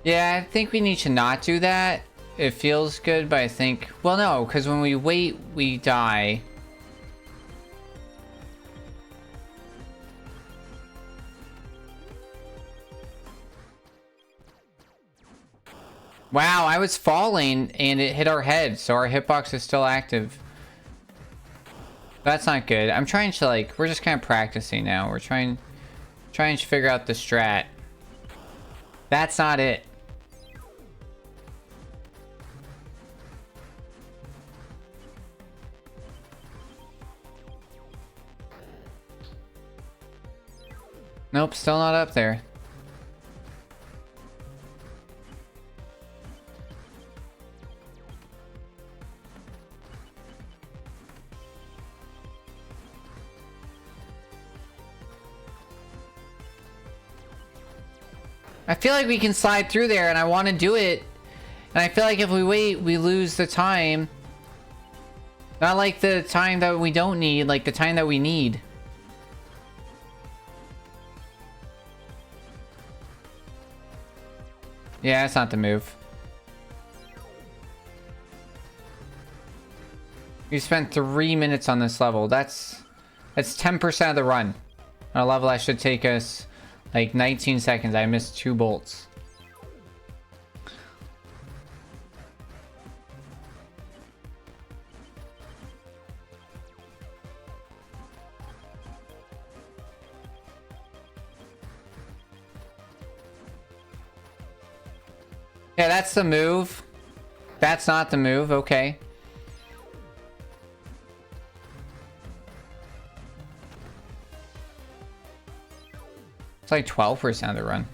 Yeah, I think we need to not do that. It feels good, but I think... Well, no, because when we wait, we die. Wow, I was falling and it hit our head, so our hitbox is still active. That's not good. I'm trying to like, we're just kind of practicing now. We're trying to figure out the strat. That's not it. Nope, still not up there. I feel like we can slide through there and I want to do it. And I feel like if we wait, we lose the time. Not like the time that we don't need, like the time that we need. Yeah, that's not the move. We spent 3 minutes on this level. That's 10% of the run. On a level that should take us like 19 seconds. I missed 2 bolts. Yeah, that's the move. That's not the move. Okay. It's like 12% of the run.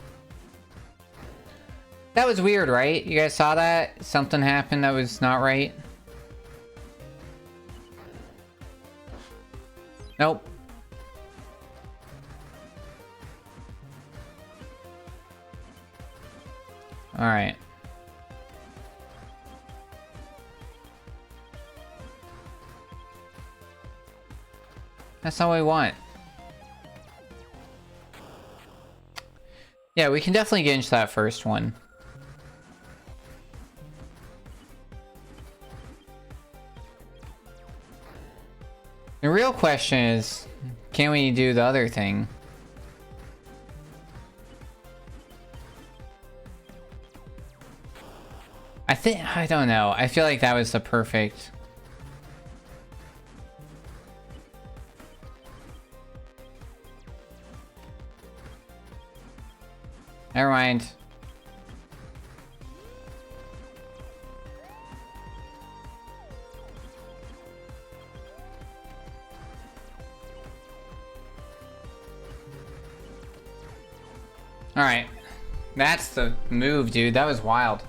That was weird, right? You guys saw that? Something happened that was not right. Nope. All right. That's not what we want. Yeah, we can definitely get into that first one. The real question is, Can't we do the other thing? I don't know. I feel like that was the perfect. Never mind. Alright. That's the move, dude. That was wild.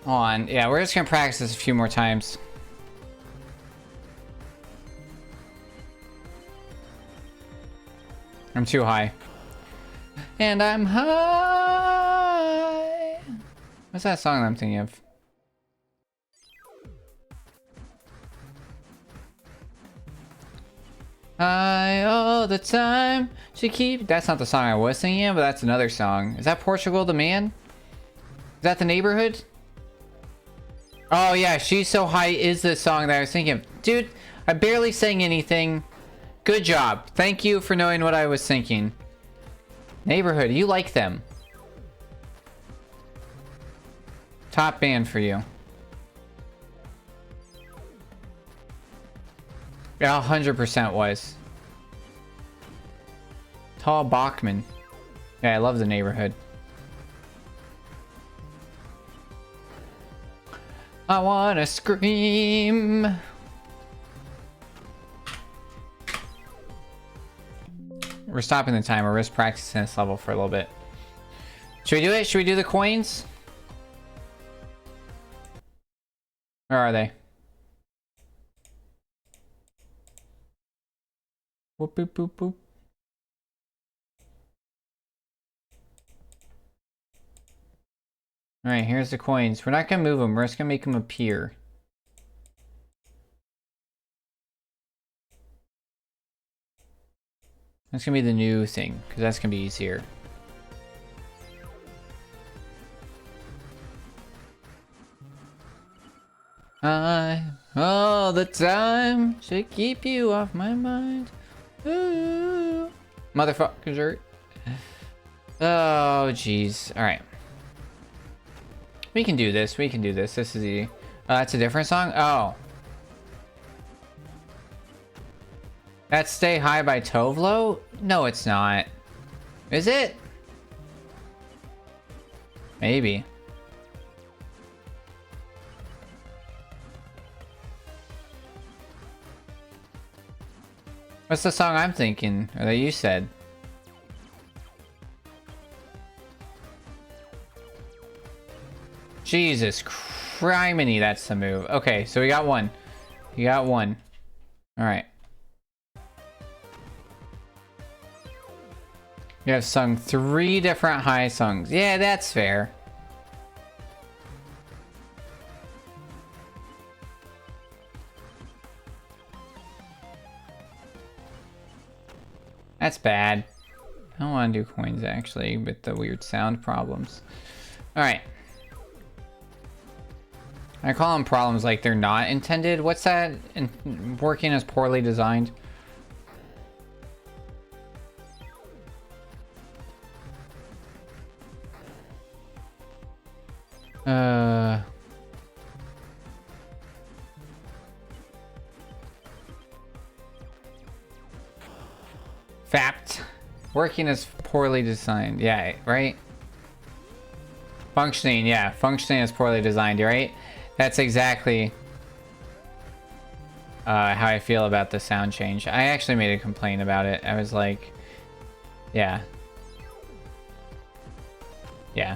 Hold on. Yeah, we're just gonna practice this a few more times. I'm too high. And I'm high. What's that song I'm thinking of? High all the time to keep. That's not the song I was singing, but that's another song. Is that Portugal the Man? Is that The Neighborhood? Oh yeah, She's So High is the song that I was thinking of. Dude, I barely sang anything. Good job. Thank you for knowing what I was thinking. Neighborhood, you like them. Top band for you. Yeah, 100% was. Tall Bachman. Yeah, I love The Neighborhood. I wanna scream. We're stopping the timer. We're just practicing this level for a little bit. Should we do it? Should we do the coins? Where are they? Whoop, boop, boop, boop. Alright, here's the coins. We're not gonna move them. We're just gonna make them appear. That's gonna be the new thing, because that's gonna be easier. All the time should keep you off my mind. Ooh. Motherfuckers. Oh, jeez. Alright. We can do this. We can do this. This is the... that's a different song? Oh. That's Stay High by Tovlo? No, it's not. Is it? Maybe. What's the song I'm thinking? Or that you said? Jesus criminy, that's the move. Okay, so we got one. You got one. Alright. You have sung 3 different high songs. Yeah, that's fair. That's bad. I don't want to do coins, actually, with the weird sound problems. Alright. I call them problems like they're not intended. What's that? Working as poorly designed? Fapt. Working as poorly designed. Yeah, right? Functioning, yeah. Functioning as poorly designed, right? That's exactly how I feel about the sound change. I actually made a complaint about it. I was like, yeah. Yeah.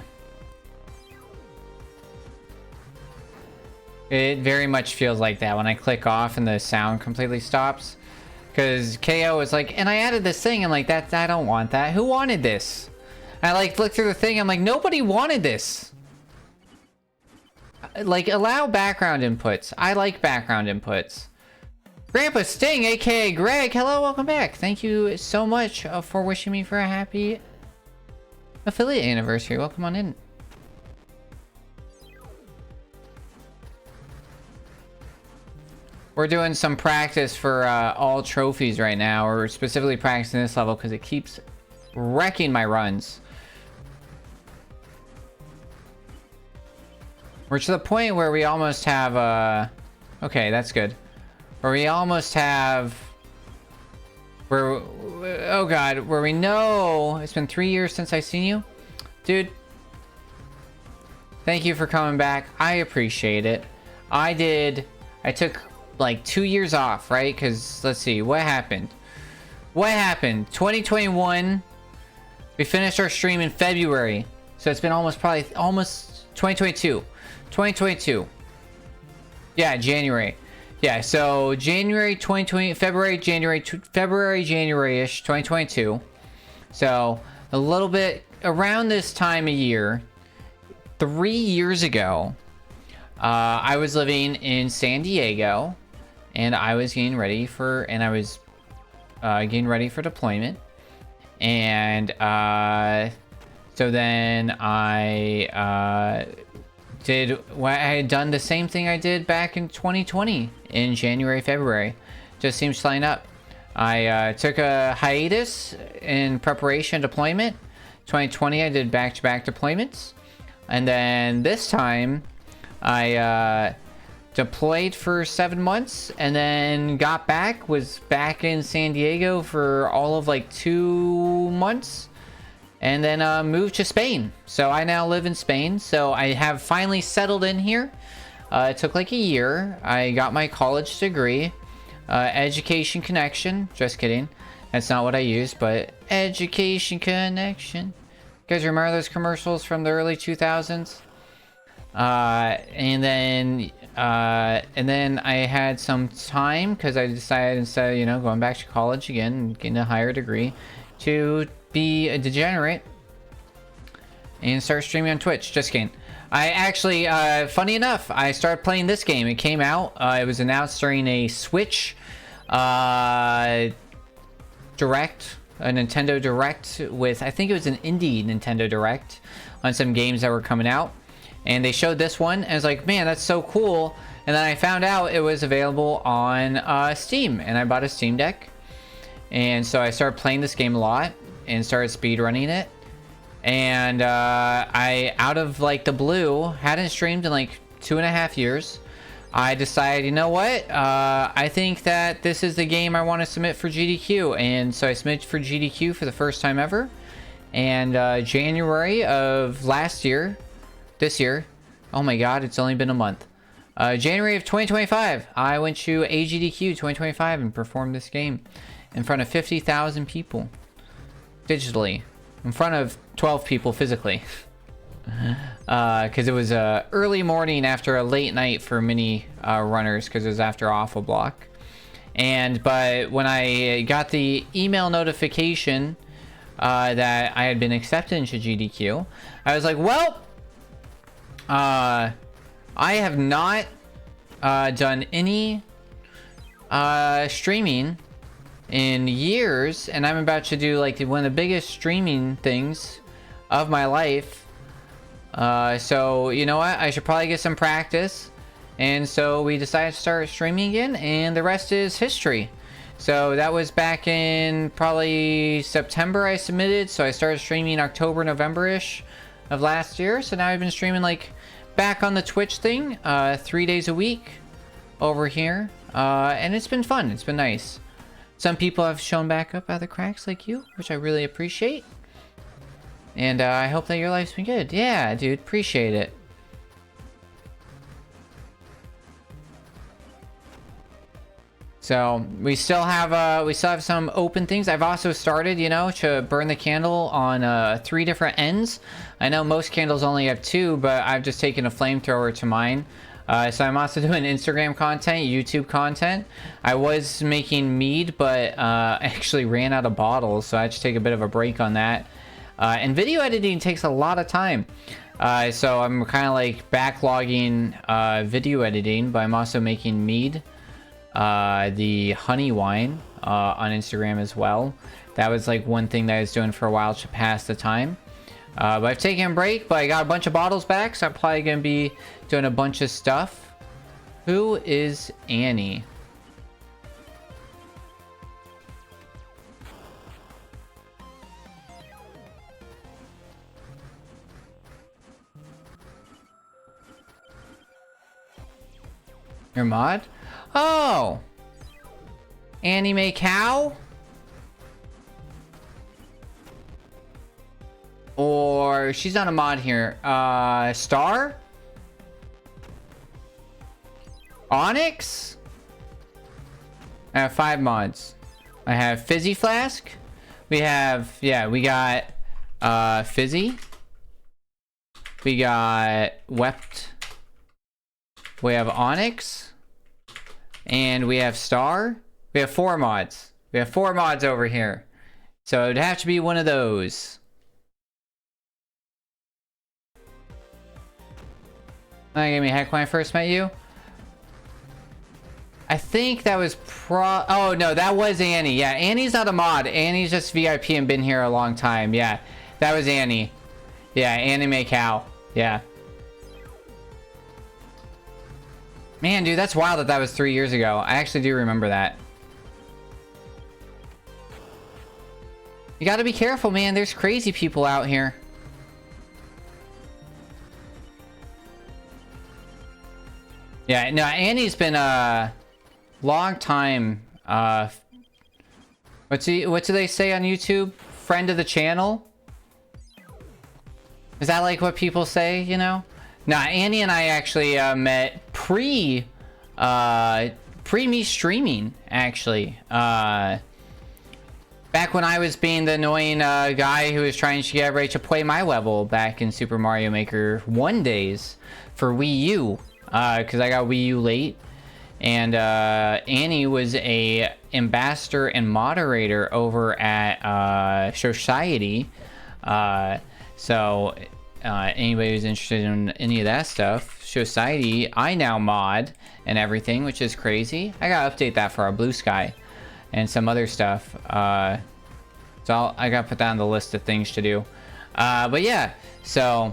It very much feels like that when I click off and the sound completely stops. Because KO is like, and I added this thing, I'm like, I don't want that. Who wanted this? I like look through the thing, I'm like, nobody wanted this. Like, allow background inputs. I like background inputs. Grandpa Sting, aka Greg, hello, welcome back. Thank you so much for wishing me for a happy affiliate anniversary. Welcome on in. we're doing some practice for all trophies right now. We're specifically practicing this level because it keeps wrecking my runs. We're to the point where we almost have okay, that's good. Where we almost have where oh god, where we know it's been 3 years since I seen you. Dude, thank you for coming back. I appreciate it. I took like 2 years off, right? Because let's see, what happened? 2021, we finished our stream in February. So it's been almost 2022. Yeah, January. Yeah, so January 2020, January-ish, 2022. So a little bit around this time of year, 3 years ago, I was living in San Diego, and I was getting ready for deployment. And so then I did what I had done, the same thing I did back in 2020 in January, February. Just seems to line up. I took a hiatus in preparation deployment. 2020 I did back-to-back deployments, and then this time I deployed for 7 months and then got back, was back in San Diego for all of like 2 months, and then moved to Spain. So I now live in Spain. So I have finally settled in here. It took like a year. I got my college degree, education connection. Just kidding. That's not what I used, but education connection. You guys remember those commercials from the early 2000s? And then I had some time because I decided, instead of, you know, going back to college again and getting a higher degree, to be a degenerate and start streaming on Twitch. Just kidding. I actually, funny enough, I started playing this game. It came out. It was announced during a Switch Direct, a Nintendo Direct with, I think it was an indie Nintendo Direct on some games that were coming out. And they showed this one, and I was like, man, that's so cool. And then I found out it was available on Steam, and I bought a Steam Deck. And so I started playing this game a lot and started speedrunning it. And I, out of like the blue, hadn't streamed in like 2.5 years. I decided, you know what? I think that this is the game I want to submit for GDQ. And so I submitted for GDQ for the first time ever. And January of this year, oh my god, it's only been a month. January of 2025, I went to AGDQ 2025 and performed this game in front of 50,000 people digitally, in front of 12 people physically, because it was early morning after a late night for many runners, because it was after Awful Block. But when I got the email notification that I had been accepted into GDQ, I was like, well, I have not done any streaming in years, and I'm about to do like one of the biggest streaming things of my life. So you know what? I should probably get some practice. And so we decided to start streaming again, and the rest is history. So that was back in probably September I submitted. So I started streaming October, November-ish of last year. So now I've been streaming like back on the Twitch thing 3 days a week over here, and it's been fun. It's been nice. Some people have shown back up out of the cracks like you, which I really appreciate. And I hope that your life's been good. Yeah, dude, appreciate it. So we still have some open things. I've also started, you know, to burn the candle on 3 different ends. I know most candles only have 2, but I've just taken a flamethrower to mine. So I'm also doing Instagram content, YouTube content. I was making mead, but I actually ran out of bottles, so I had to take a bit of a break on that. And video editing takes a lot of time. So I'm kind of like backlogging video editing, but I'm also making mead, the honey wine, on Instagram as well. That was like one thing that I was doing for a while to pass the time. But I've taken a break, but I got a bunch of bottles back, so I'm probably going to be doing a bunch of stuff. Who is Annie? Your mod? Oh! Anime Cow? Or she's not a mod here. Star? Onyx? I have 5 mods. I have Fizzy Flask. We have, yeah, we got Fizzy. We got Wept. We have Onyx. And we have Star. We have 4 mods. We have 4 mods over here. So it'd have to be one of those. That gave me a heck when I first met you. I think that was oh no, that was Annie. Yeah, Annie's not a mod. Annie's just VIP and been here a long time. Yeah, that was Annie. Yeah, Anime Cow. Yeah. Man, dude, that's wild that that was 3 years ago. I actually do remember that. You gotta be careful, man. There's crazy people out here. Yeah, no, Annie's been a long time. What do they say on YouTube? Friend of the channel? Is that like what people say, you know? Nah, Annie and I actually met pre me streaming, actually. Back when I was being the annoying guy who was trying to get everybody to play my level back in Super Mario Maker 1 days for Wii U. Because I got Wii U late. And Annie was a ambassador and moderator over at Society. So anybody who's interested in any of that stuff, Society, I now mod and everything, which is crazy. I gotta update that for our Blue Sky and some other stuff. So I gotta put that on the list of things to do. But yeah, so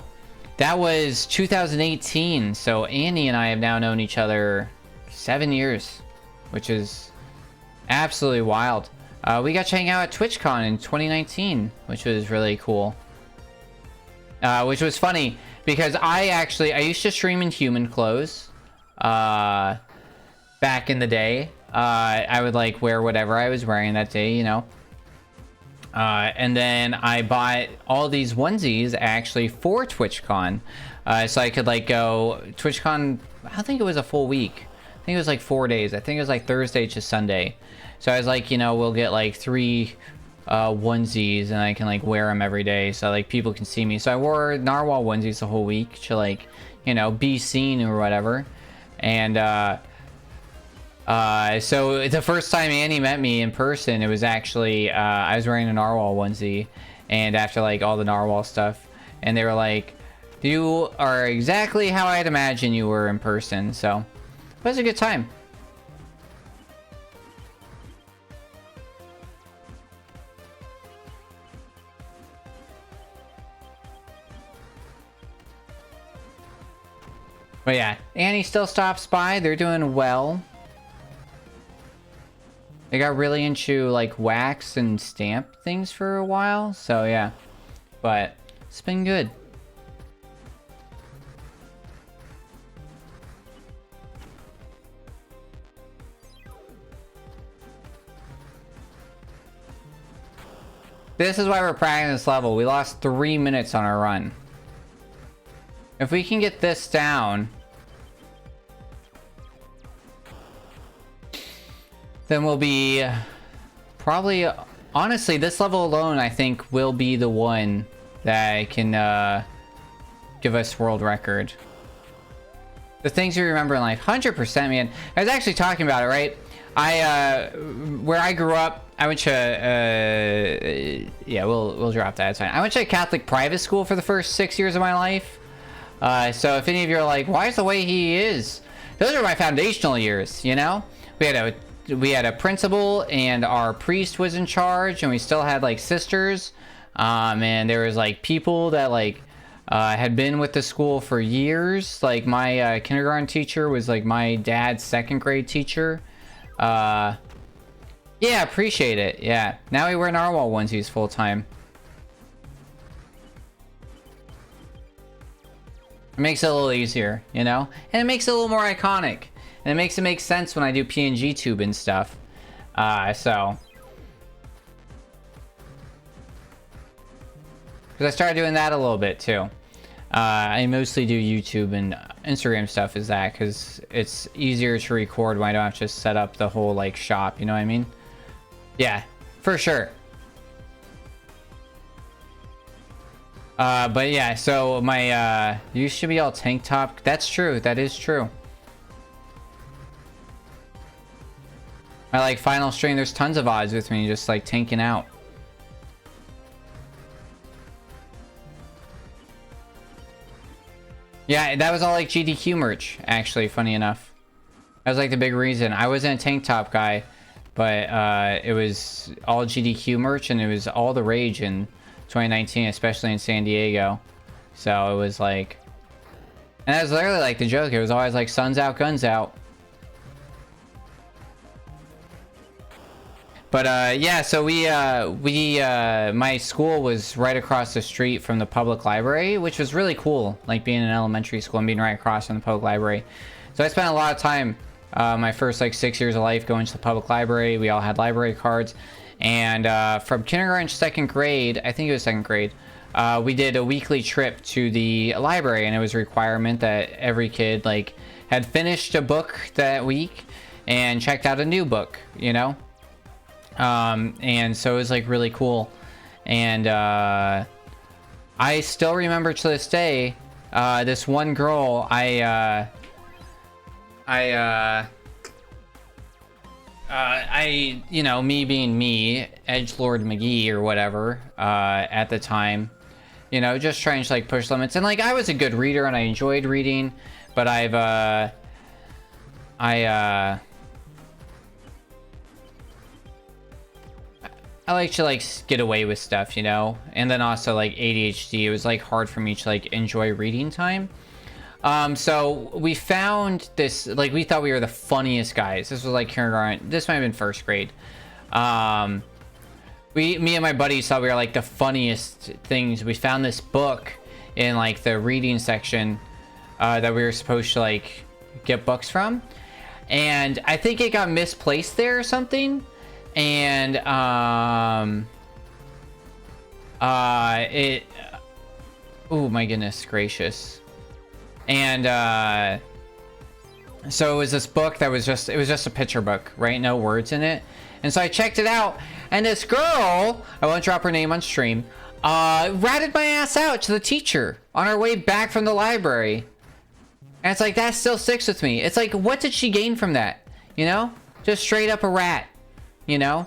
that was 2018. So Annie and I have now known each other 7 years, which is absolutely wild. We got to hang out at TwitchCon in 2019, which was really cool. Which was funny because I used to stream in human clothes back in the day. I would like wear whatever I was wearing that day, you know. And then I bought all these onesies actually for TwitchCon. So I could like go TwitchCon, I think it was a full week. I think it was like 4 days. I think it was like Thursday to Sunday. So I was like, you know, we'll get like 3 onesies and I can like wear them every day so like people can see me. So I wore narwhal onesies the whole week to like, you know, be seen or whatever. And so the first time Annie met me in person, it was actually I was wearing a narwhal onesie, and after like all the narwhal stuff, and they were like, you are exactly how I'd imagine you were in person. So it was a good time. But yeah, Annie still stops by. They're doing well. They got really into like wax and stamp things for a while, so yeah. But it's been good. This is why we're practicing this level. We lost 3 minutes on our run. If we can get this down, then we'll be probably, honestly, this level alone, I think, will be the one that can give us world record. The things you remember in life, 100%, man. I was actually talking about it, right? Where I grew up, I went to, yeah, we'll drop that, it's fine. I went to a Catholic private school for the first 6 years of my life. So if any of you are like, why is the way he is? Those are my foundational years, you know? We had a principal, and our priest was in charge, and we still had like sisters, and there was like people that like had been with the school for years. Like my kindergarten teacher was like my dad's 2nd grade teacher. Yeah, appreciate it. Yeah, now we wear narwhal onesies full time. It makes it a little easier, you know, and it makes it a little more iconic. And it makes sense when I do PNG tube and stuff. So. Because I started doing that a little bit too. I mostly do YouTube and Instagram stuff is that because it's easier to record when I don't have to just set up the whole like shop, you know what I mean? Yeah, for sure. But yeah, so my you should be all tank top. That's true. That is true. My like final stream, there's tons of odds with me just like tanking out. Yeah, that was all like GDQ merch, actually, funny enough. That was like the big reason. I wasn't a tank top guy, but it was all GDQ merch and it was all the rage in 2019, especially in San Diego. So it was like, and that was literally like the joke. It was always like suns out, guns out. But yeah, so my school was right across the street from the public library, which was really cool, like being in elementary school and being right across from the public library. So I spent a lot of time, my first like 6 years of life going to the public library. We all had library cards. And from kindergarten to second grade, I think it was second grade, we did a weekly trip to the library, and it was a requirement that every kid like had finished a book that week and checked out a new book, you know? And so it was like really cool. And I still remember to this day this one girl I you know, me being me, Edgelord McGee or whatever, at the time, you know, just trying to like push limits. And like I was a good reader and I enjoyed reading, but I like to like get away with stuff, you know? And then also like ADHD, it was like hard for me to like enjoy reading time. So we found this, like we thought we were the funniest guys. This was like kindergarten, this might have been first grade. Me and my buddies thought we were like the funniest things. We found this book in like the reading section that we were supposed to like get books from. And I think it got misplaced there or something. And oh my goodness gracious. And so it was this book that was just, it was just a picture book, right? No words in it. And so I checked it out, and this girl, I won't drop her name on stream, ratted my ass out to the teacher on our way back from the library. And it's like, that still sticks with me. It's like, what did she gain from that? You know? Just straight up a rat. You know?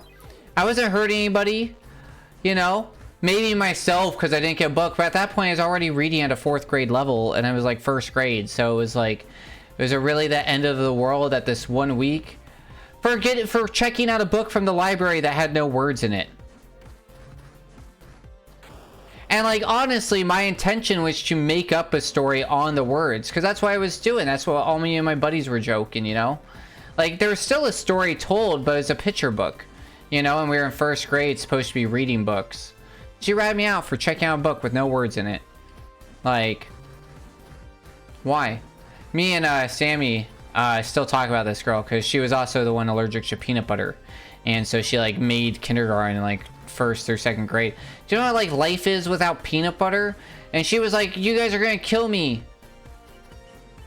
I wasn't hurting anybody. You know? Maybe myself because I didn't get a book. But at that point, I was already reading at a 4th grade level. And I was like first grade. So it was like, was it really the end of the world at this 1 week? For checking out a book from the library that had no words in it. And like, honestly, my intention was to make up a story on the words. Because that's what I was doing. That's what all me and my buddies were joking, you know? Like, there was still a story told, but it's a picture book. You know, and we were in 1st grade, supposed to be reading books. She ratted me out for checking out a book with no words in it. Like, why? Me and Sammy still talk about this girl, because she was also the one allergic to peanut butter. And so she, like, made kindergarten in, like, 1st or 2nd grade. Do you know what, like, life is without peanut butter? And she was like, you guys are gonna kill me.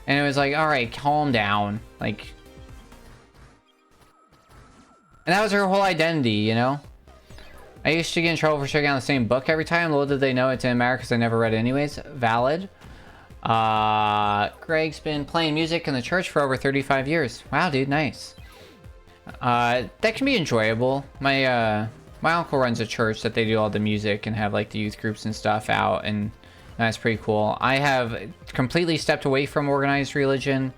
And it was like, alright, calm down. Like... And that was her whole identity, you know? I used to get in trouble for checking out the same book every time. Little did they know it didn't matter because I never read it anyways. Valid. Greg's been playing music in the church for over 35 years. Wow, dude, nice. That can be enjoyable. My uncle runs a church that they do all the music and have like the youth groups and stuff out, and that's pretty cool. I have completely stepped away from organized religion.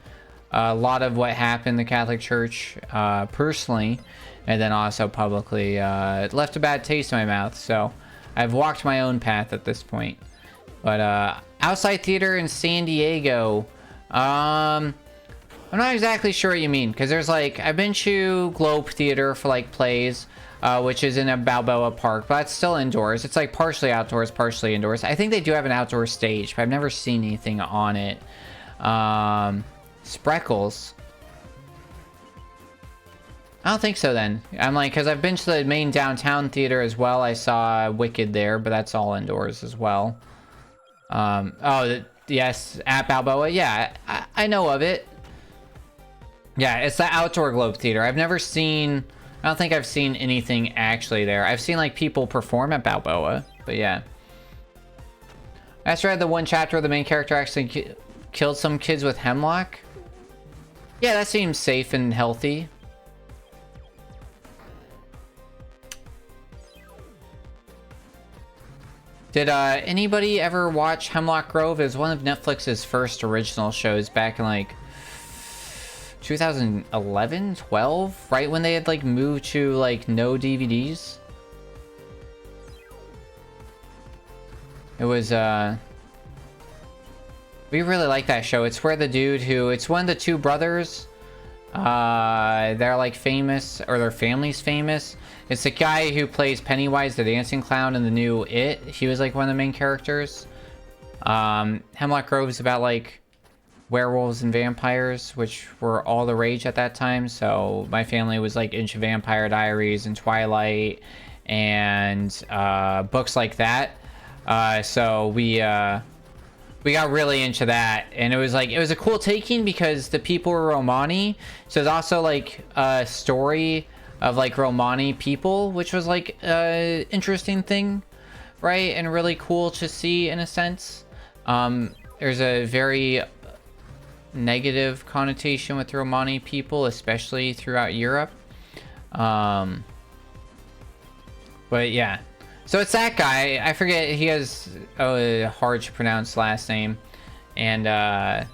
A lot of what happened in the Catholic Church, personally, and then also publicly, it left a bad taste in my mouth. So I've walked my own path at this point. But outside theater in San Diego, I'm not exactly sure what you mean, because there's like, I've been to Globe Theater for like plays, which is in a Balboa Park, but it's still indoors. It's like partially outdoors, partially indoors. I think they do have an outdoor stage, but I've never seen anything on it. Spreckles. I don't think so then. I'm like, because I've been to the main downtown theater as well. I saw Wicked there, but that's all indoors as well. Yes, at Balboa. Yeah, I know of it. Yeah, it's the Outdoor Globe Theater. I've never seen... I don't think I've seen anything actually there. I've seen, like, people perform at Balboa, but yeah. I just read the one chapter where the main character actually killed some kids with hemlock. Yeah, that seems safe and healthy. Did anybody ever watch Hemlock Grove? It was one of Netflix's first original shows back in, like, 2011, 12, right when they had like moved to like no DVDs. It was we really like that show. It's where the dude who, it's one of the two brothers, they're like famous, or their family's famous. It's the guy who plays Pennywise the dancing clown in the new It. He was like one of the main characters. Hemlock Grove is about like werewolves and vampires, which were all the rage at that time. So my family was like into Vampire Diaries and Twilight and books like that. So we got really into that, and it was a cool taking because the people were Romani. So it's also like a story of like Romani people, which was like a interesting thing, right? And really cool to see in a sense. There's a very negative connotation with Romani people, especially throughout Europe. But yeah, so it's that guy. I forget, he has a hard to pronounce last name, and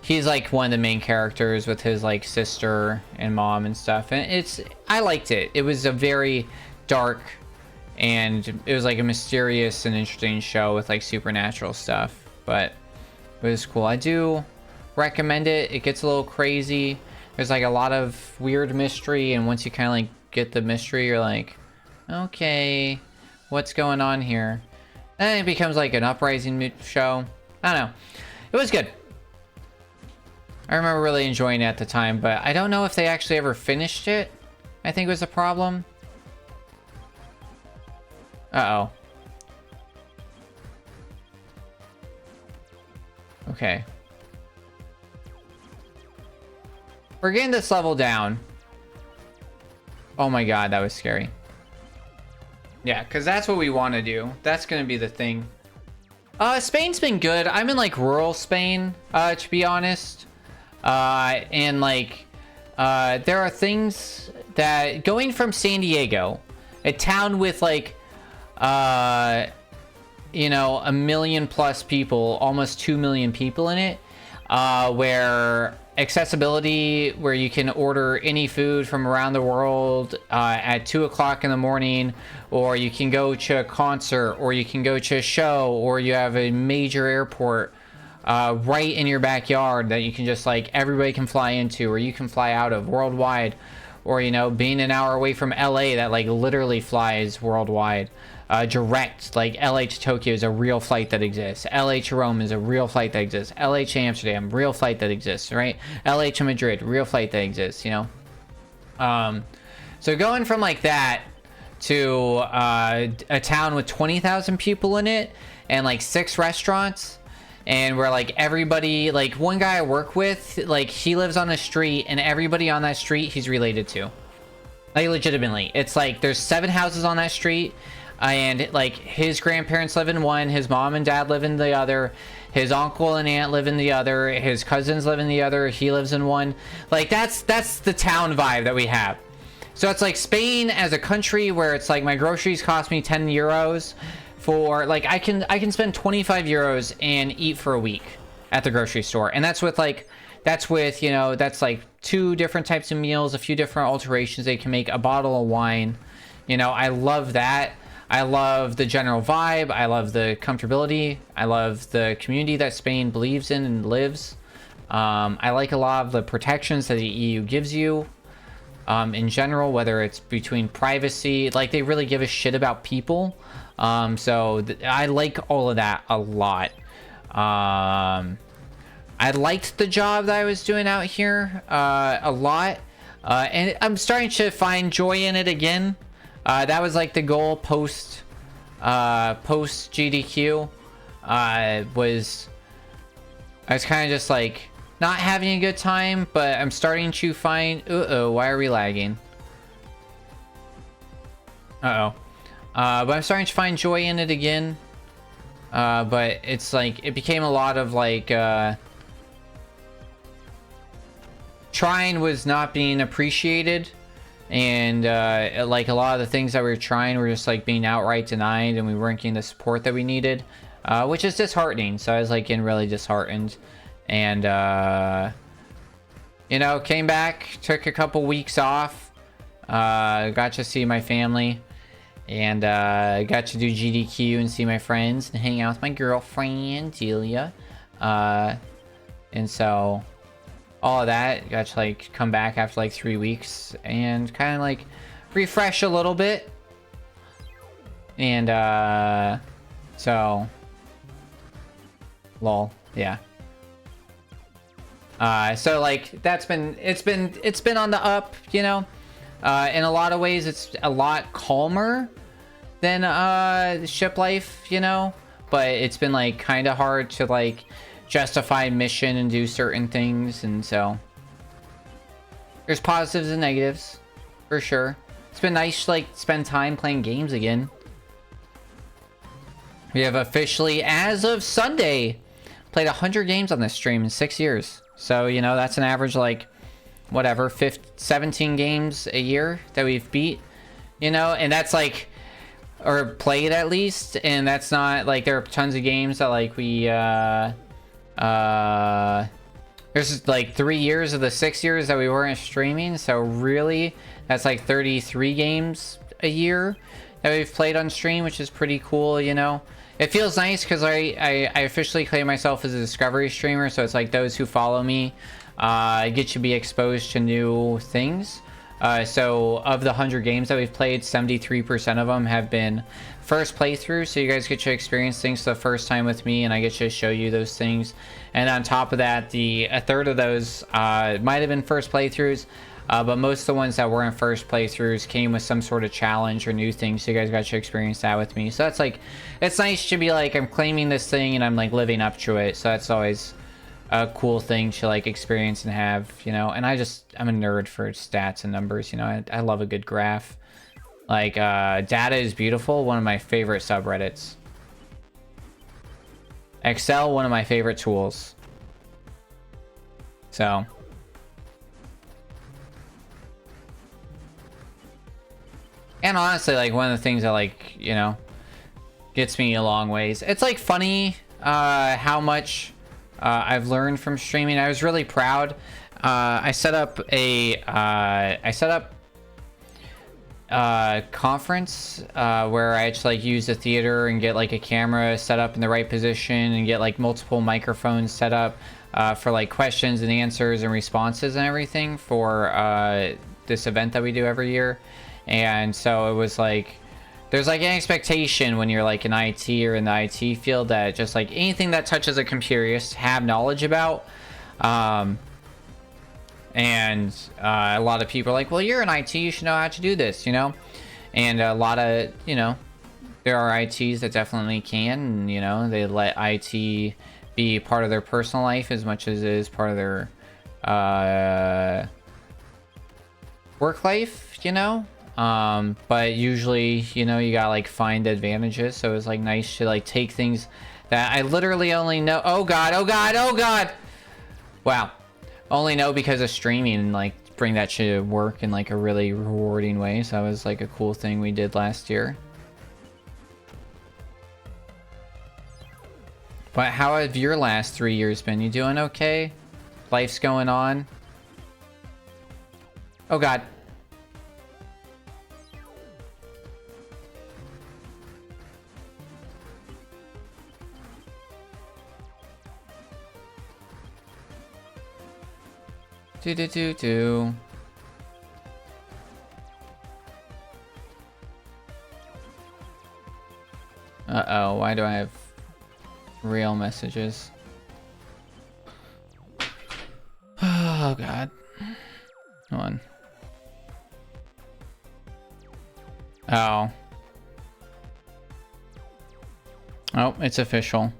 he's like one of the main characters with his like sister and mom and stuff, and I liked it. It was a very dark, and it was like a mysterious and interesting show with like supernatural stuff, but it was cool. I do recommend it. It gets a little crazy. There's like a lot of weird mystery, and once you kind of like get the mystery, you're like, okay, what's going on here? And it becomes like an uprising show. I don't know. It was good. I remember really enjoying it at the time, but I don't know if they actually ever finished it. I think it was a problem. Uh-oh. Okay. We're getting this level down. Oh my god, that was scary. Yeah, because that's what we want to do. That's going to be the thing. Spain's been good. I'm in like rural Spain, to be honest. And like, there are things that, going from San Diego, a town with like, you know, 1 million plus people, almost 2 million people in it, where accessibility, where you can order any food from around the world at 2 o'clock in the morning, or you can go to a concert, or you can go to a show, or you have a major airport right in your backyard that you can just like, everybody can fly into, or you can fly out of worldwide, or, you know, being an hour away from LA that like literally flies worldwide. Direct, like LA to Tokyo is a real flight that exists. LA to Rome is a real flight that exists. LA to Amsterdam, real flight that exists, right? LA to Madrid, real flight that exists, you know? So going from like that to a town with 20,000 people in it and like 6 restaurants, and where like everybody, like one guy I work with, like he lives on a street and everybody on that street he's related to. Like legitimately. It's like there's 7 houses on that street. And like his grandparents live in one, his mom and dad live in the other, his uncle and aunt live in the other, his cousins live in the other, he lives in one. Like that's the town vibe that we have. So it's like Spain as a country where it's like my groceries cost me 10 euros for like, I can spend 25 euros and eat for a week at the grocery store. And that's with like, you know, that's like 2 different types of meals, a few different alterations they can make, a bottle of wine. You know, I love that. I love the general vibe. I love the comfortability. I love the community that Spain believes in and lives. I like a lot of the protections that the EU gives you in general, whether it's between privacy. Like, they really give a shit about people. So I like all of that a lot. I liked the job that I was doing out here a lot. And I'm starting to find joy in it again. That was like the goal post GDQ. I was kind of just like not having a good time, but I'm starting to find. Why are we lagging? But I'm starting to find joy in it again. But it's like it became a lot of like trying was not being appreciated, and like a lot of the things that we were trying were just like being outright denied, and we weren't getting the support that we needed, which is disheartening. So I was like getting really disheartened, and you know, came back, took a couple weeks off, got to see my family, and got to do GDQ and see my friends and hang out with my girlfriend Delia, and so all of that, got to like come back after like 3 weeks and kind of like refresh a little bit, and so lol, yeah. So like it's been on the up, you know. In a lot of ways it's a lot calmer than ship life, you know, but it's been like kind of hard to like justify mission and do certain things, and so there's positives and negatives for sure. It's been nice to like spend time playing games again. We have officially, as of Sunday, played 100 games on this stream in 6 years. So, you know, that's an average like whatever 17 games a year that we've beat, you know, and that's like, or played at least, and that's not like there are tons of games that like we there's like 3 years of the 6 years that we weren't streaming, so really that's like 33 games a year that we've played on stream, which is pretty cool, you know. It feels nice because I officially claim myself as a discovery streamer, so it's like those who follow me get to be exposed to new things. So of the 100 games that we've played, 73% of them have been first playthrough, so you guys get to experience things the first time with me, and I get to show you those things. And on top of that, a third of those might have been first playthroughs, but most of the ones that weren't first playthroughs came with some sort of challenge or new things, so you guys got to experience that with me. So that's like, it's nice to be like, I'm claiming this thing and I'm like living up to it, so that's always a cool thing to like experience and have, you know. And I'm a nerd for stats and numbers, you know. I love a good graph. Like data is beautiful, one of my favorite subreddits. Excel, one of my favorite tools. So and honestly, like one of the things that like, you know, gets me a long ways, it's like funny how much I've learned from streaming. I was really proud. I set up a conference where I actually like use a theater and get like a camera set up in the right position and get like multiple microphones set up for like questions and answers and responses and everything for this event that we do every year. And so it was like, there's like an expectation when you're like in IT or in the IT field that just like anything that touches a computer you just have knowledge about. And a lot of people are like, well, you're in IT, you should know how to do this, you know. And a lot of, you know, there are ITs that definitely can, and, you know, they let IT be part of their personal life as much as it is part of their work life, you know. But usually, you know, you gotta like find advantages. So it's like nice to like take things that I literally only know. Oh god, oh god, oh god. Wow. Only know because of streaming, and like bring that shit to work in like a really rewarding way. So that was like a cool thing we did last year. But how have your last 3 years been? You doing okay? Life's going on? Oh god. Do. Uh-oh, why do I have real messages? Oh god. Come on. Oh. Oh, it's official.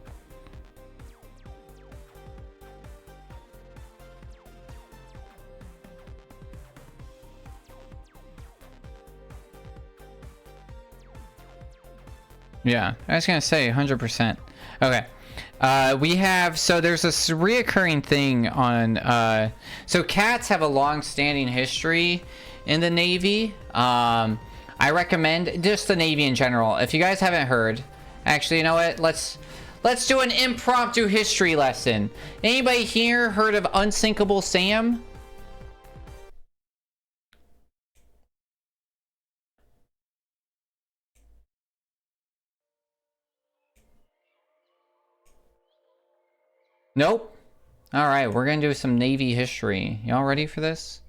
Yeah, I was gonna say 100%. Okay. We have, so there's this reoccurring thing on, so cats have a long-standing history in the Navy. I recommend just the Navy in general. If you guys haven't heard, actually, you know what? Let's do an impromptu history lesson. Anybody here heard of Unsinkable Sam? Nope. All right, we're gonna do some Navy history. Y'all ready for this?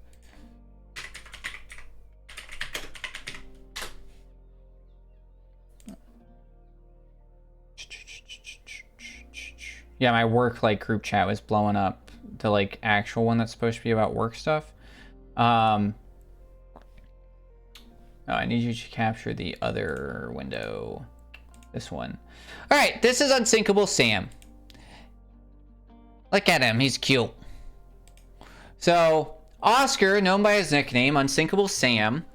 Yeah, my work like group chat was blowing up. The like actual one that's supposed to be about work stuff. Oh, I need you to capture the other window. This one. All right, this is Unsinkable Sam. Look at him, he's cute. So, Oscar, known by his nickname, Unsinkable Sam,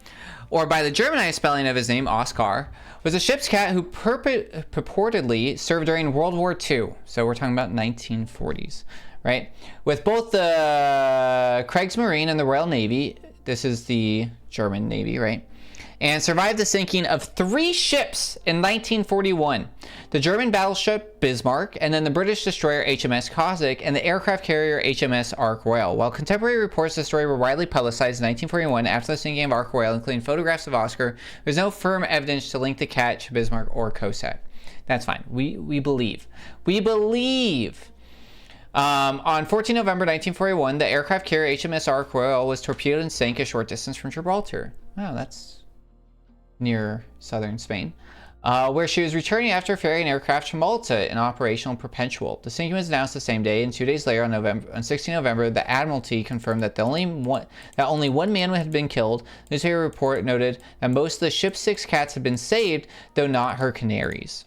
or by the Germanized spelling of his name, Oscar, was a ship's cat who purportedly served during World War II. So we're talking about 1940s, right? With both the Kriegsmarine and the Royal Navy. This is the German Navy, right? And survived the sinking of 3 ships in 1941. The German battleship Bismarck, and then the British destroyer HMS Cossack, and the aircraft carrier HMS Ark Royal. While contemporary reports of the story were widely publicized in 1941 after the sinking of Ark Royal, including photographs of Oscar, there's no firm evidence to link the cat to Bismarck or Cossack. That's fine. We believe. We believe. On 14 November 1941, the aircraft carrier HMS Ark Royal was torpedoed and sank a short distance from Gibraltar. Wow, that's near southern Spain, where she was returning after ferrying aircraft from Malta in operational perpetual. The sinking was announced the same day, and 2 days later, on 16 November, the Admiralty confirmed that only one man had been killed. The newspaper report noted that most of the ship's 6 cats had been saved, though not her canaries.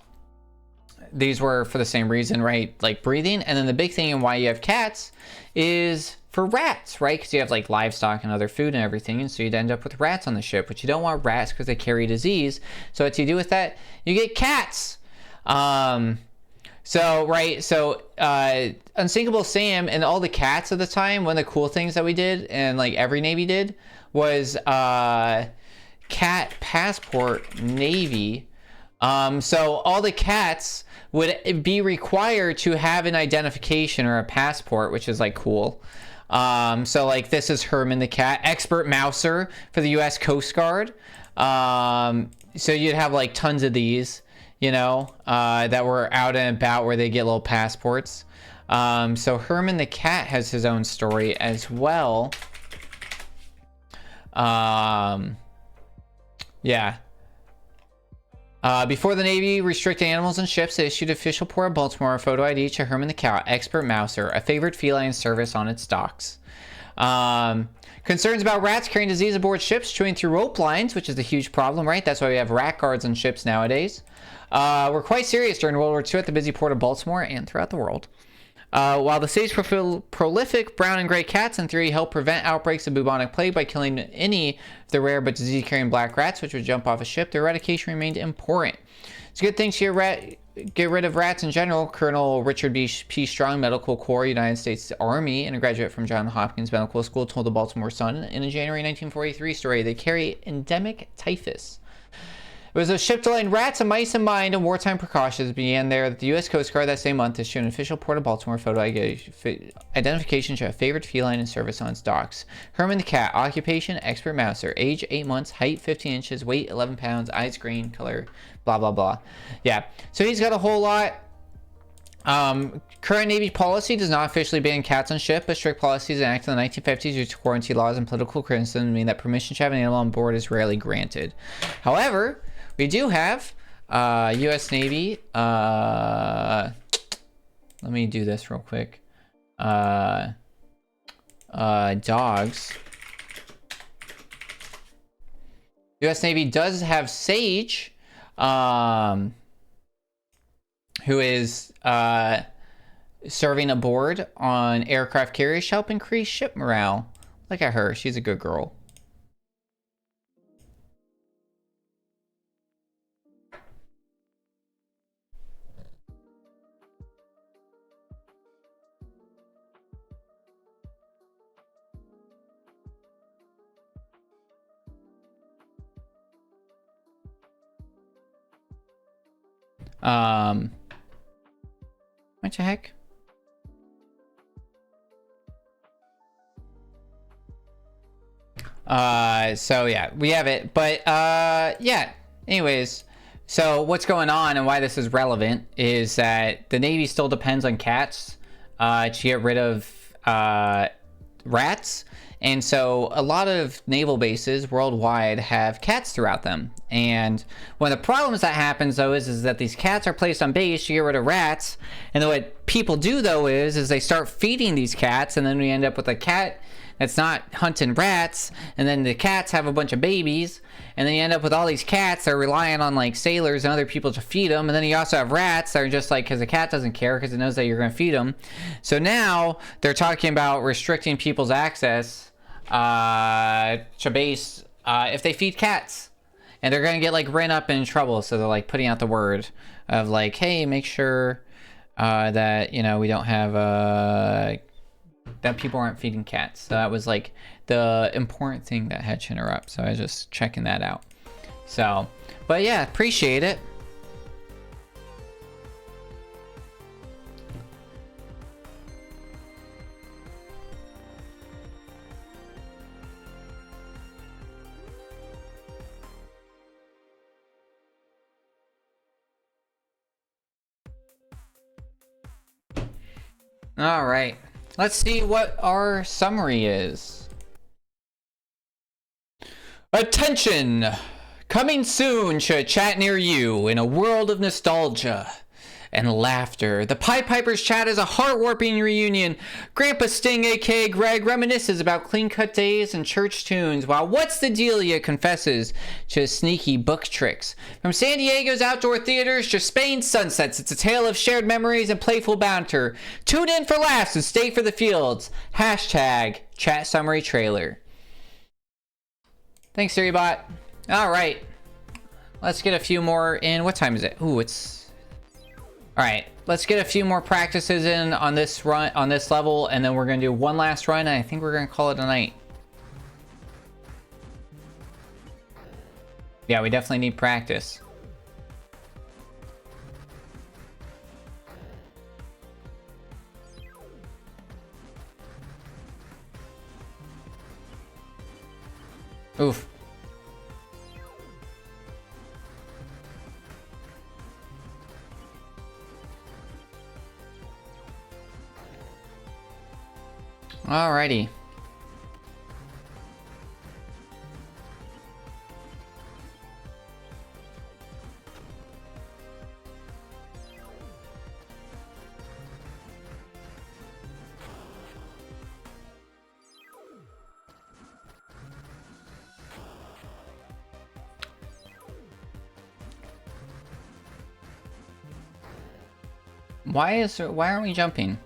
These were for the same reason, right? Like breathing. And then the big thing and why you have cats is for rats, right? Because you have like livestock and other food and everything, and so you'd end up with rats on the ship, but you don't want rats because they carry disease. So what you do with that, you get cats. Unsinkable Sam and all the cats at the time, one of the cool things that we did, and like every Navy did, was cat passport Navy. So all the cats would be required to have an identification or a passport, which is like cool. So like this is Herman the cat, expert mouser for the US Coast Guard. So you'd have like tons of these, you know, that were out and about where they get little passports. So Herman the cat has his own story as well. Yeah. Before the Navy restricted animals and ships, they issued official Port of Baltimore a photo ID to Herman the cat, expert mouser, a favorite feline service on its docks. Concerns about rats carrying disease aboard ships, chewing through rope lines, which is a huge problem, right? That's why we have rat guards on ships nowadays. Were quite serious during World War II at the busy Port of Baltimore and throughout the world. While the city's prolific brown and gray cats, in theory, help prevent outbreaks of bubonic plague by killing any of the rare but disease-carrying black rats, which would jump off a ship, their eradication remained important. It's a good thing to get rid of rats in general. Colonel Richard P. Strong, Medical Corps, United States Army, and a graduate from Johns Hopkins Medical School, told the Baltimore Sun in a January 1943 story they carry endemic typhus. It was a ship delaying rats and mice in mind, and wartime precautions began there that the U.S. Coast Guard that same month issued an official Port of Baltimore photo identification to a favorite feline in service on its docks. Herman the cat, occupation, expert mouser, age 8 months, height 15 inches, weight 11 pounds, eyes green, color, blah, blah, blah. Yeah, so he's got a whole lot. Current Navy policy does not officially ban cats on ship, but strict policies enacted in the 1950s due to quarantine laws and political criticism mean that permission to have an animal on board is rarely granted. However, we do have U.S. Navy. Let me do this real quick. Dogs. U.S. Navy does have Sage, who is serving aboard on aircraft carriers to help increase ship morale. Look at her. She's a good girl. What the heck? So yeah, we have it, but yeah, anyways, so what's going on and why this is relevant is that the Navy still depends on cats to get rid of rats. And so a lot of naval bases worldwide have cats throughout them. And one of the problems that happens though is that these cats are placed on base to get rid of rats. And then what people do though is they start feeding these cats, and then we end up with a cat that's not hunting rats, and then the cats have a bunch of babies, and then you end up with all these cats that are relying on like sailors and other people to feed them, and then you also have rats that are just like, because the cat doesn't care because it knows that you're going to feed them. So now they're talking about restricting people's access to base if they feed cats, and they're going to get like ran up in trouble. So they're like putting out the word of like, hey, make sure that, you know, we don't have that people aren't feeding cats. So that was like the important thing that had to interrupt. So I was just checking that out. So, but yeah, appreciate it. All right. Let's see what our summary is. Attention! Coming soon to a chat near you in a world of nostalgia and laughter. The Pied Pipers chat is a heart-warming reunion. Grandpa Sting, aka Greg, reminisces about clean-cut days and church tunes, while What's the Dealia confesses to sneaky book tricks. From San Diego's outdoor theaters to Spain's sunsets, it's a tale of shared memories and playful banter. Tune in for laughs and stay for the fields. Hashtag chat summary trailer. Thanks, SiriBot. All right, let's get a few more in. What time is it? Ooh, it's... All right, let's get a few more practices in on this run, on this level, and then we're gonna do one last run, and I think we're gonna call it a night. Yeah, we definitely need practice. Oof. Alrighty. Why aren't we jumping?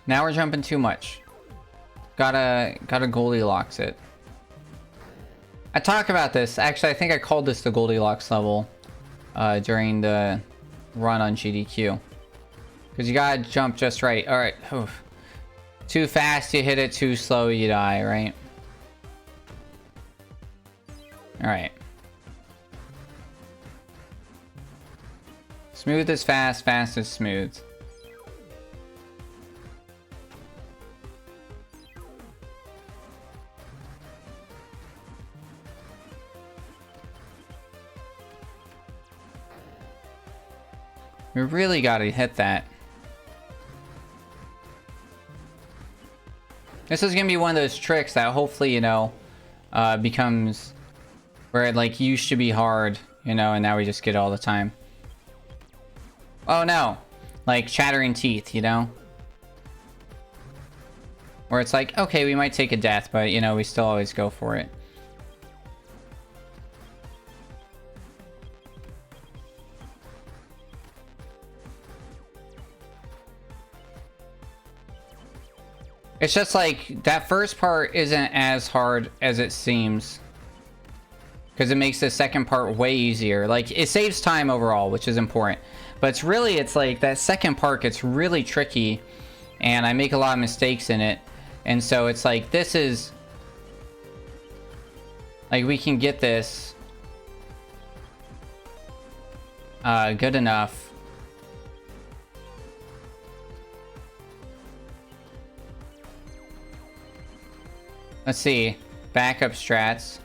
Now we're jumping too much. Gotta Goldilocks it. I talk about this. Actually, I think I called this the Goldilocks level during the run on GDQ. Because you gotta jump just right. Alright. Too fast, you hit it. Too slow, you die, right? Alright. Smooth is fast, fast is smooth. We really gotta hit that. This is gonna be one of those tricks that hopefully, you know, becomes where it like used to be hard, you know, and now we just get it all the time. Oh no, like chattering teeth, you know? Where it's like, okay, we might take a death, but, you know, we still always go for it. It's just like, that first part isn't as hard as it seems. Because it makes the second part way easier. Like, it saves time overall, which is important. But it's really, it's like, that second part gets really tricky. And I make a lot of mistakes in it. And so it's like, this is... Like, we can get this... good enough. Let's see. Backup strats.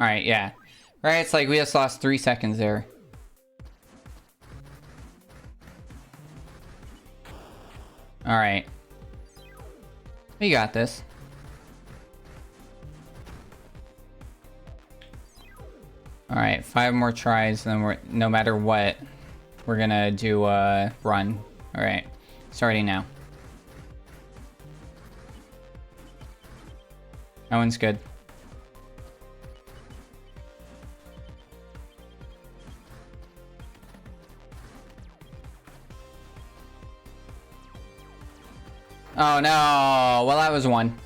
Alright, yeah. Right, it's like we just lost 3 seconds there. Alright. We got this. Alright, 5 more tries, and then we're, no matter what, we're gonna do a run. Alright, starting now. That one's good. Oh no! Well, that was one.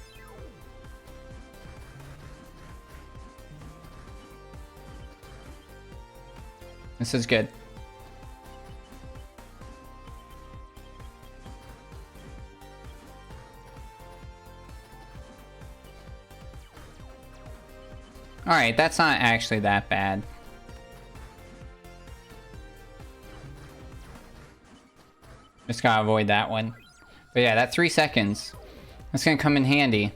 This is good. Alright, that's not actually that bad. Just gotta avoid that one. But yeah, that 3 seconds. That's gonna come in handy.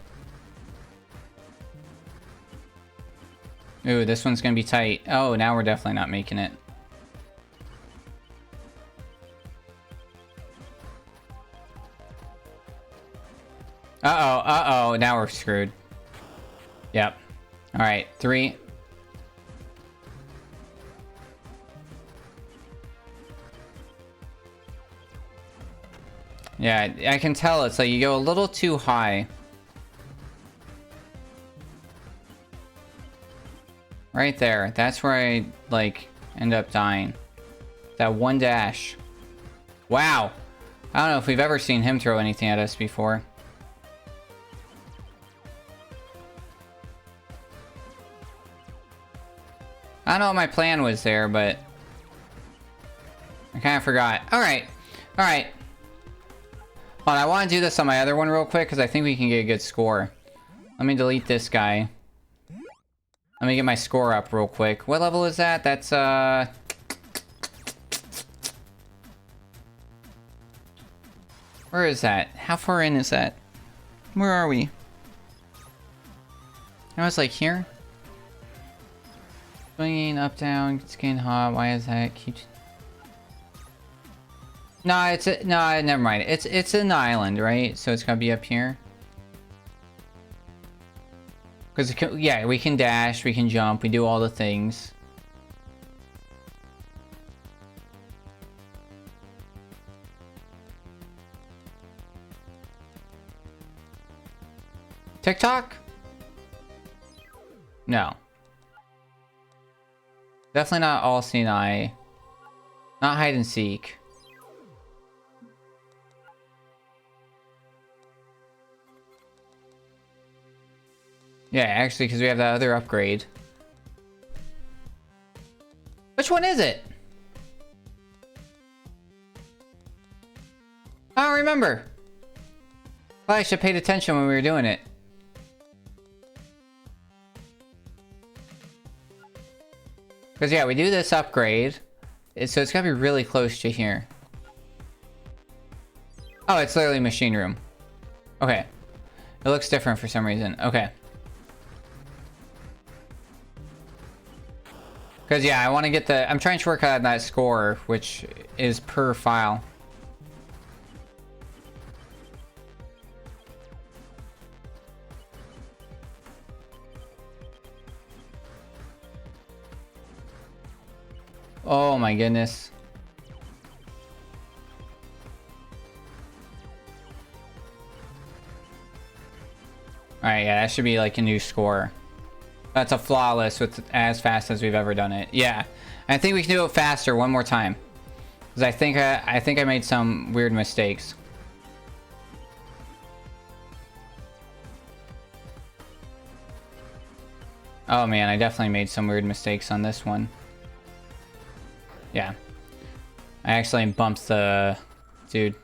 Ooh, this one's gonna be tight. Oh, now we're definitely not making it. Uh-oh, uh-oh, now we're screwed. Yep. Alright, 3. Yeah, I can tell it's like you go a little too high. Right there. That's where I, like, end up dying. That one dash. Wow. I don't know if we've ever seen him throw anything at us before. I don't know what my plan was there, but... I kind of forgot. Alright. Alright. Hold on, I want to do this on my other one real quick, because I think we can get a good score. Let me delete this guy. Let me get my score up real quick. What level is that? That's, where is that? How far in is that? Where are we? I was like here? Swinging up, down, it's getting hot. Why is that? Keeps... No, it's a, no, never mind. It's an island, right? So it's gotta be up here. Because yeah, we can dash, we can jump, we do all the things. TikTok? No. Definitely not all seeing eye. Not hide and seek. Yeah, actually, because we have that other upgrade. Which one is it? I don't remember. Well, I should have paid attention when we were doing it. Because, yeah, we do this upgrade. So it's got to be really close to here. Oh, it's literally machine room. Okay. It looks different for some reason. Okay. Because, yeah, I want to get the... I'm trying to work out that score, which is per file. Oh, my goodness. Alright, yeah, that should be like a new score. That's a flawless with as fast as we've ever done it. Yeah. I think we can do it faster one more time. Because I think I made some weird mistakes. Oh man, I definitely made some weird mistakes on this one. Yeah. I accidentally bumped the dude.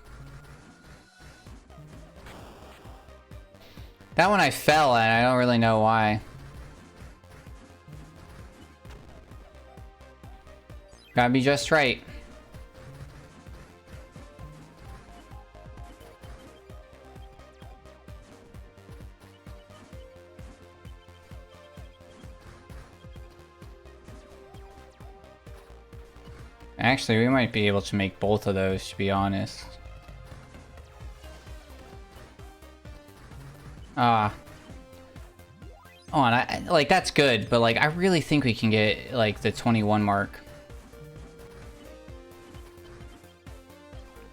That one I fell at, I don't really know why. Gotta be just right. Actually, we might be able to make both of those, to be honest. Oh, and I like that's good, but like I really think we can get like the 21 mark.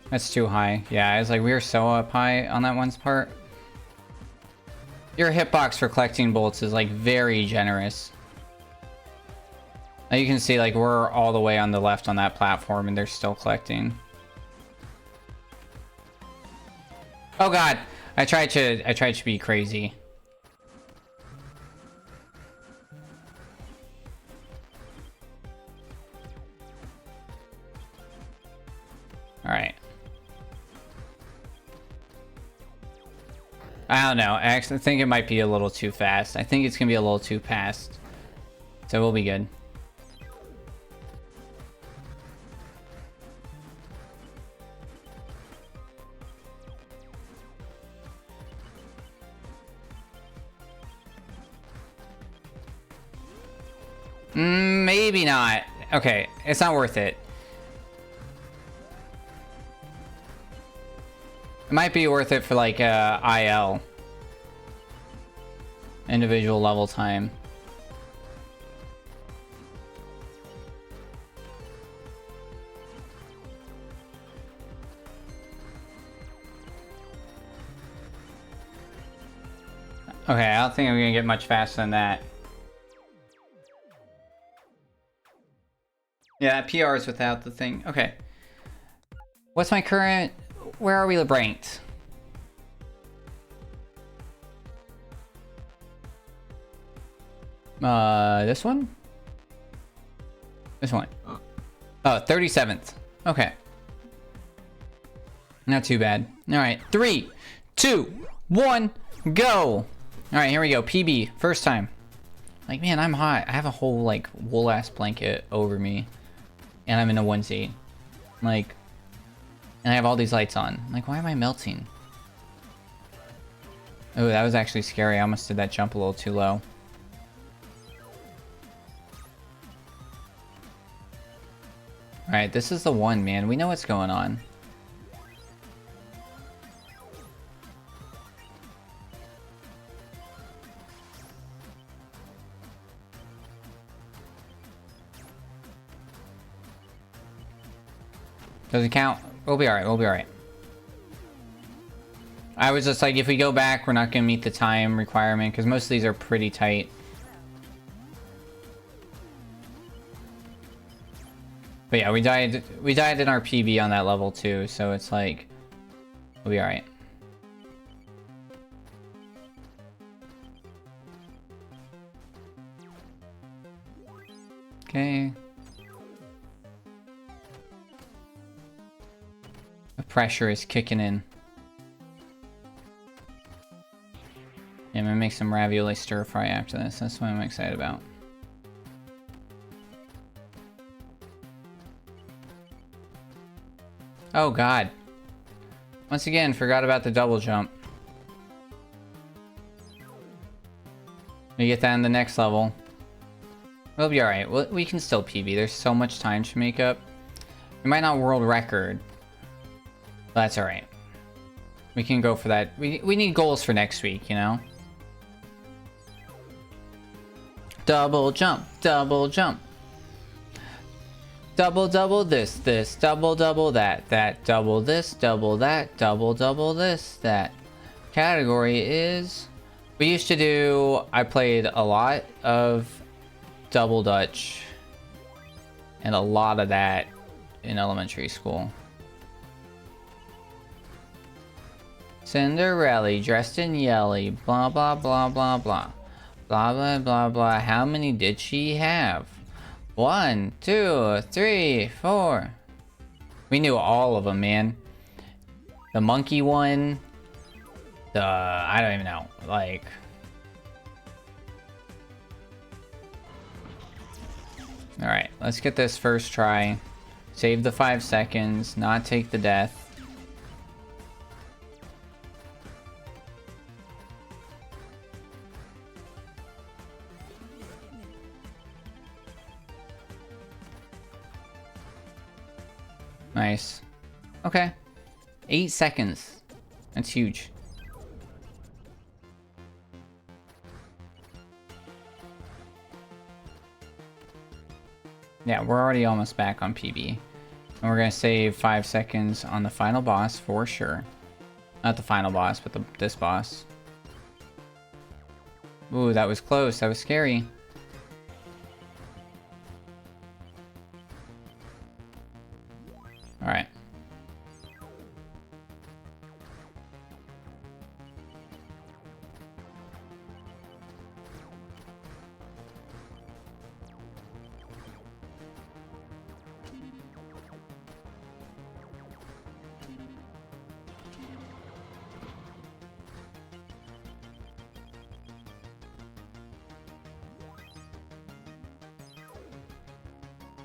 That's too high. Yeah, it's like we were so up high on that one's part. Your hitbox for collecting bolts is like very generous. Now you can see like we're all the way on the left on that platform and they're still collecting. Oh god, I tried to be crazy. All right. I don't know. I actually think it might be a little too fast. I think it's gonna be a little too fast. So we'll be good. Maybe not. Okay, it's not worth it. It might be worth it for like IL. Individual level time. Okay, I don't think I'm gonna get much faster than that. Yeah, PR is without the thing. Okay. What's my current... Where are we ranked? This one? This one. Oh, 37th. Okay. Not too bad. Alright, 3, 2, 1, go! Alright, here we go. PB, first time. Like, man, I'm hot. I have a whole, like, wool-ass blanket over me. And I'm in a onesie. Like... And I have all these lights on. Like, why am I melting? Oh, that was actually scary. I almost did that jump a little too low. Alright, this is the one, man. We know what's going on. Does it count? We'll be alright, we'll be alright. I was just like, if we go back, we're not going to meet the time requirement, because most of these are pretty tight. But yeah, we died in our PB on that level too, so it's like, we'll be alright. Okay. The pressure is kicking in. Yeah, I'm gonna make some ravioli stir fry after this. That's what I'm excited about. Oh god. Once again, forgot about the double jump. We get that in the next level. We'll be alright. We can still PB. There's so much time to make up. We might not world record. But that's alright. We can go for that. We need goals for next week, you know? Double jump, double jump. Double this, double that, double this, double that, double this, that. Category is We used to do, I played a lot of Double Dutch and a lot of that in elementary school. Cinderella dressed in yellow, blah blah blah blah blah. Blah blah blah blah. How many did she have? 1, 2, 3, 4. We knew all of them, man. The monkey one. I don't even know. Like. Alright, let's get this first try. Save the 5 seconds, not take the death. Nice. Okay. 8 seconds. That's huge. Yeah, we're already almost back on PB. And we're gonna save 5 seconds on the final boss for sure. Not the final boss, but this boss. Ooh, that was close. That was scary. Alright.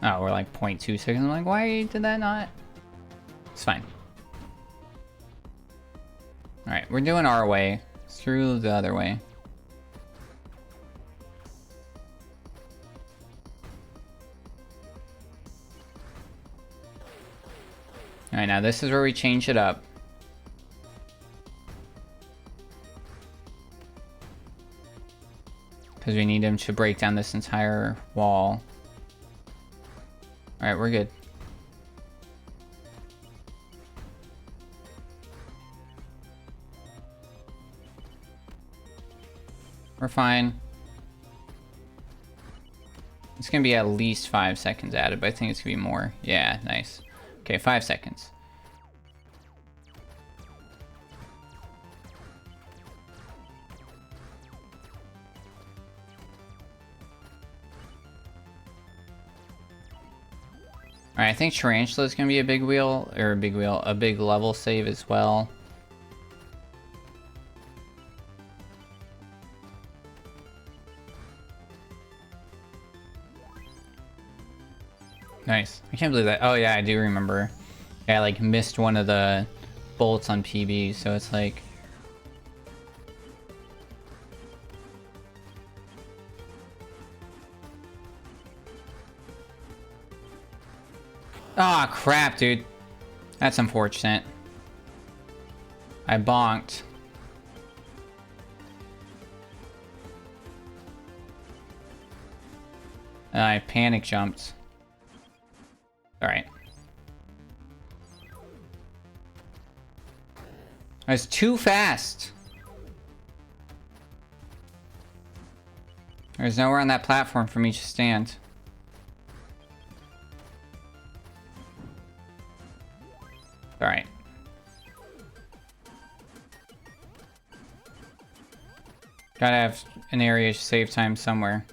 Oh, we're like 0.2 seconds. I'm like, why did that not? It's fine. Alright, we're doing our way. Through the other way. Alright, now this is where we change it up. Because we need him to break down this entire wall. Alright, we're good. We're fine. It's gonna be at least 5 seconds added, but I think it's gonna be more. Yeah, nice. Okay, 5 seconds. Alright, I think Tarantula is gonna be a big wheel, or a big level save as well. Nice. I can't believe that. Oh yeah, I do remember. Yeah, I like missed one of the bolts on PB, so it's like... Ah, crap, dude. That's unfortunate. I bonked. And I panic jumped. Alright. I was too fast. There's nowhere on that platform for me to stand. Alright. Gotta have an area to save time somewhere.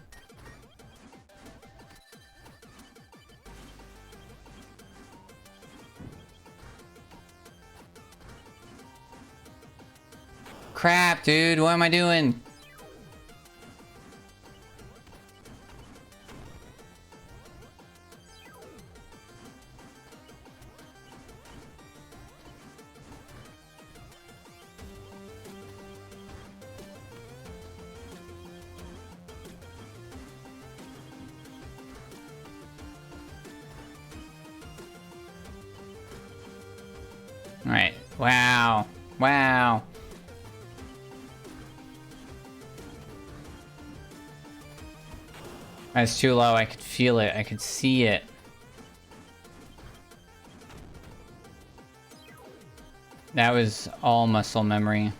Crap, dude, what am I doing? Alright, wow, wow. That's too low. I could feel it. I could see it. That was all muscle memory.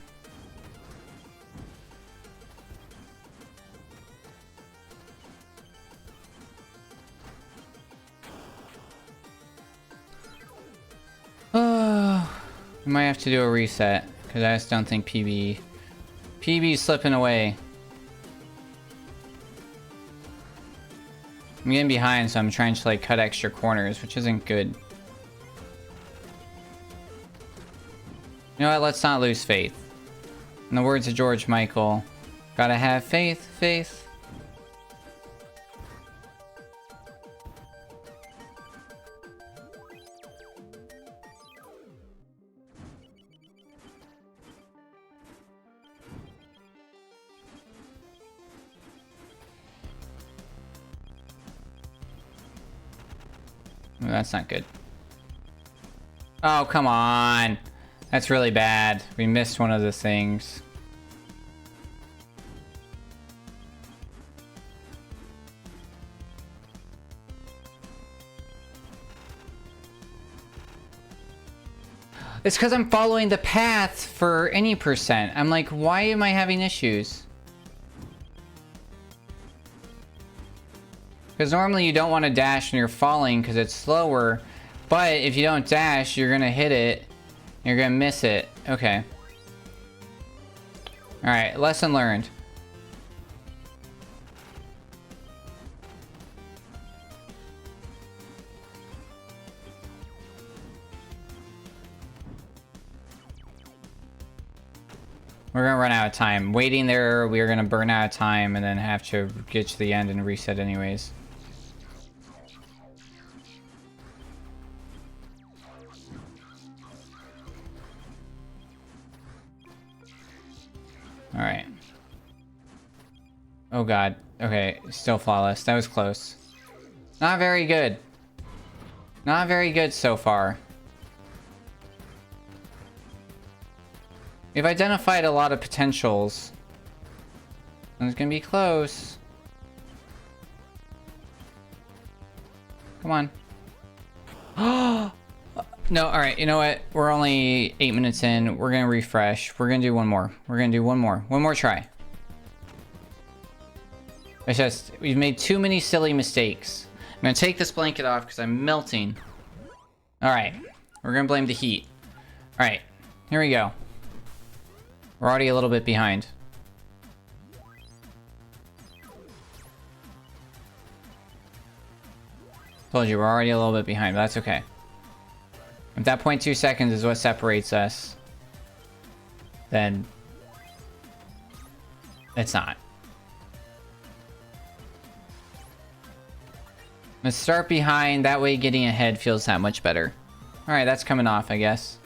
We might have to do a reset, because I just don't think PB's slipping away. I'm getting behind, so I'm trying to like cut extra corners, which isn't good. You know what? Let's not lose faith. In the words of George Michael, gotta have faith, faith. That's not good. Oh, come on. That's really bad. We missed one of the things. It's because I'm following the path for any percent. I'm like, why am I having issues? Because normally you don't want to dash when you're falling because it's slower. But if you don't dash, you're going to hit it. You're going to miss it. Okay. Alright, lesson learned. We're going to run out of time. Waiting there, we're going to burn out of time and then have to get to the end and reset anyways. Alright. Oh god. Okay, still flawless. That was close. Not very good. Not very good so far. We've identified a lot of potentials. And it's gonna be close. Come on. No, alright, you know what? We're only 8 minutes in. We're gonna refresh. We're gonna do one more. We're gonna do one more. One more try. It's just, we've made too many silly mistakes. I'm gonna take this blanket off because I'm melting. Alright, we're gonna blame the heat. Alright, here we go. We're already a little bit behind. Told you, we're already a little bit behind, but that's okay. If that 0.2 seconds is what separates us, then it's not. Let's start behind, that way getting ahead feels that much better. Alright, that's coming off, I guess.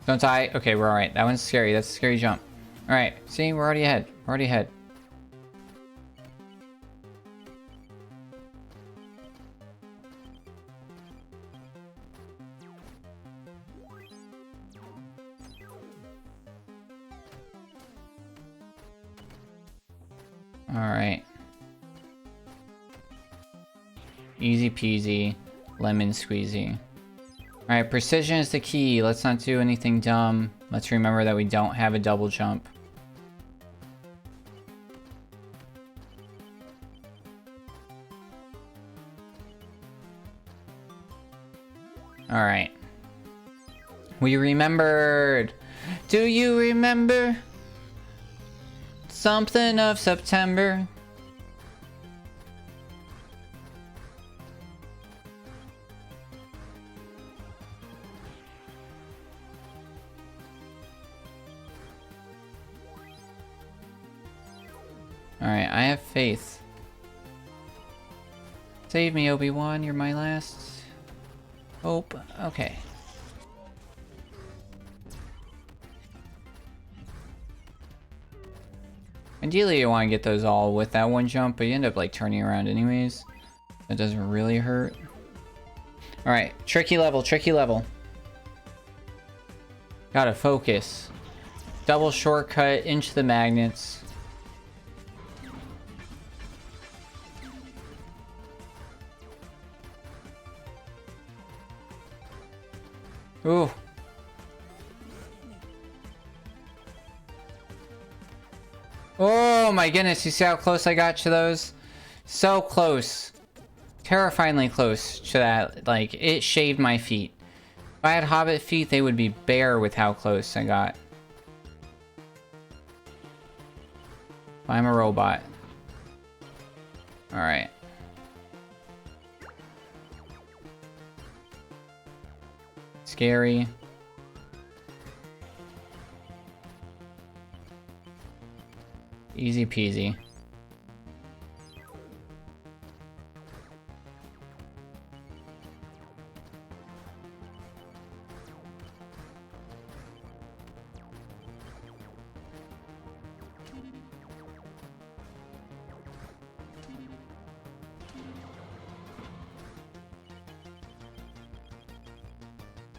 Don't die. Okay, we're alright. That one's scary. That's a scary jump. Alright, see, we're already ahead. We're already ahead. Alright. Easy peasy. Lemon squeezy. Alright, precision is the key. Let's not do anything dumb. Let's remember that we don't have a double jump. Alright. We remembered! Do you remember? Something of September. Alright, I have faith. Save me, Obi-Wan. You're my last hope. Okay. Ideally, you want to get those all with that one jump, but you end up like turning around anyways. That doesn't really hurt. Alright, tricky level, tricky level. Gotta focus. Double shortcut into the magnets. Ooh. Oh! Oh my goodness, you see how close I got to those? So close. Terrifyingly close to that. Like, it shaved my feet. If I had hobbit feet, they would be bare with how close I got. I'm a robot. Alright. Scary. Easy peasy.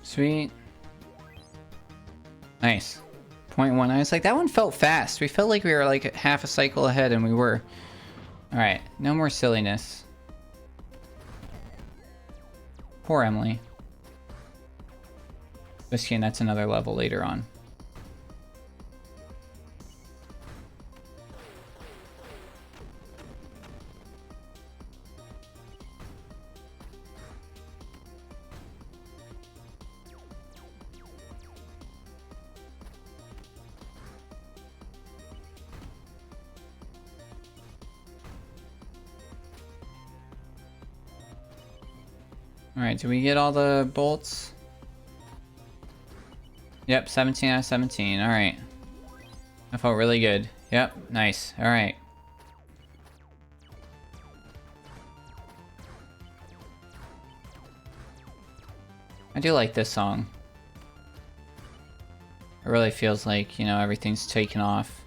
Sweet. Nice. 0.1. I was like, that one felt fast. We felt like we were like half a cycle ahead, and we were. Alright, no more silliness. Poor Emily. Whiskey, and that's another level later on. Alright, do we get all the bolts? Yep, 17 out of 17. Alright. That felt really good. Yep, nice. Alright. I do like this song. It really feels like, you know, everything's taken off.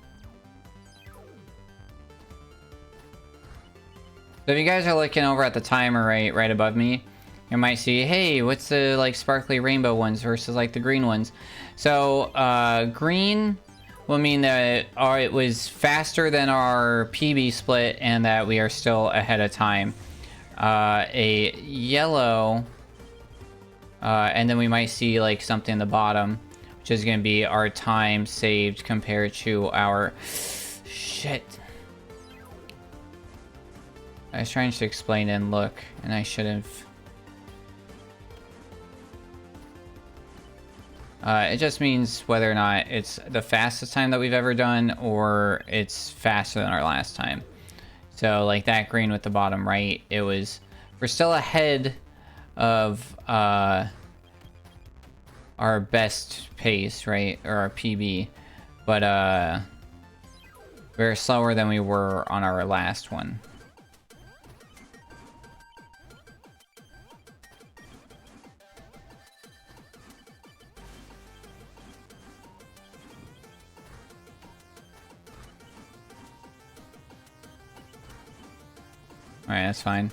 So if you guys are looking over at the timer right above me, you might see, hey, what's the like sparkly rainbow ones versus like the green ones? So green will mean that it was faster than our PB split and that we are still ahead of time. A yellow, and then we might see like something in the bottom, which is going to be our time saved compared to our... Shit. I was trying to explain and look, and I should have... it just means whether or not it's the fastest time that we've ever done, or it's faster than our last time. So, like that green with the bottom right, it was... We're still ahead of our best pace, right? Or our PB. But, we're slower than we were on our last one. Alright, that's fine.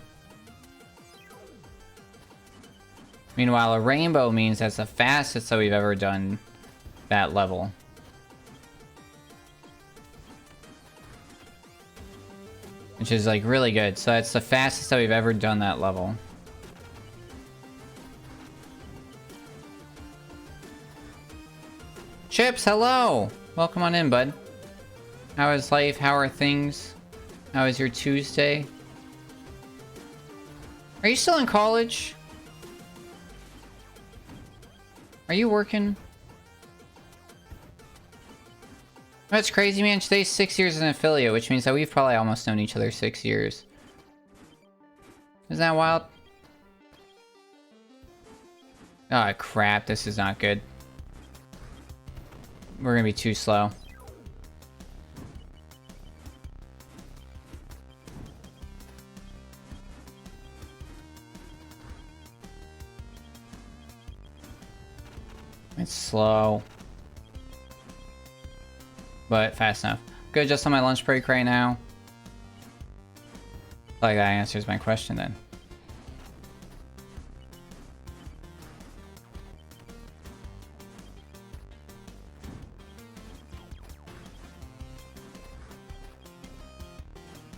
Meanwhile, a rainbow means that's the fastest that we've ever done that level. Which is like really good. So that's the fastest that we've ever done that level. Chips, hello! Welcome on in, bud. How is life? How are things? How is your Tuesday? Are you still in college? Are you working? That's crazy, man. Today's 6 years as an affiliate, which means that we've probably almost known each other 6 years. Isn't that wild? Oh, crap. This is not good. We're gonna be too slow. It's slow. But fast enough. Good, just on my lunch break right now. Like that answers my question then.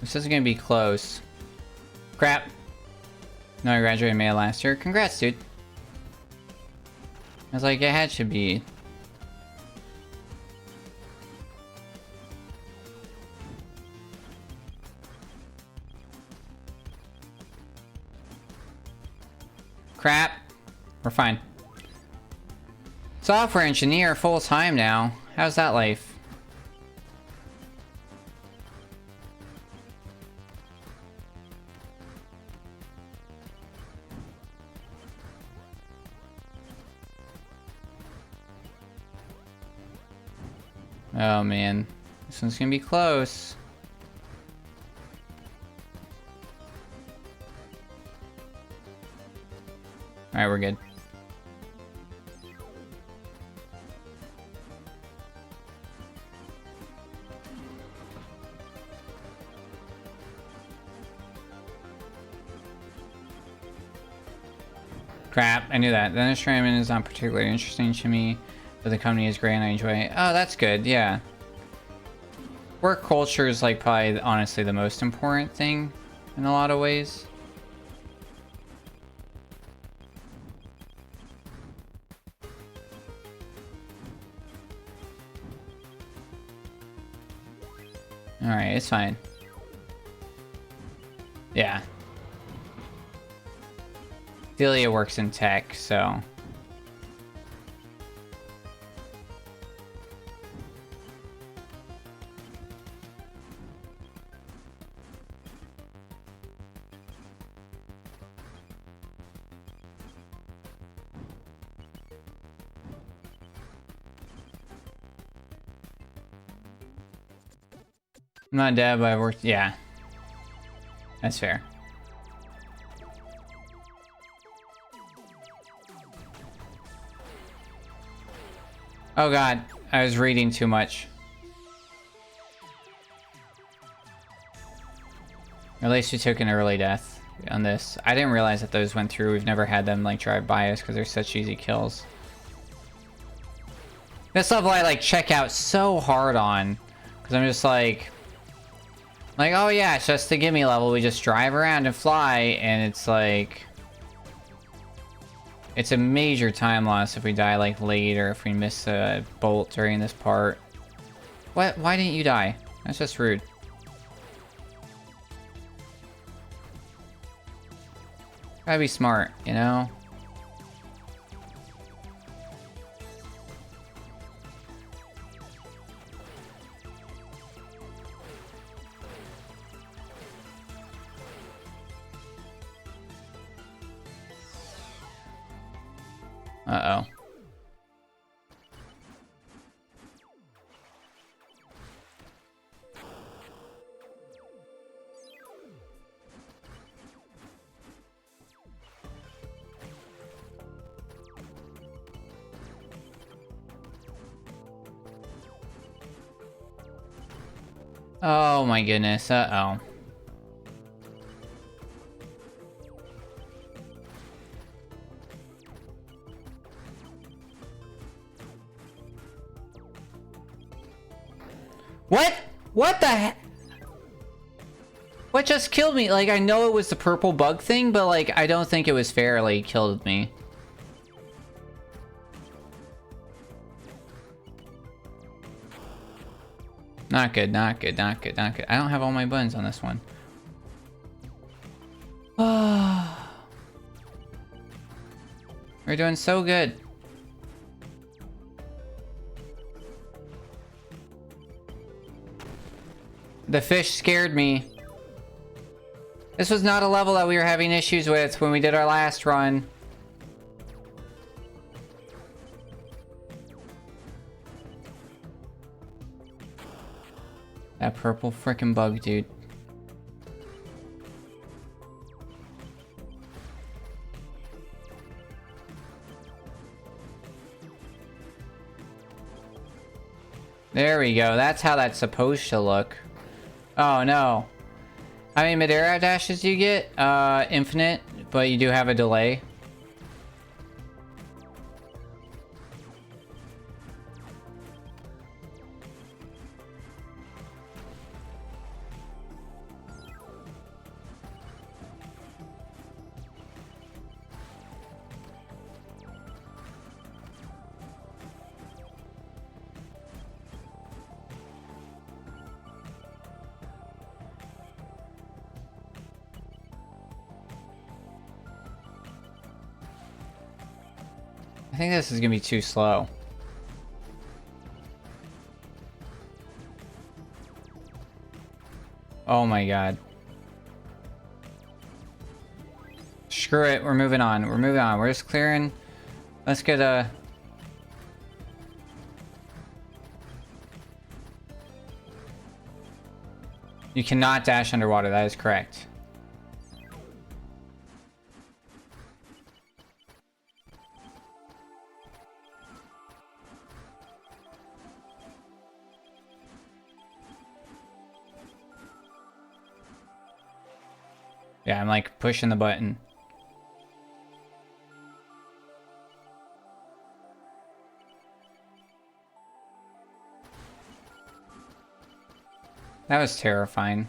This is gonna be close. Crap. No, I graduated May of last year. Congrats, dude. I was like, it should be. Crap. We're fine. Software engineer full time now. How's that life? Oh man, this one's gonna be close. Alright, we're good. Crap, I knew that. The instrument is not particularly interesting to me, but the company is great and I enjoy it. Oh, that's good, yeah. Work culture is like probably honestly the most important thing in a lot of ways. Alright, it's fine. Yeah. Delia works in tech, so... I'm not dead, but I worked... Yeah. That's fair. Oh god, I was reading too much. At least we took an early death on this. I didn't realize that those went through. We've never had them like drive by us because they're such easy kills. This level I like check out so hard on because I'm just like, oh yeah, it's just the gimme level. We just drive around and fly, and it's like, it's a major time loss if we die like late or if we miss a bolt during this part. What? Why didn't you die? That's just rude. Gotta be smart, you know? Uh-oh. Oh my goodness, uh-oh. What? What the heck? What just killed me? Like, I know it was the purple bug thing, but like, I don't think it was fairly killed me. Not good, not good, not good, not good. I don't have all my buttons on this one. We're doing so good. The fish scared me. This was not a level that we were having issues with when we did our last run. That purple frickin' bug, dude. There we go. That's how that's supposed to look. Oh no. How many mid-air dashes do you get? Infinite, but you do have a delay. think this is gonna be too slow. Oh my god. Screw it, we're moving on. We're moving on. We're just clearing. Let's get a... You cannot dash underwater, that is correct. Yeah, I'm like pushing the button. That was terrifying.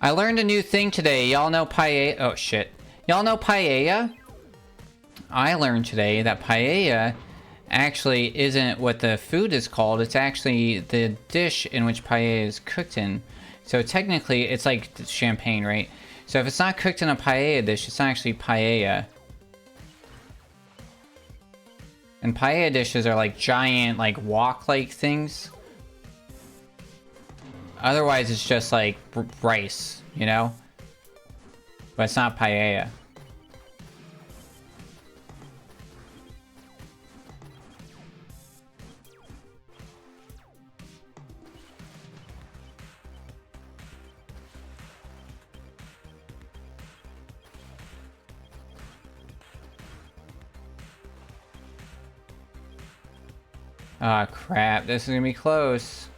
I learned a new thing today. Y'all know paella? Oh shit. Y'all know paella? I learned today that paella actually isn't what the food is called. It's actually the dish in which paella is cooked in. So technically, it's like champagne, right? So if it's not cooked in a paella dish, it's not actually paella. And paella dishes are like giant, like wok-like things. Otherwise, it's just like rice, you know? But it's not paella. Ah, crap. This is gonna be close.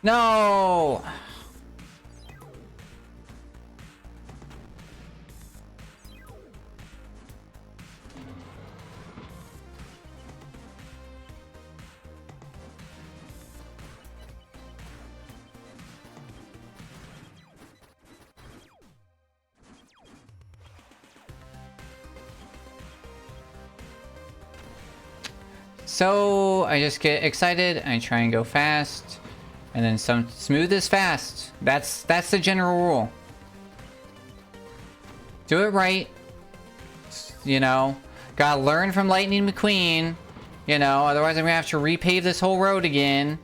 No! So I just get excited, I try and go fast, and then some smooth is fast. That's the general rule. Do it right, you know. Gotta learn from Lightning McQueen, you know. Otherwise, I'm gonna have to repave this whole road again.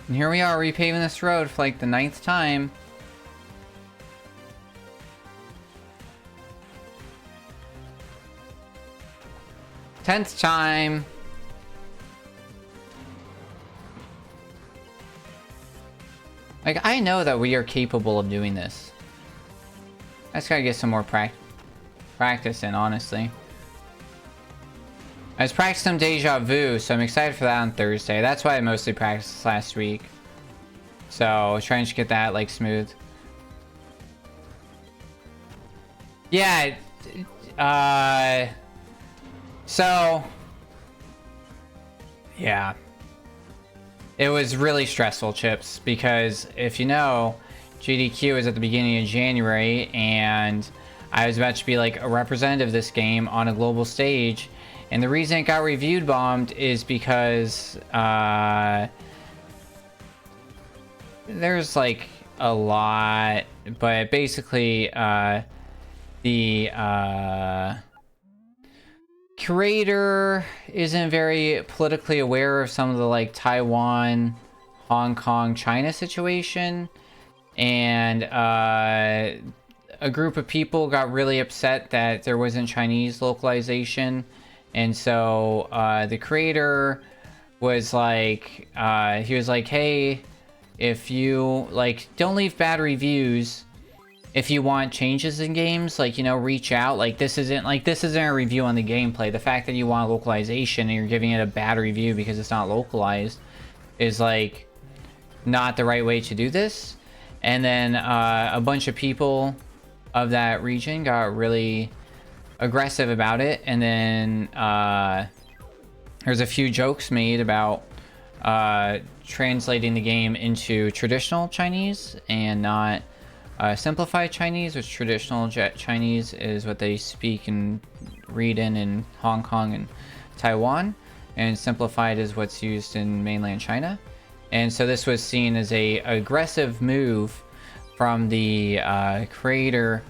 And here we are repaving this road for like the 9th time. Tenth time. Like, I know that we are capable of doing this. I just gotta get some more practice in, honestly. I was practicing Deja Vu, so I'm excited for that on Thursday. That's why I mostly practiced last week. So, trying to get that, like, smooth. Yeah, so... Yeah. It was really stressful, Chips, because if you know, GDQ is at the beginning of January, and I was about to be, like, a representative of this game on a global stage. And the reason it got reviewed bombed is because there's like a lot, but basically the curator isn't very politically aware of some of the like Taiwan, Hong Kong, China situation, and a group of people got really upset that there wasn't Chinese localization. And so the creator was like, he was like, hey, if you, like, don't leave bad reviews if you want changes in games, like, you know, reach out. Like, this isn't a review on the gameplay. The fact that you want localization and you're giving it a bad review because it's not localized is, like, not the right way to do this. And then a bunch of people of that region got really aggressive about it, and then there's a few jokes made about translating the game into traditional Chinese and not simplified Chinese, which traditional Chinese is what they speak and read in Hong Kong and Taiwan, and simplified is what's used in mainland China. And so this was seen as a aggressive move from the creator,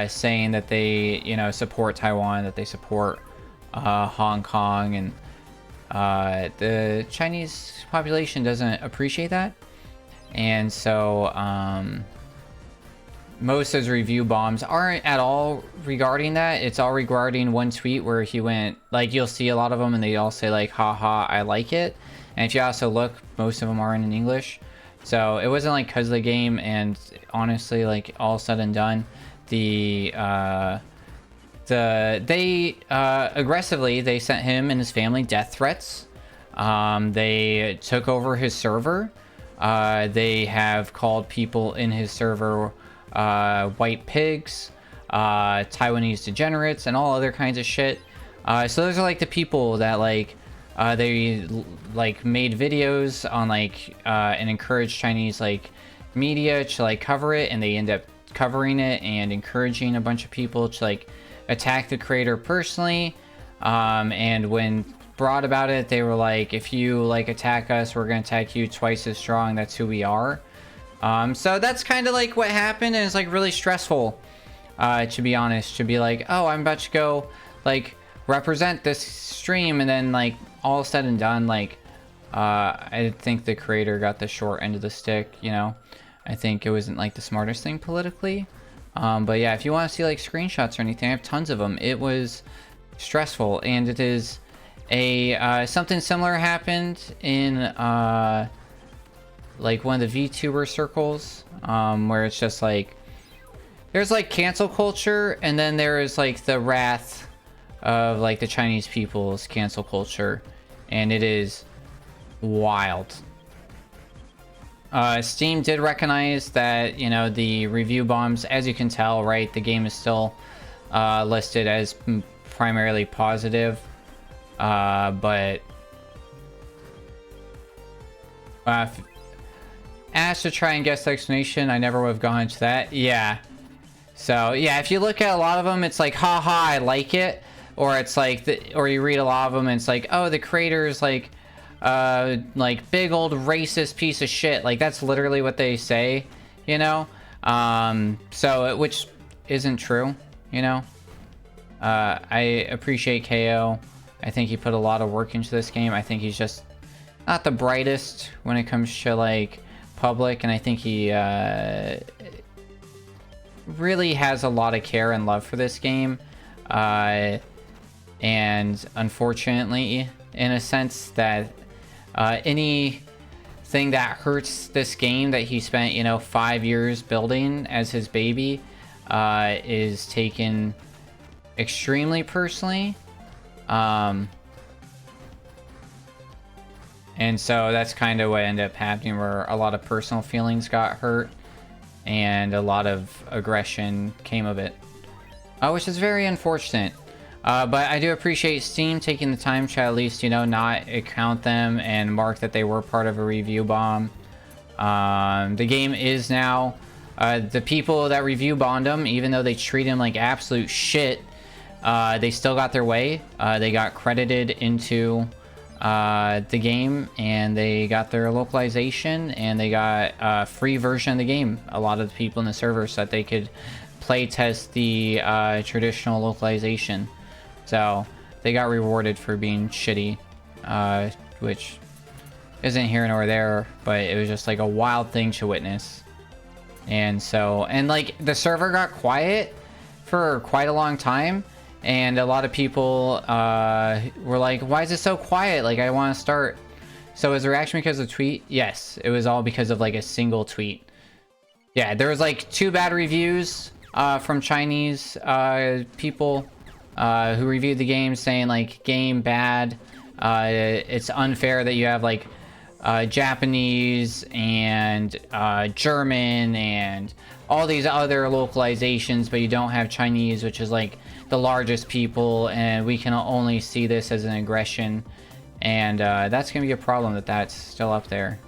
saying that they, you know, support Taiwan, that they support Hong Kong, and the Chinese population doesn't appreciate that. And so most of his review bombs aren't at all regarding that. It's all regarding one tweet where he went, like, you'll see a lot of them and they all say like, haha, I like it. And if you also look, most of them aren't in English. So it wasn't like because of the game. And honestly, like, all said and done, they aggressively, they sent him and his family death threats. They took over his server. They have called people in his server white pigs, Taiwanese degenerates, and all other kinds of shit. So those are like the people that like they like made videos on like and encouraged Chinese like media to like cover it, and they end up covering it and encouraging a bunch of people to like attack the creator personally. And when brought about it, they were like, if you like attack us, we're gonna attack you twice as strong. That's who we are. So that's kind of like what happened, and it's like really stressful, to be honest, to be like, oh, I'm about to go like represent this stream, and then like all said and done, like I think the creator got the short end of the stick, you know. I think it wasn't like the smartest thing politically. But yeah, if you want to see like screenshots or anything, I have tons of them. It was stressful, and it is a something similar happened in like one of the VTuber circles, where it's just like there's like cancel culture, and then there is like the wrath of like the Chinese people's cancel culture, and it is wild. Steam did recognize that, you know, the review bombs, as you can tell, right, the game is still listed as primarily positive, but asked to try and guess the explanation, I never would have gone into that. Yeah. So yeah, if you look at a lot of them, it's like, haha, I like it, or it's like, or you read a lot of them and it's like, oh, the creator is like big old racist piece of shit. Like that's literally what they say, you know. So which isn't true, you know. I appreciate KO. I think he put a lot of work into this game. I think he's just not the brightest when it comes to like public, and I think he really has a lot of care and love for this game, and unfortunately, in a sense, that anything that hurts this game that he spent, you know, 5 years building as his baby, is taken extremely personally. And so that's kind of what ended up happening, where a lot of personal feelings got hurt and a lot of aggression came of it, which is very unfortunate. But I do appreciate Steam taking the time to at least, you know, not count them and mark that they were part of a review bomb. The game is now, the people that review bombed them, even though they treat him like absolute shit, they still got their way. They got credited into the game, and they got their localization, and they got a free version of the game, a lot of the people in the server, so that they could play test the traditional localization. So they got rewarded for being shitty, which isn't here nor there, but it was just like a wild thing to witness. And so, and like the server got quiet for quite a long time, and a lot of people were like, why is it so quiet? Like, I want to start. So was the reaction because of the tweet? Yes, it was all because of like a single tweet. Yeah, there was like 2 bad reviews from Chinese people who reviewed the game, saying like, game bad, it's unfair that you have like Japanese and German and all these other localizations, but you don't have Chinese, which is like the largest people, and we can only see this as an aggression, and that's gonna be a problem that that's still up there.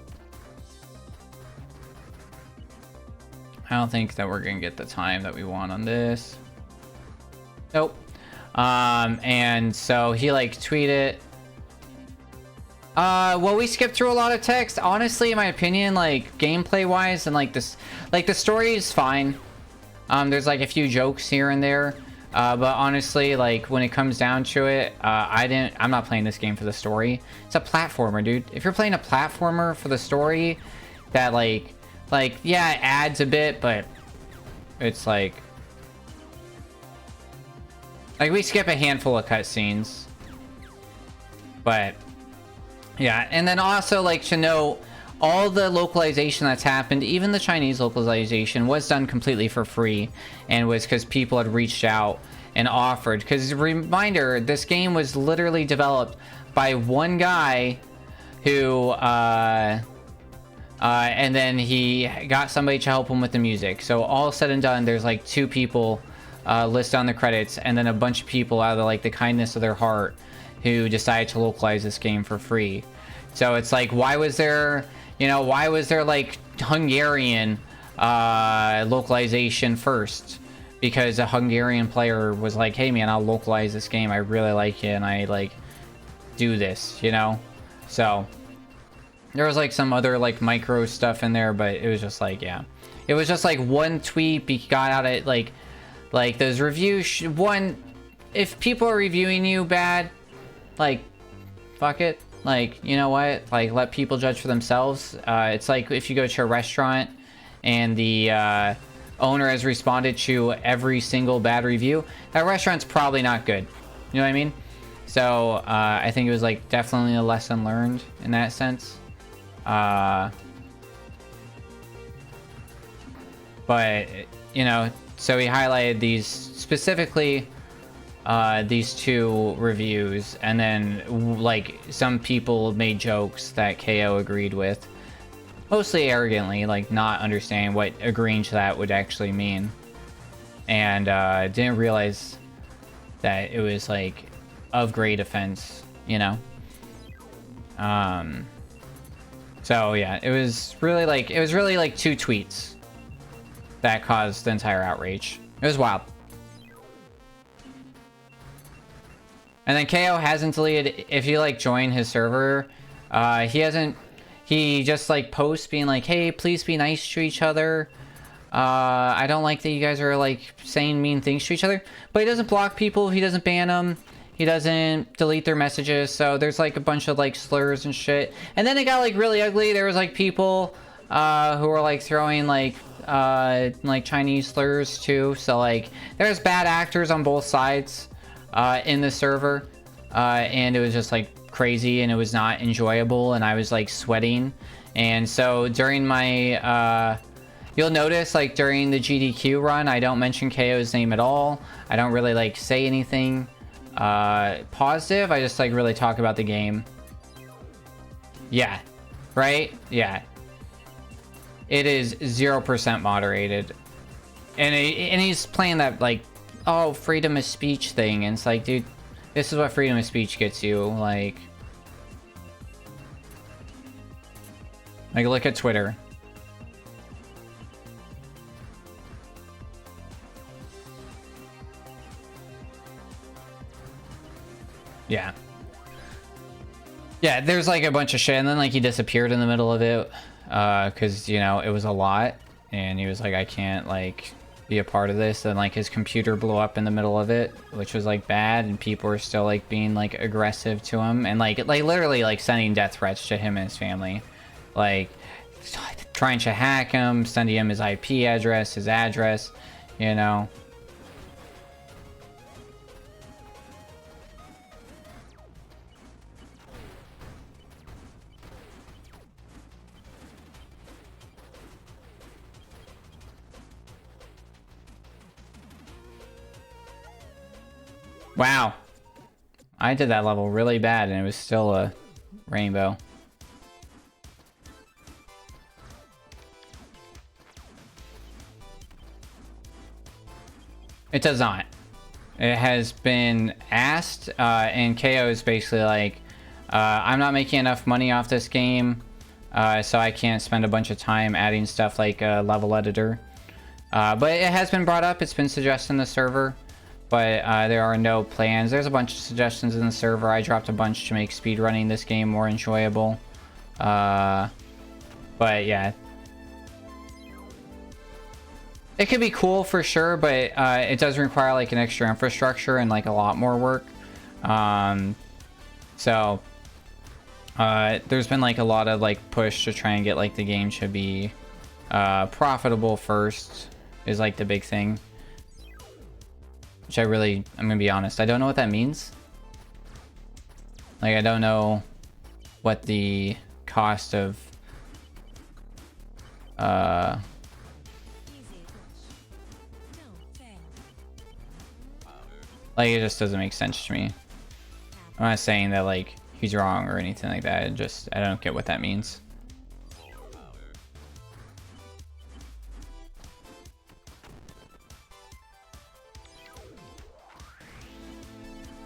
I don't think that we're gonna get the time that we want on this. Nope. And so he like tweeted. Well, we skipped through a lot of text. Honestly, in my opinion, like gameplay wise, and like this, like the story is fine. There's like a few jokes here and there. But honestly, like when it comes down to it, I'm not playing this game for the story. It's a platformer, dude. If you're playing a platformer for the story, that like yeah, it adds a bit, but it's like we skip a handful of cutscenes. But yeah, and then also like to know all the localization that's happened, even the Chinese localization, was done completely for free, and was because people had reached out and offered. Because reminder, this game was literally developed by one guy who and then he got somebody to help him with the music. So all said and done, there's like 2 people listed on the credits, and then a bunch of people out of like the kindness of their heart who decided to localize this game for free. So it's like, why was there like Hungarian localization first? Because a Hungarian player was like, hey man, I'll localize this game, I really like it, and I like do this, you know? So there was like some other like micro stuff in there, but it was just like, yeah, it was just like one tweet got out of like those reviews. If people are reviewing you bad, like fuck it, like, you know what, like let people judge for themselves. It's like if you go to a restaurant and the owner has responded to every single bad review, that restaurant's probably not good, you know what I mean? So I think it was like definitely a lesson learned in that sense. But you know, so he highlighted these specifically, these 2 reviews, and then like some people made jokes that KO agreed with, mostly arrogantly, like not understanding what agreeing to that would actually mean, and didn't realize that it was like of great offense, you know. So yeah, it was really like 2 tweets that caused the entire outrage. It was wild. And then KO hasn't deleted. If you like join his server, he just like posts being like, hey, please be nice to each other. I don't like that you guys are like saying mean things to each other. But he doesn't block people, he doesn't ban them, he doesn't delete their messages. So there's like a bunch of like slurs and shit. And then it got like really ugly. There was like people who were like throwing like Chinese slurs too. So like there's bad actors on both sides in the server, and it was just like crazy, and it was not enjoyable, and I was like sweating. And so during my you'll notice like during the GDQ run, I don't mention KO's name at all. I don't really like say anything positive. I just like really talk about the game. Yeah, right? Yeah, it is 0% moderated, and he's playing that like, oh, freedom of speech thing, and it's like, dude, this is what freedom of speech gets you. Like look at Twitter. Yeah, there's like a bunch of shit, and then like he disappeared in the middle of it because, you know, it was a lot, and he was like, I can't like be a part of this. And like his computer blew up in the middle of it, which was like bad, and people were still like being like aggressive to him, and like literally like sending death threats to him and his family, like trying to hack him, sending him his IP address, his address, you know. Wow, I did that level really bad, and it was still a rainbow. It does not. it has been asked, and KO is basically like, I'm not making enough money off this game, so I can't spend a bunch of time adding stuff like a level editor. But it has been brought up, it's been suggested in the server, but there are no plans. There's a bunch of suggestions in the server. I dropped a bunch to make speedrunning this game more enjoyable. But yeah. It could be cool for sure, but it does require like an extra infrastructure and like a lot more work. So there's been like a lot of like push to try and get like the game to be profitable first is like the big thing. Which I'm gonna be honest, I don't know what that means. Like I don't know what the cost of like it just doesn't make sense to me. I'm not saying that like he's wrong or anything like that. I don't get what that means.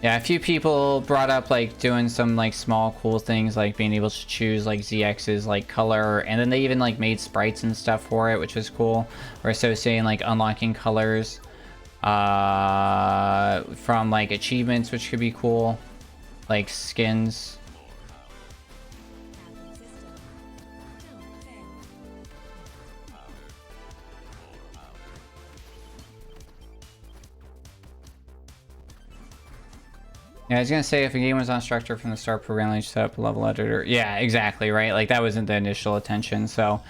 Yeah, a few people brought up like doing some like small cool things like being able to choose like ZX's like color, and then they even like made sprites and stuff for it, which was cool. Or associating like unlocking colors from like achievements, which could be cool, like skins. Yeah, I was gonna say if a game was on structure from the start, programming set up a level editor. Yeah, exactly, right? Like that wasn't the initial intention. So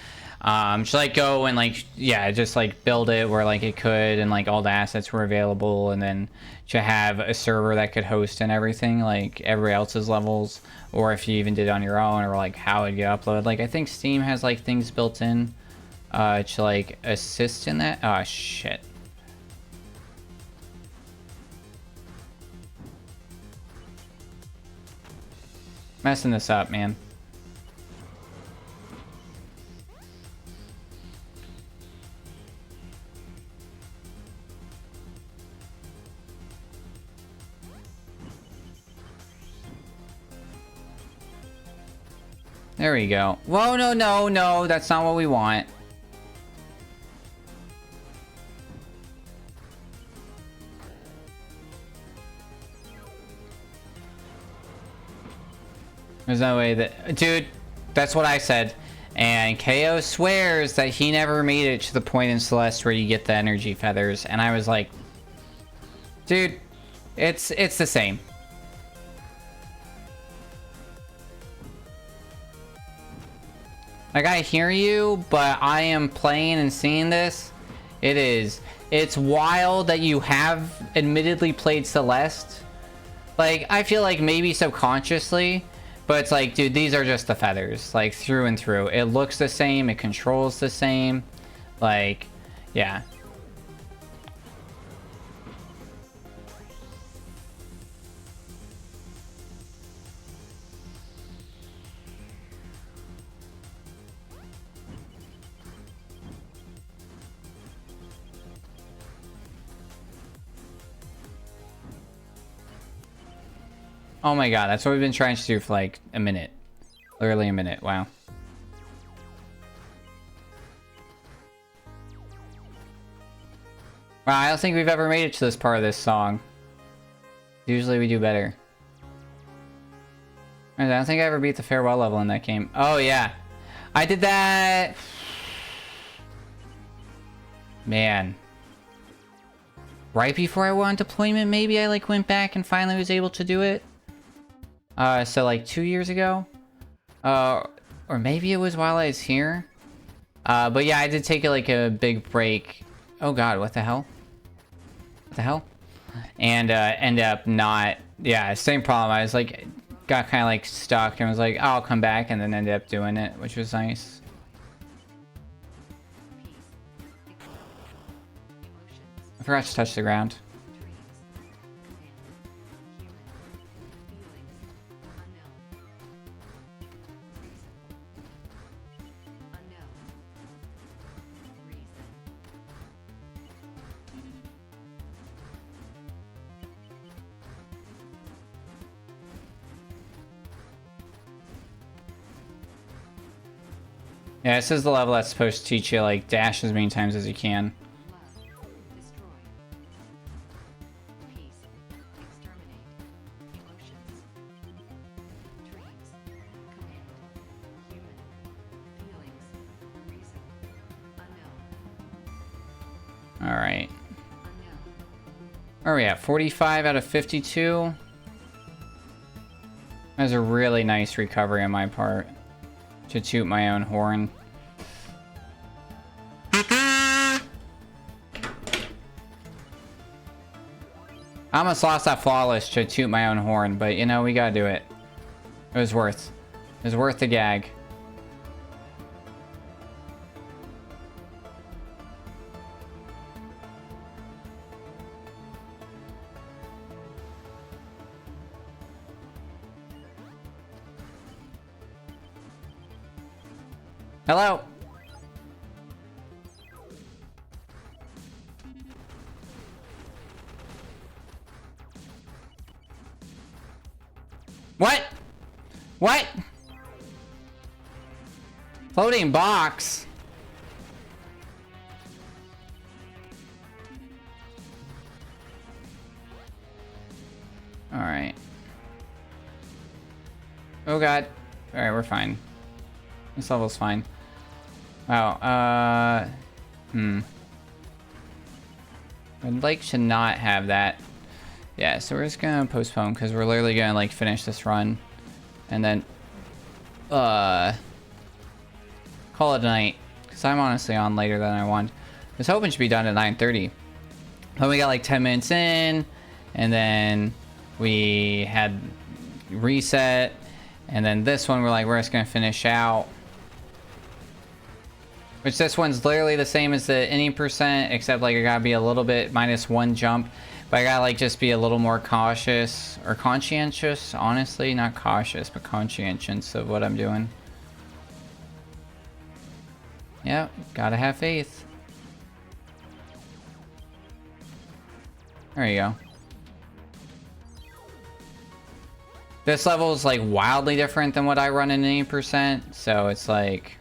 just like go and like, yeah, just like build it where like it could and like all the assets were available, and then to have a server that could host and everything like everybody else's levels, or if you even did it on your own, or like how it get uploaded. Like I think Steam has like things built in to like assist in that. Oh shit. Messing this up, man. There we go. Whoa, no, no, no, that's not what we want. There's no way that... Dude, that's what I said. And KO swears that he never made it to the point in Celeste where you get the energy feathers. And I was like... Dude, it's the same. Like, I hear you, but I am playing and seeing this. It's wild that you have admittedly played Celeste. Like, I feel like maybe subconsciously... But it's like, dude, these are just the feathers, like, through and through. It looks the same, it controls the same. Like, yeah. Oh my god, that's what we've been trying to do for like a minute. Literally a minute, wow. Wow, I don't think we've ever made it to this part of this song. Usually we do better. I don't think I ever beat the farewell level in that game. Oh yeah. I did that... Man. Right before I went on deployment, maybe I like went back and finally was able to do it. So like 2 years ago, or maybe it was while I was here. But yeah, I did take like a big break. Oh god, what the hell? What the hell? And end up not, yeah, same problem. I was like, got kind of like stuck and was like, oh, I'll come back, and then ended up doing it, which was nice. I forgot to touch the ground. Yeah, this is the level that's supposed to teach you, like, dash as many times as you can. Alright. Where are we at? 45 out of 52? That was a really nice recovery on my part. To toot my own horn. I almost lost that flawless to toot my own horn, but you know, we gotta do it. It was worth the gag. Hello. What? What? Floating box. All right. Oh God. All right, we're fine. This level's fine. Wow, I'd like to not have that. Yeah, so we're just gonna postpone because we're literally gonna like finish this run and then call it a night. Because I'm honestly on later than I want. I was hoping to be done at 9:30. But we got like 10 minutes in, and then we had reset, and then this one we're just gonna finish out. Which this one's literally the same as the any percent, except like I gotta be a little bit -1 jump. But I gotta like just be a little more cautious or conscientious, honestly, not cautious, but conscientious of what I'm doing. Yeah, gotta have faith. There you go. This level is like wildly different than what I run in any percent, so it's like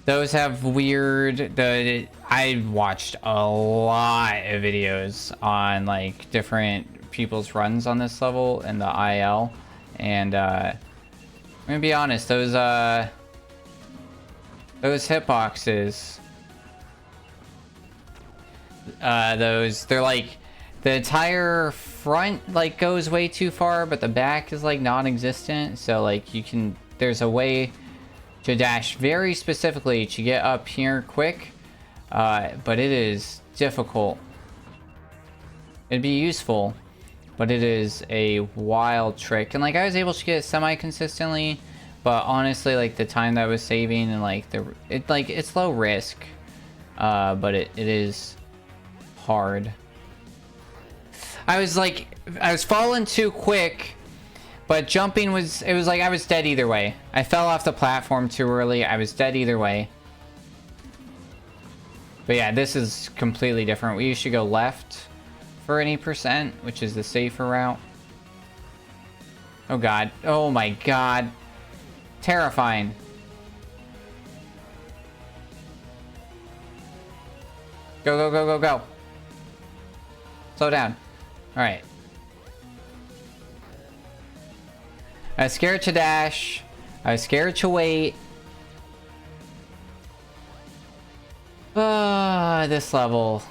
those have weird. I watched a lot of videos on like different people's runs on this level in the IL, and I'm gonna be honest, those hitboxes, they're like the entire front like goes way too far, but the back is like non-existent. So like there's a way to dash very specifically to get up here quick, but it is difficult. It'd be useful, but it is a wild trick. And like I was able to get it semi-consistently, but honestly, like the time that I was saving and like it's low risk, but it is hard. I was falling too quick. But jumping it was like I was dead either way. I fell off the platform too early. I was dead either way. But yeah, this is completely different. We should go left for any percent, which is the safer route. Oh God. Oh my God. Terrifying. Go, go, go, go, go. Slow down. All right. I was scared to dash. I was scared to wait. This level.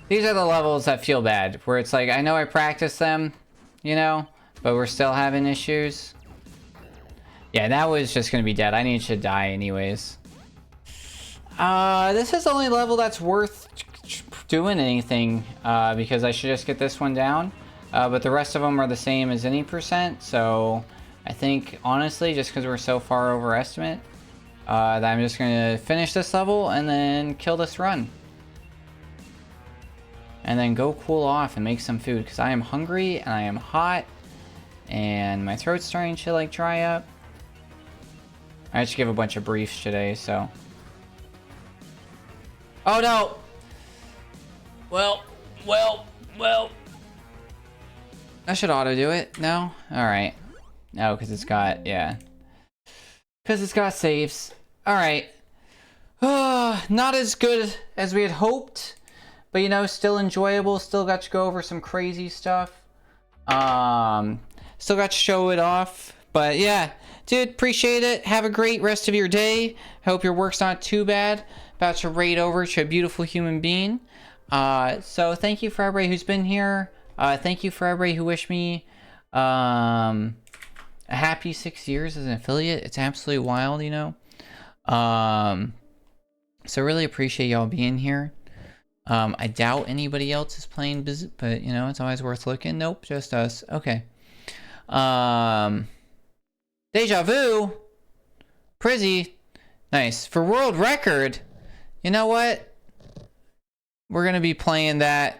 These are the levels that feel bad, where it's like, I know I practiced them, you know, but we're still having issues. Yeah, that was just gonna be dead. I need to die anyways. This is the only level that's worth doing anything, because I should just get this one down. But the rest of them are the same as any percent, so I think, honestly, just because we're so far over estimate, that I'm just going to finish this level and then kill this run. And then go cool off and make some food, because I am hungry and I am hot, and my throat's starting to, like, dry up. I just give a bunch of briefs today, so... Oh, no! Well... I should auto do it. No? Alright. Oh, because it's got, yeah. Because it's got saves. Alright. Not as good as we had hoped. But, you know, still enjoyable. Still got to go over some crazy stuff. Still got to show it off. But, yeah. Dude, appreciate it. Have a great rest of your day. Hope your work's not too bad. About to raid over to a beautiful human being. So, thank you for everybody who's been here. Thank you for everybody who wished me a happy 6 years as an affiliate. It's absolutely wild, you know. So really appreciate y'all being here. I doubt anybody else is playing but you know, it's always worth looking. Nope, just us. Okay. Deja Vu. Prizzy. Nice. For world record, you know what? We're gonna be playing that